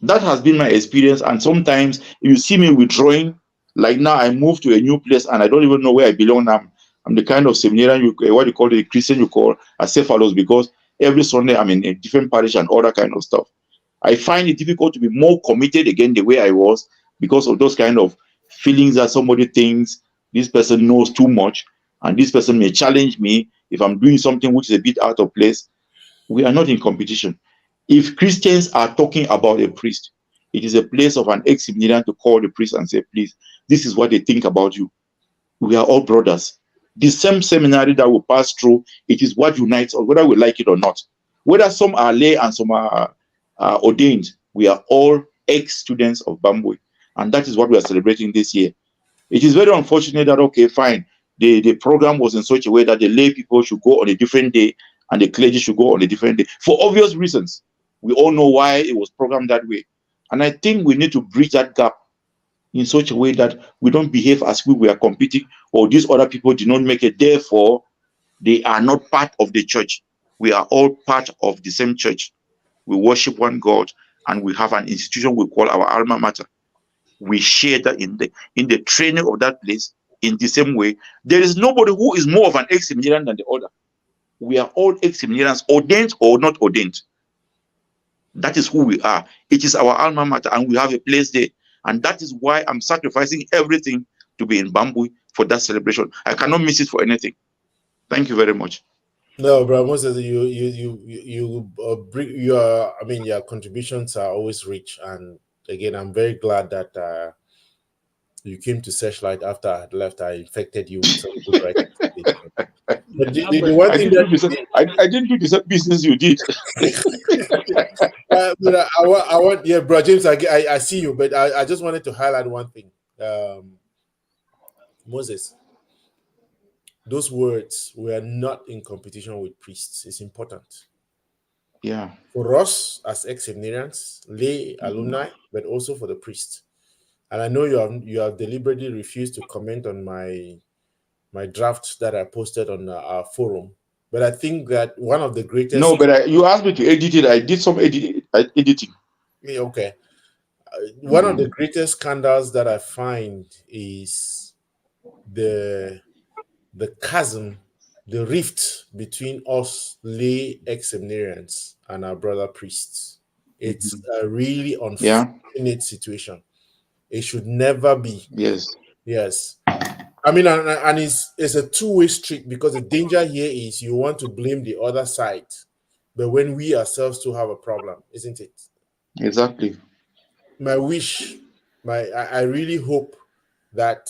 That has been my experience. And sometimes you see me withdrawing, like now I moved to a new place and I don't even know where I belong now. I'm the kind of seminarian, what you call it, a Christian you call a cephalos, because every Sunday I'm in a different parish and all that kind of stuff. I find it difficult to be more committed again the way I was, because of those kind of feelings that somebody thinks this person knows too much and this person may challenge me if I'm doing something which is a bit out of place. We are not in competition. If Christians are talking about a priest, it is a place of an ex-seminarian to call the priest and say, please, this is what they think about you. We are all brothers. The same seminary that we pass through, it is what unites us, whether we like it or not. Whether some are lay and some are ordained, we are all ex-students of Bambui. And that is what we are celebrating this year. It is very unfortunate that, okay, fine, the program was in such a way that the lay people should go on a different day and the clergy should go on a different day, for obvious reasons. We all know why it was programmed that way. And I think we need to bridge that gap in such a way that we don't behave as if we are competing or these other people did not make it, therefore they are not part of the church. We are all part of the same church. We worship one God and we have an institution we call our alma mater. We share that in the training of that place in the same way. There is nobody who is more of an ex-seminarian than the other. We are all ex-seminarians, ordained or not ordained. That is who we are. It is our alma mater and we have a place there. And that is why I'm sacrificing everything to be in Bambui for that celebration. I cannot miss it for anything. Thank you very much. No, bro, Moses, you bring your, I mean, your contributions are always rich. And again, I'm very glad that you came to Searchlight after I had left. I infected you with some good writing. But the one thing I didn't do the same business you did. but I want, yeah, bro, James, I see you, but I just wanted to highlight one thing. Moses, those words, we are not in competition with priests. It's important. Yeah. For us as ex-seminarians, lay alumni, but also for the priest. And I know you have deliberately refused to comment on my draft that I posted on our forum. But I think that one of the greatest... No, but you asked me to edit it. I did some editing. Okay. One of the greatest scandals that I find is the chasm, the rift between us lay ex-seminarians and our brother priests. It's a really unfortunate situation. It should never be. Yes. I mean, and it's a two-way street, because the danger here is you want to blame the other side, but when we ourselves too have a problem, isn't it? Exactly. My wish, I really hope that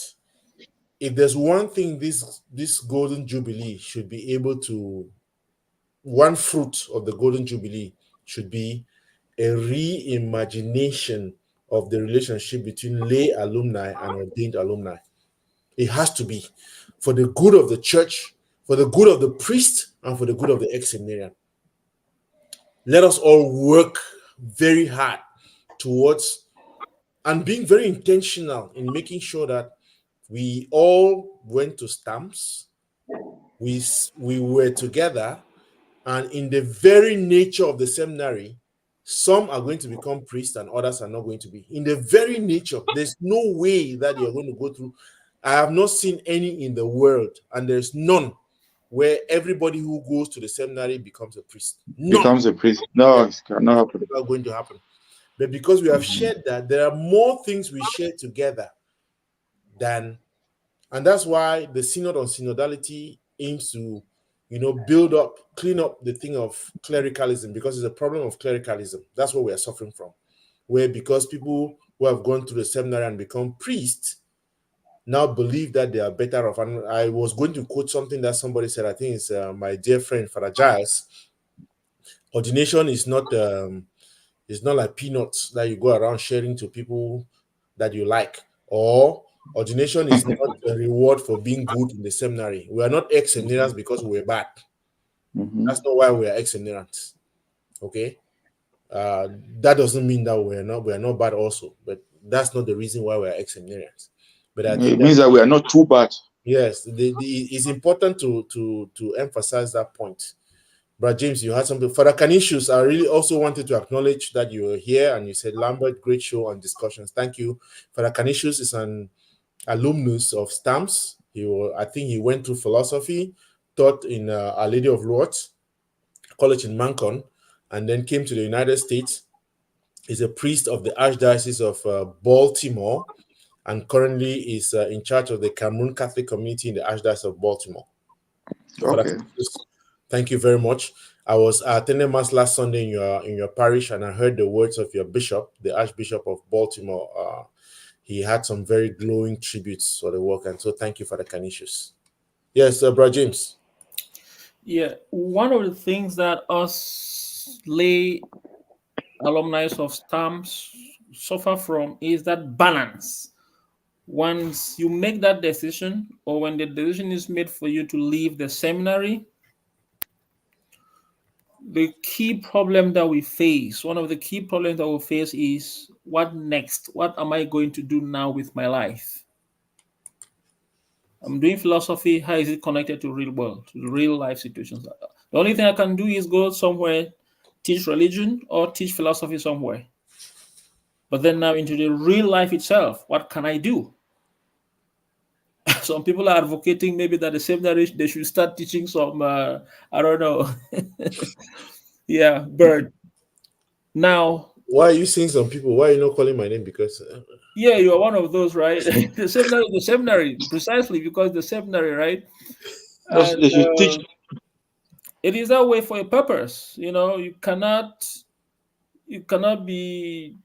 if there's one thing this Golden Jubilee should be able to, one fruit of the Golden Jubilee should be a reimagination of the relationship between lay alumni and ordained alumni. It has to be for the good of the church, for the good of the priest, and for the good of the ex-seminarian. Let us all work very hard towards and being very intentional in making sure that we all went to stamps, we were together, and in the very nature of the seminary, some are going to become priests and others are not going to be. In the very nature, there's no way that you're going to go through. I have not seen any in the world, and there's none where everybody who goes to the seminary becomes a priest. None. Becomes a priest. No, it's not happen. It's not going to happen. But because we have shared that, there are more things we share together than, and that's why the Synod on Synodality aims to, build up, clean up the thing of clericalism, because it's a problem of clericalism. That's what we are suffering from. Where because people who have gone through the seminary and become priests now believe that they are better off. And I was going to quote something that somebody said, I think it's my dear friend, Father Giles. Ordination is not like peanuts that you go around sharing to people that you like, or Ordination is not a reward for being good in the seminary. We are not ex-seminarians because we're bad. That's not why we are ex-seminarians. Okay, that doesn't mean that we are not bad also, but that's not the reason why we are ex-seminarians. But I think it means that we are not too bad. yes, it's important to emphasize that point. Brother James, you had something. Father Canisius, I really also wanted to acknowledge that you were here and you said, Lambert, great show and discussions. Thank you. Father Canisius is an alumnus of STAMS. I think he went through philosophy, taught in Our Lady of Lourdes College in Mancon, and then came to the United States. He's a priest of the Archdiocese of Baltimore, and currently is in charge of the Cameroon Catholic community in the Archdiocese of Baltimore. Okay. Thank you very much. I was attending Mass last Sunday in your parish, and I heard the words of your bishop, the Archbishop of Baltimore. He had some very glowing tributes for the work, and so thank you, Father Canisius. Yes, Brother James. Yeah, one of the things that us lay alumni of STAMS suffer from is that balance. Once you make that decision, or when the decision is made for you to leave the seminary, the key problem that we face, one of the key problems that we face is what next? What am I going to do now with my life? I'm doing philosophy. How is it connected to real world, to real life situations? The only thing I can do is go somewhere, teach religion or teach philosophy somewhere. But then now into the real life itself, what can I do? Some people are advocating maybe that the seminary, they should start teaching some, I don't know. Yeah, Bird. Now, why are you saying some people? Why are you not calling my name? Because yeah, you are one of those, right? the seminary, precisely because the seminary, right? And They should teach. it is that way for a purpose. You cannot be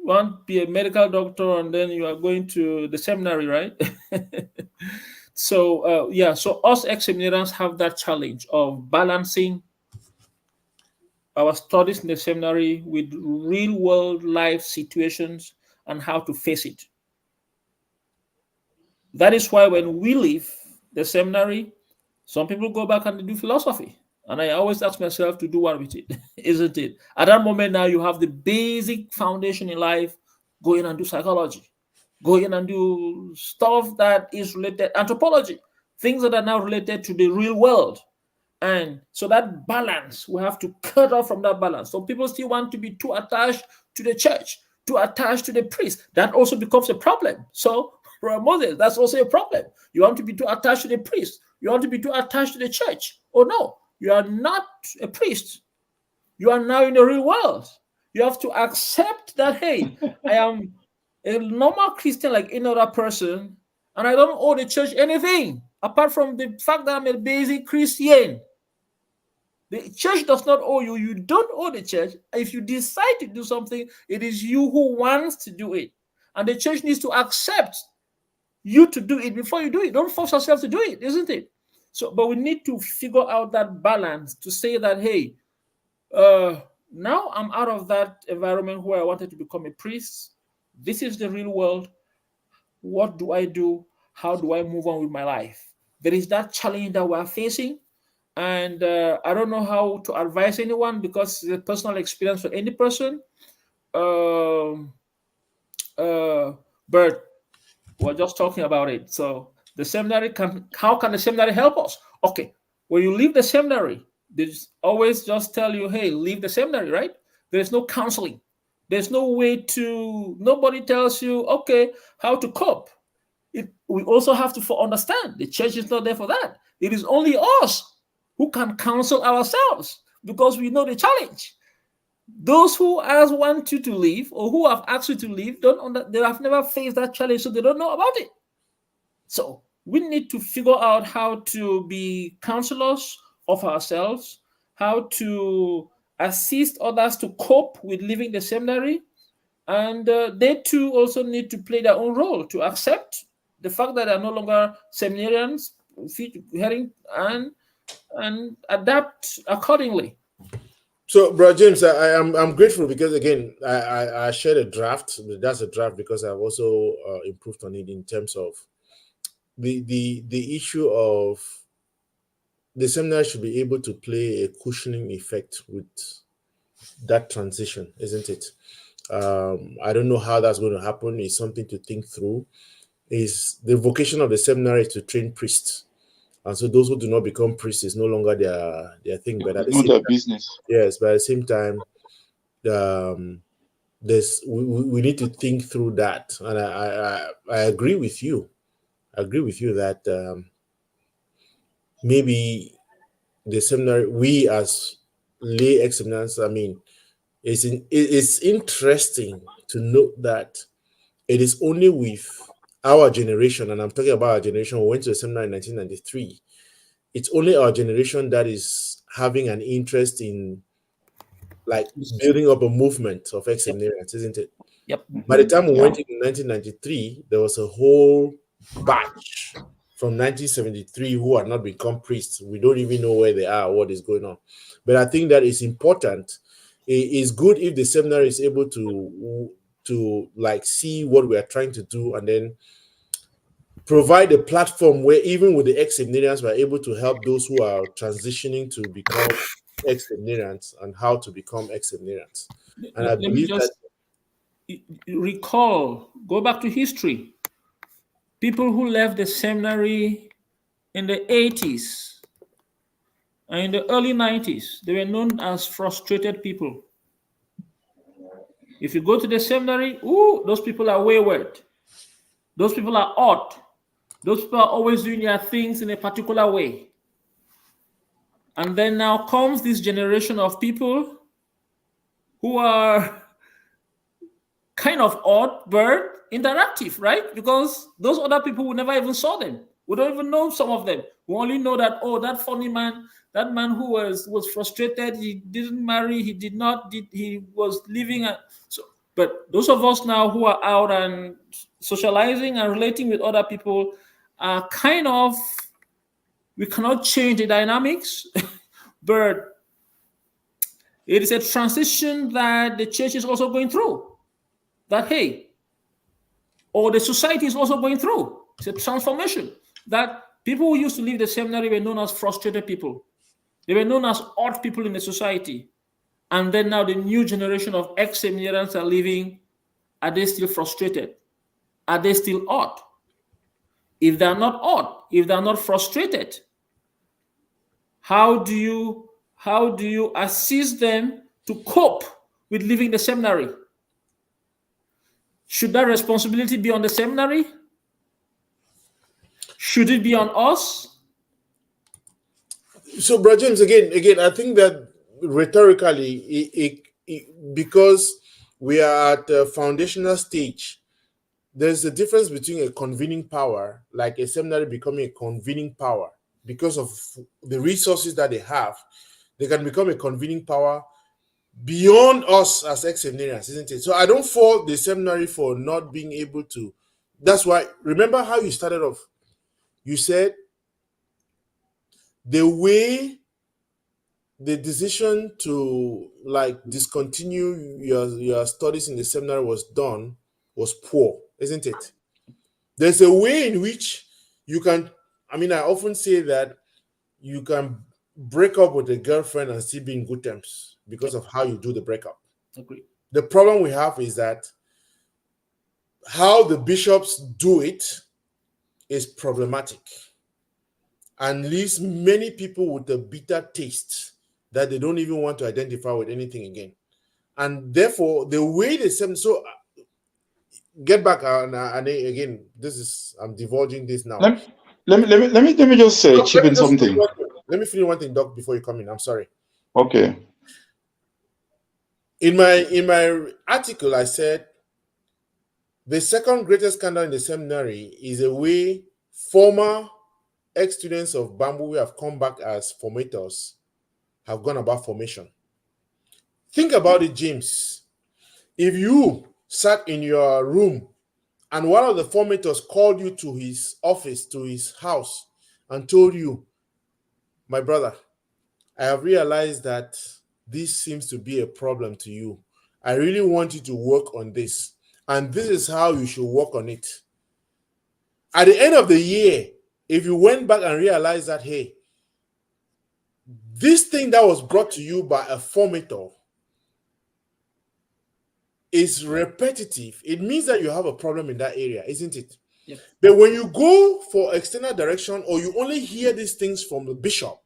a medical doctor and then you are going to the seminary, right? So so us ex-seminarians have that challenge of balancing our studies in the seminary with real world life situations and how to face it. That is why when we leave the seminary, some people go back and they do philosophy. And I always ask myself to do what with it, isn't it? At that moment now, you have the basic foundation in life. Go in and do psychology. Go in and do stuff that is related, anthropology, things that are now related to the real world. And so that balance, we have to cut off from that balance. So people still want to be too attached to the church, too attached to the priest. That also becomes a problem. So, Brother Moses, that's also a problem. You want to be too attached to the priest. You want to be too attached to the church. Oh no, you are not a priest. You are now in the real world. You have to accept that, hey, I am a normal Christian like any other person, and I don't owe the church anything apart from the fact that I'm a basic Christian. The church does not owe you. You don't owe the church. If you decide to do something, it is you who wants to do it. And the church needs to accept you to do it before you do it. Don't force yourself to do it, isn't it? So, but we need to figure out that balance to say that, hey, now I'm out of that environment where I wanted to become a priest. This is the real world. What do I do? How do I move on with my life? There is that challenge that we're facing. And I don't know how to advise anyone because it's a personal experience for any person. But we're just talking about it. So the seminary how can the seminary help us? Okay, when you leave the seminary, they always just tell you, hey, leave the seminary, right? There's no counseling. There's no way nobody tells you, okay, how to cope. We also have to understand the church is not there for that. It is only us who can counsel ourselves because we know the challenge. Those who want you to leave or who have asked you to leave, they have never faced that challenge, so they don't know about it. So we need to figure out how to be counselors of ourselves, how to assist others to cope with leaving the seminary, and they too also need to play their own role to accept the fact that they are no longer seminarians, and adapt accordingly. So, bro, James, I'm grateful because again, I shared a draft. That's a draft because I've also improved on it in terms of the issue of the seminar should be able to play a cushioning effect with that transition, isn't it? I don't know how that's going to happen. It's something to think through. Is the vocation of the seminary to train priests, and so those who do not become priests is no longer their thing. But at the It's not same their time, business. yes, but at the same time, we need to think through that, and I agree with you. I agree with you that maybe the seminary, we as lay ex-seminarians, I mean, it's interesting to note that it is only with our generation, and I'm talking about our generation who went to the seminar in 1993. It's only our generation that is having an interest in like building up a movement of Yep. ex-seminarians, isn't it? Yep. By the time we Yeah. went in 1993, there was a whole batch from 1973 who had not become priests. We don't even know where they are, what is going on. But I think that is important. It is good if the seminary is able to like see what we are trying to do and then provide a platform where even with the ex-seminarians, we're able to help those who are transitioning to become ex-seminarians and how to become ex-seminarians. And I Let me believe that just recall, go back to history. People who left the seminary in the 80s and in the early 90s, they were known as frustrated people. If you go to the seminary, those people are wayward. Those people are odd. Those people are always doing their things in a particular way. And then now comes this generation of people who are kind of odd but interactive, right? Because those other people, we never even saw them. We don't even know some of them. We only know that, that funny man, that man who was frustrated, he didn't marry, he was living. But those of us now who are out and socializing and relating with other people are kind of, we cannot change the dynamics, but it is a transition that the church is also going through. That, hey, or the society is also going through. It's a transformation. That people who used to leave the seminary were known as frustrated people. They were known as odd people in the society. And then now the new generation of ex-seminarians are leaving. Are they still frustrated? Are they still odd? If they're not odd, if they're not frustrated, how do you assist them to cope with leaving the seminary? Should that responsibility be on the seminary? Should it be on us? so, Brother James, again, I think that rhetorically, because we are at a foundational stage, there's a difference between a convening power, like a seminary becoming a convening power because of the resources that they have. They can become a convening power beyond us as ex-seminarians, isn't it? So I don't fault the seminary for not being able to. That's why, remember how you started off? You said the way the decision to like discontinue your studies in the seminary was done was poor, isn't it? There's a way in which you can, I mean, I often say that you can break up with a girlfriend and still be in good terms because of how you do the breakup. Agree. The problem we have is that how the bishops do it is problematic and leaves many people with a bitter taste that they don't even want to identify with anything again. And therefore, the way they send, so get back and again, this is, I'm divulging this now. Let me just chip in something. Let me finish one thing, Doc, before you come in. I'm sorry. Okay. In my article, I said the second greatest scandal in the seminary is a way former ex-students of Bambui have come back as formators, have gone about formation. Think about it, James. If you sat in your room and one of the formators called you to his office, to his house, and told you, my brother, I have realized that this seems to be a problem to you. I really want you to work on this. And this is how you should work on it. At the end of the year, if you went back and realized that, hey, this thing that was brought to you by a formator is repetitive, it means that you have a problem in that area, isn't it? Yep. But when you go for external direction, or you only hear these things from the bishop,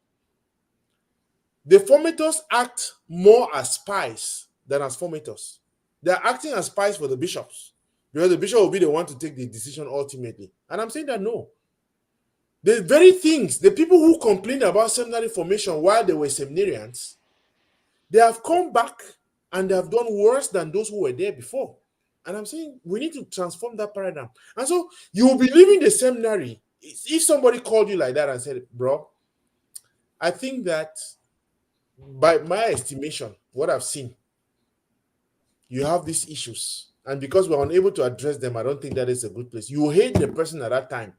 the formators act more as spies than as formators. They're acting as spies for the bishops, because the bishop will be the one to take the decision ultimately. And I'm saying that no. The very things, the people who complained about seminary formation while they were seminarians, they have come back and they have done worse than those who were there before. And I'm saying we need to transform that paradigm. And so you will be leaving the seminary. If somebody called you like that and said, bro, I think that by my estimation, what I've seen, you have these issues. And because we're unable to address them, I don't think that is a good place. You hate the person at that time.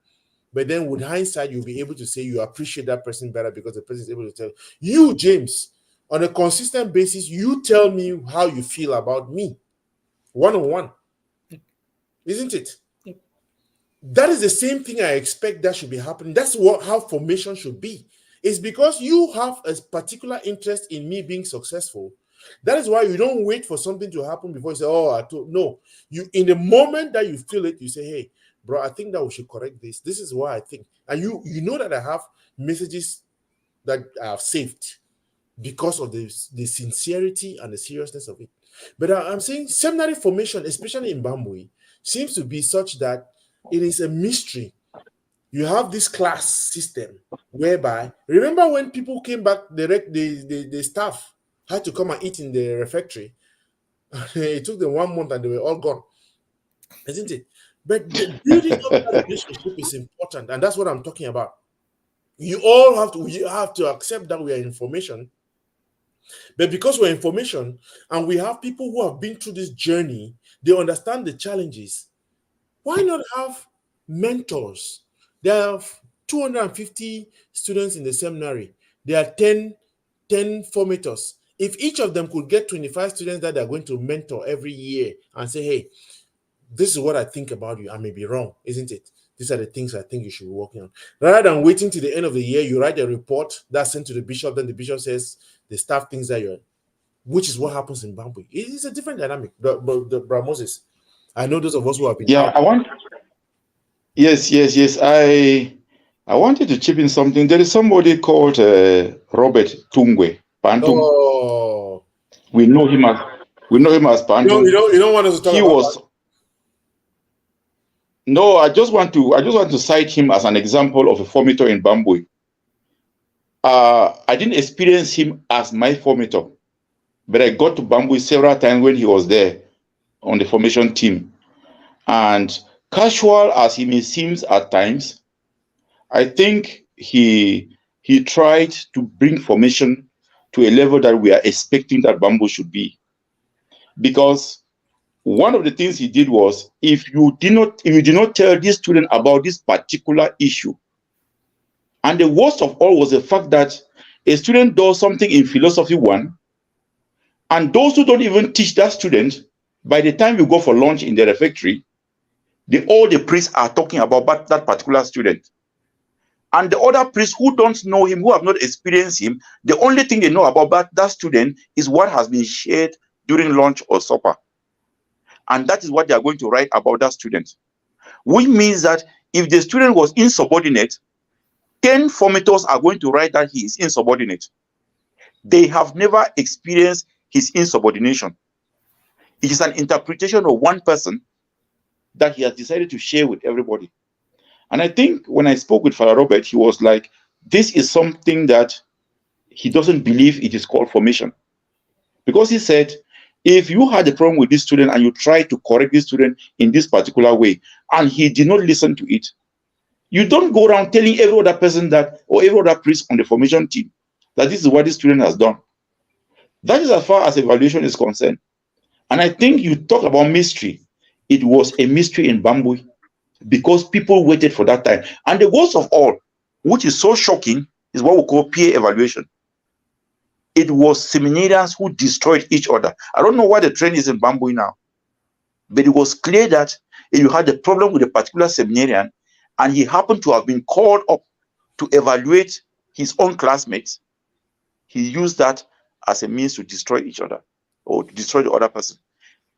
But then with hindsight, you'll be able to say you appreciate that person better because the person is able to tell you, James, on a consistent basis, you tell me how you feel about me. One-on-one. Isn't it? Yep. That is the same thing I expect that should be happening. That's how formation should be. It's because you have a particular interest in me being successful. That is why you don't wait for something to happen before you say, oh, I told. No. You, in the moment that you feel it, you say, hey, bro, I think that we should correct this. This is what I think. And you know that I have messages that I have saved because of the sincerity and the seriousness of it. But I'm saying seminary formation, especially in Bambui, seems to be such that it is a mystery. You have this class system whereby, remember when people came back, the staff had to come and eat in the refectory. It took them 1 month and they were all gone. Isn't it? But the building of that relationship is important, and that's what I'm talking about. You have to accept that we are information. But because we're information and we have people who have been through this journey, they understand the challenges. Why not have mentors? There are 250 students in the seminary. There are 10 formators. If each of them could get 25 students that they're going to mentor every year and say, hey, this is what I think about you. I may be wrong, isn't it? These are the things I think you should be working on. Rather than waiting to the end of the year, you write a report that's sent to the bishop, then the bishop says the staff thinks that you're, which is what happens in Bambui. It is a different dynamic. Bro Moses, I know those of us who have been out. Yes. I wanted to chip in something. There is somebody called Robert Tungwe, Bantum. Oh. We know him as Bantum. You don't want us to talk about that? No, I just want to cite him as an example of a formator in Bambui. I didn't experience him as my formator, but I got to Bambui several times when he was there on the formation team. And casual as he may seem at times, I think he tried to bring formation to a level that we are expecting that Bambui should be. Because one of the things he did was, if you did not tell this student about this particular issue, and the worst of all was the fact that a student does something in philosophy 1, and those who don't even teach that student, by the time you go for lunch in the refectory, all the priests are talking about that particular student. And the other priests who don't know him, who have not experienced him, the only thing they know about that student is what has been shared during lunch or supper. And that is what they are going to write about that student. Which means that if the student was insubordinate, 10 formators are going to write that he is insubordinate. They have never experienced his insubordination. It is an interpretation of one person that he has decided to share with everybody. And I think when I spoke with Father Robert, he was like, this is something that he doesn't believe it is called formation. Because he said, if you had a problem with this student and you tried to correct this student in this particular way, and he did not listen to it, you don't go around telling every other person that, or every other priest on the formation team, that this is what this student has done. That is as far as evaluation is concerned. And I think you talk about mystery. It was a mystery in Bambui because people waited for that time. And the worst of all, which is so shocking, is what we call peer evaluation. it was seminarians who destroyed each other. I don't know what the trend is in Bambui now, but it was clear that if you had a problem with a particular seminarian and he happened to have been called up to evaluate his own classmates, he used that as a means to destroy each other or to destroy the other person.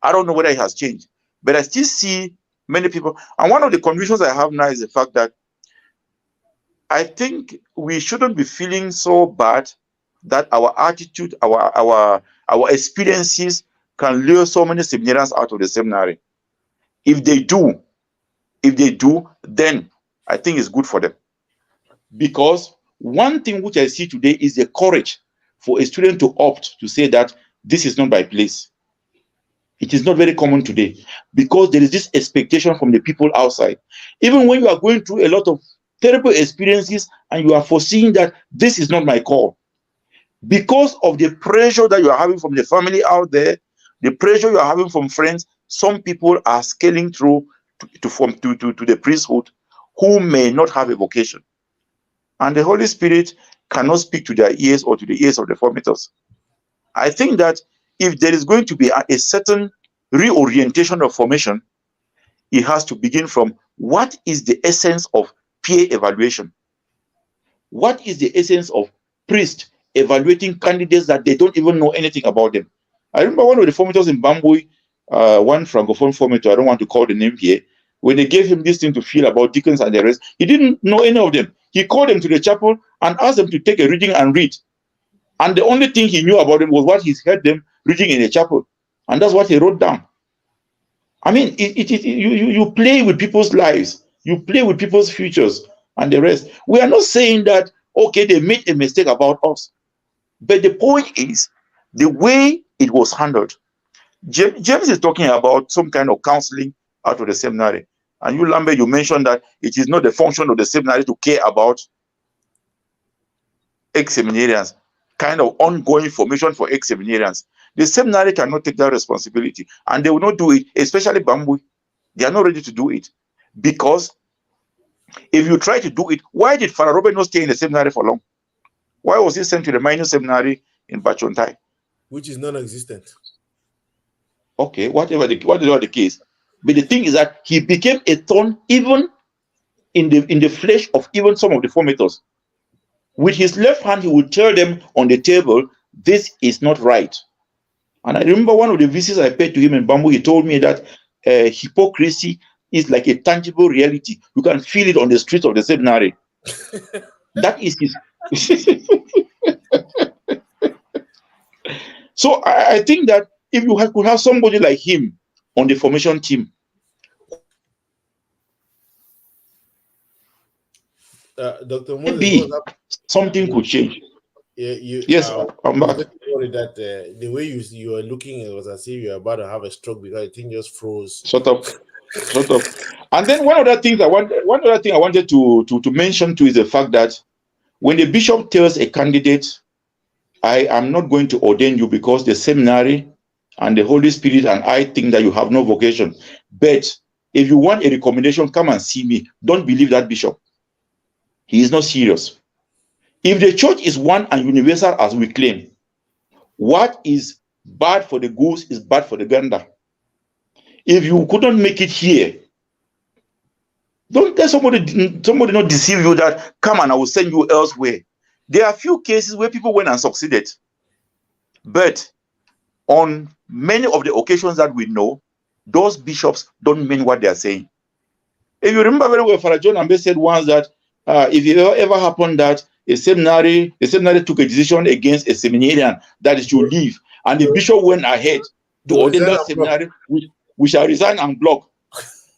I don't know whether it has changed, but I still see many people. And one of the conditions I have now is the fact that I think we shouldn't be feeling so bad that our attitude, our experiences can lure so many seminarians out of the seminary. If they do, then I think it's good for them. Because one thing which I see today is the courage for a student to opt to say that this is not my place. It is not very common today because there is this expectation from the people outside. Even when you are going through a lot of terrible experiences and you are foreseeing that this is not my call, because of the pressure that you are having from the family out there, the pressure you are having from friends, some people are scaling through to the priesthood who may not have a vocation. And the Holy Spirit cannot speak to their ears or to the ears of the formators. I think that if there is going to be a certain reorientation of formation, it has to begin from what is the essence of peer evaluation? What is the essence of priests evaluating candidates that they don't even know anything about them? I remember one of the formators in Bambui, one francophone formator, I don't want to call the name here, when they gave him this thing to feel about deacons and the rest, he didn't know any of them. He called them to the chapel and asked them to take a reading and read. And the only thing he knew about them was what he's heard them reading in the chapel. And that's what he wrote down. I mean, you play with people's lives. You play with people's futures and the rest. We are not saying that, okay, they made a mistake about us. But the point is, the way it was handled. James is talking about some kind of counseling out of the seminary. And you, Lambert, you mentioned that it is not the function of the seminary to care about ex-seminarians, kind of ongoing formation for ex-seminarians. The seminary cannot take that responsibility, and they will not do it, especially Bambui. They are not ready to do it. Because if you try to do it, why did Father Robert not stay in the seminary for long? Why was he sent to the minor seminary in Bachontai? Which is non-existent. Okay, whatever the case. But the thing is that he became a thorn even in the flesh of even some of the formators. With his left hand, he would tell them on the table, this is not right. And I remember one of the visits I paid to him in Bamboo, he told me that hypocrisy is like a tangible reality. You can feel it on the streets of the seminary. That is his. So I think that if you could have somebody like him on the formation team. Dr. Maybe something could change. Yes, I'm back. That the way you are looking, it was as if you are about to have a stroke because the thing just froze. Shut up. And then one other thing I wanted to mention too is the fact that when the bishop tells a candidate, I am not going to ordain you because the seminary and the Holy Spirit and I think that you have no vocation. But if you want a recommendation, come and see me. Don't believe that bishop. He is not serious. If the church is one and universal as we claim, what is bad for the goose is bad for the gander. If you couldn't make it here, don't let somebody not deceive you that, come and I will send you elsewhere. There are few cases where people went and succeeded. But on many of the occasions that we know, those bishops don't mean what they are saying. If you remember very well, Father John Ambe said once that if it ever happened that the seminary took a decision against a seminarian that it should leave, and the bishop went ahead to ordain that seminary, we shall resign and block.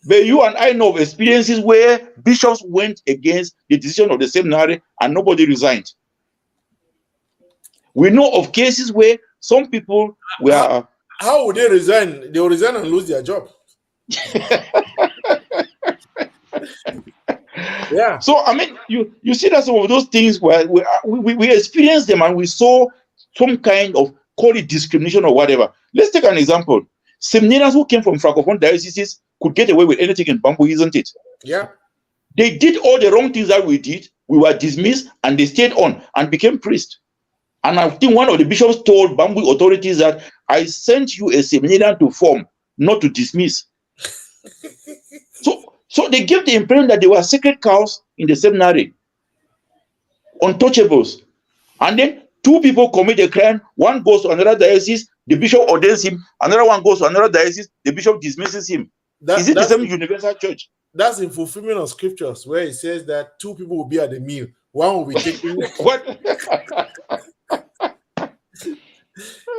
But you and I know of experiences where bishops went against the decision of the seminary and nobody resigned. We know of cases where some people were... How would they resign? They will resign and lose their job. Yeah. So, I mean, you see that some of those things where we experienced them and we saw some kind of, call it discrimination or whatever. Let's take an example. Seminarians who came from Francophone dioceses could get away with anything in Bambui, isn't it? Yeah. They did all the wrong things that we did. We were dismissed and they stayed on and became priests. And I think one of the bishops told Bambui authorities that I sent you a seminarian to form, not to dismiss. So they gave the impression that they were sacred cows in the seminary, untouchables. And then two people commit a crime, one goes to another diocese, the bishop ordains him, another one goes to another diocese, the bishop dismisses him. Is it the same universal church? That's in fulfillment of scriptures where it says that two people will be at the meal. One will be taking what?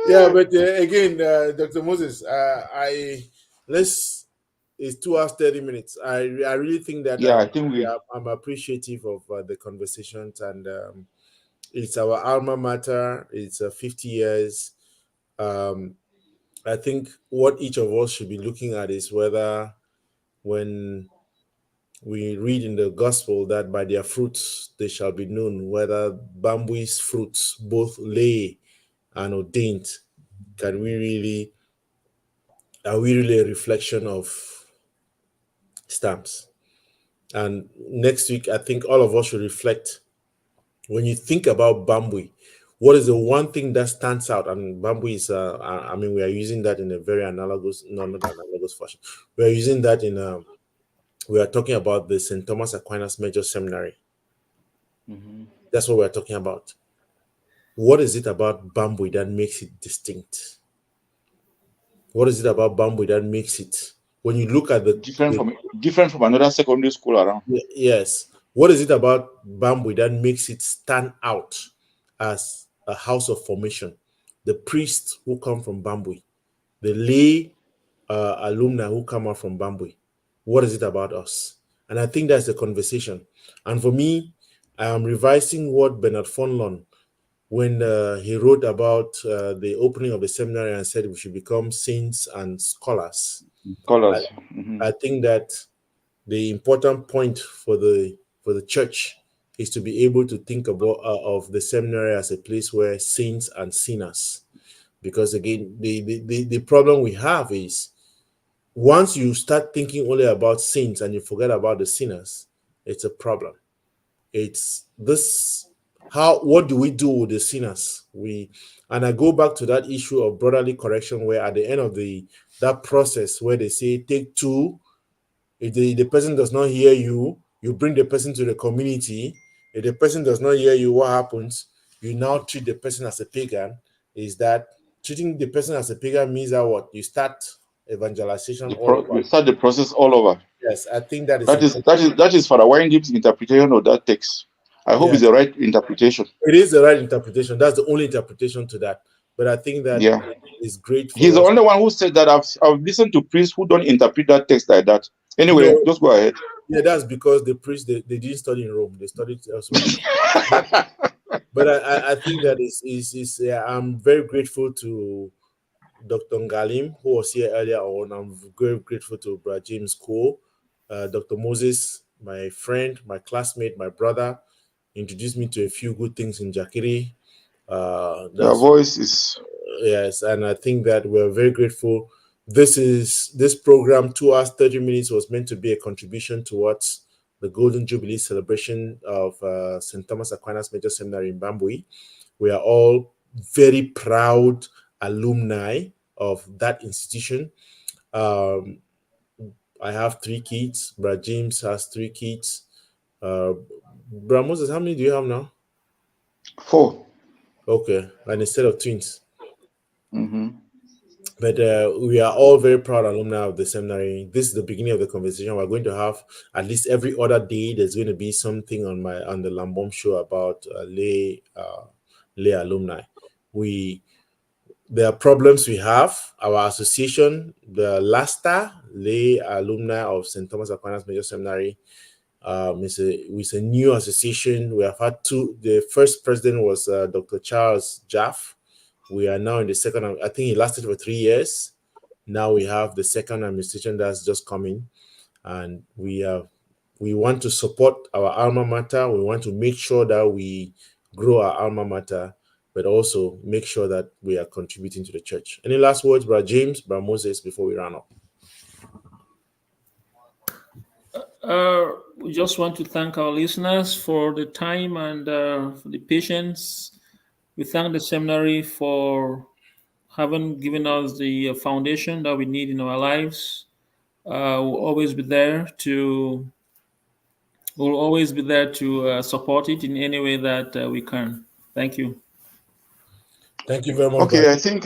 Yeah, but again, Dr. Moses, it's 2 hours 30 minutes. I really think that I'm appreciative of the conversations, and it's our alma mater. It's 50 years. I think what each of us should be looking at is whether, when we read in the gospel that by their fruits they shall be known, whether Bambui's fruits, both lay and ordained, are we really a reflection of stamps? And next week, I think all of us should reflect. When you think about Bambui, what is the one thing that stands out? And Bambui is, I mean, we are using that in a very analogous, not analogous fashion. We are using that in, we are talking about the St. Thomas Aquinas Major Seminary. Mm-hmm. That's what we are talking about. What is it about Bambui that makes it distinct? What is it about Bambui that makes it, when you look at the different from another secondary school around? Yes. What is it about Bambui that makes it stand out as a house of formation? The priests who come from Bambui, the lay alumni who come out from Bambui. What is it about us? And I think that's the conversation. And for me, I am revising what Bernard Fonlon, when he wrote about the opening of the seminary and said we should become saints and scholars. I think that the important point for the church is to be able to think about of the seminary as a place where saints and sinners, because again, the problem we have is once you start thinking only about saints and you forget about the sinners, it's a problem. It's this. What do we do with the sinners? And I go back to that issue of brotherly correction, where at the end of that process where they say take two, if the person does not hear you, you bring the person to the community. If the person does not hear you, what happens? You now treat the person as a pagan. Is that treating the person as a pagan means that what? You start evangelization all over. You start the process all over. Yes, I think that is Father Windip's interpretation of that text. I hope it's the right interpretation. It is the right interpretation. That's the only interpretation to that. But I think that is great. He's the only one who said that. I've listened to priests who don't interpret that text like that. Anyway, just go ahead. Yeah, that's because the priests they didn't study in Rome; they studied elsewhere. But I think that is I'm very grateful to Dr. Ngalim, who was here earlier on. I'm very grateful to Brother James Nkuo, Dr. Moses, my friend, my classmate, my brother, introduced me to a few good things in Jakiri. Your voice is yes, and I think that we're very grateful. This program, 2 hours 30 minutes, was meant to be a contribution towards the Golden Jubilee celebration of St. Thomas Aquinas Major Seminary in Bambui. We are all very proud alumni of that institution. I have 3 kids. Brother James has 3 kids. Brother Moses, how many do you have now? 4. Okay, and instead of twins. Mm-hmm. But we are all very proud alumni of the seminary. This is the beginning of the conversation. We're going to have at least every other day. There's going to be something on the Lambom show about lay alumni. There are problems we have. Our association, the LASTA, Lay Alumni of St. Thomas Aquinas Major Seminary, it's a new association. We have had 2. The first president was Dr. Charles Jaff. We are now in the second. I think he lasted for 3 years. Now we have the second administration that's just coming, and we want to support our alma mater. We want to make sure that we grow our alma mater, but also make sure that we are contributing to the church. Any last words, Brother James, Brother Moses, before we run up? We just want to thank our listeners for the time and for the patience We thank the seminary for having given us the foundation that we need in our lives. We'll always be there to support it in any way that we can. Thank you. Thank you very much. Okay, I think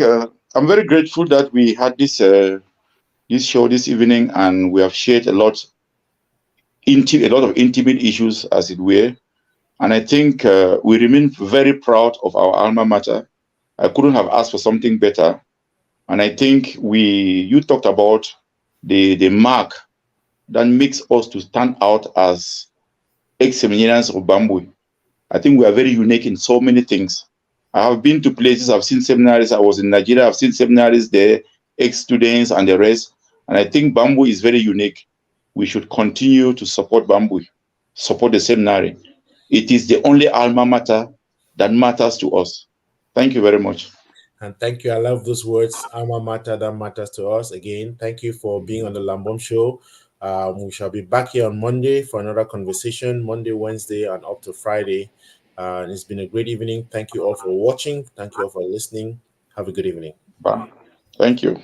I'm very grateful that we had this show this evening, and we have shared a lot of intimate issues, as it were. And I think we remain very proud of our alma mater. I couldn't have asked for something better. And I think you talked about the mark that makes us to stand out as ex-seminarians of Bambui. I think we are very unique in so many things. I have been to places, I've seen seminaries. I was in Nigeria, I've seen seminaries there, ex-students and the rest. And I think Bambui is very unique. We should continue to support Bambui, support the seminary. It is the only alma mater that matters to us. Thank you very much. And thank you. I love those words. Alma mater, that matters to us. Again, thank you for being on the Lambom Show. We shall be back here on Monday for another conversation, Monday, Wednesday, and up to Friday. And it's been a great evening. Thank you all for watching. Thank you all for listening. Have a good evening. Bye. Thank you.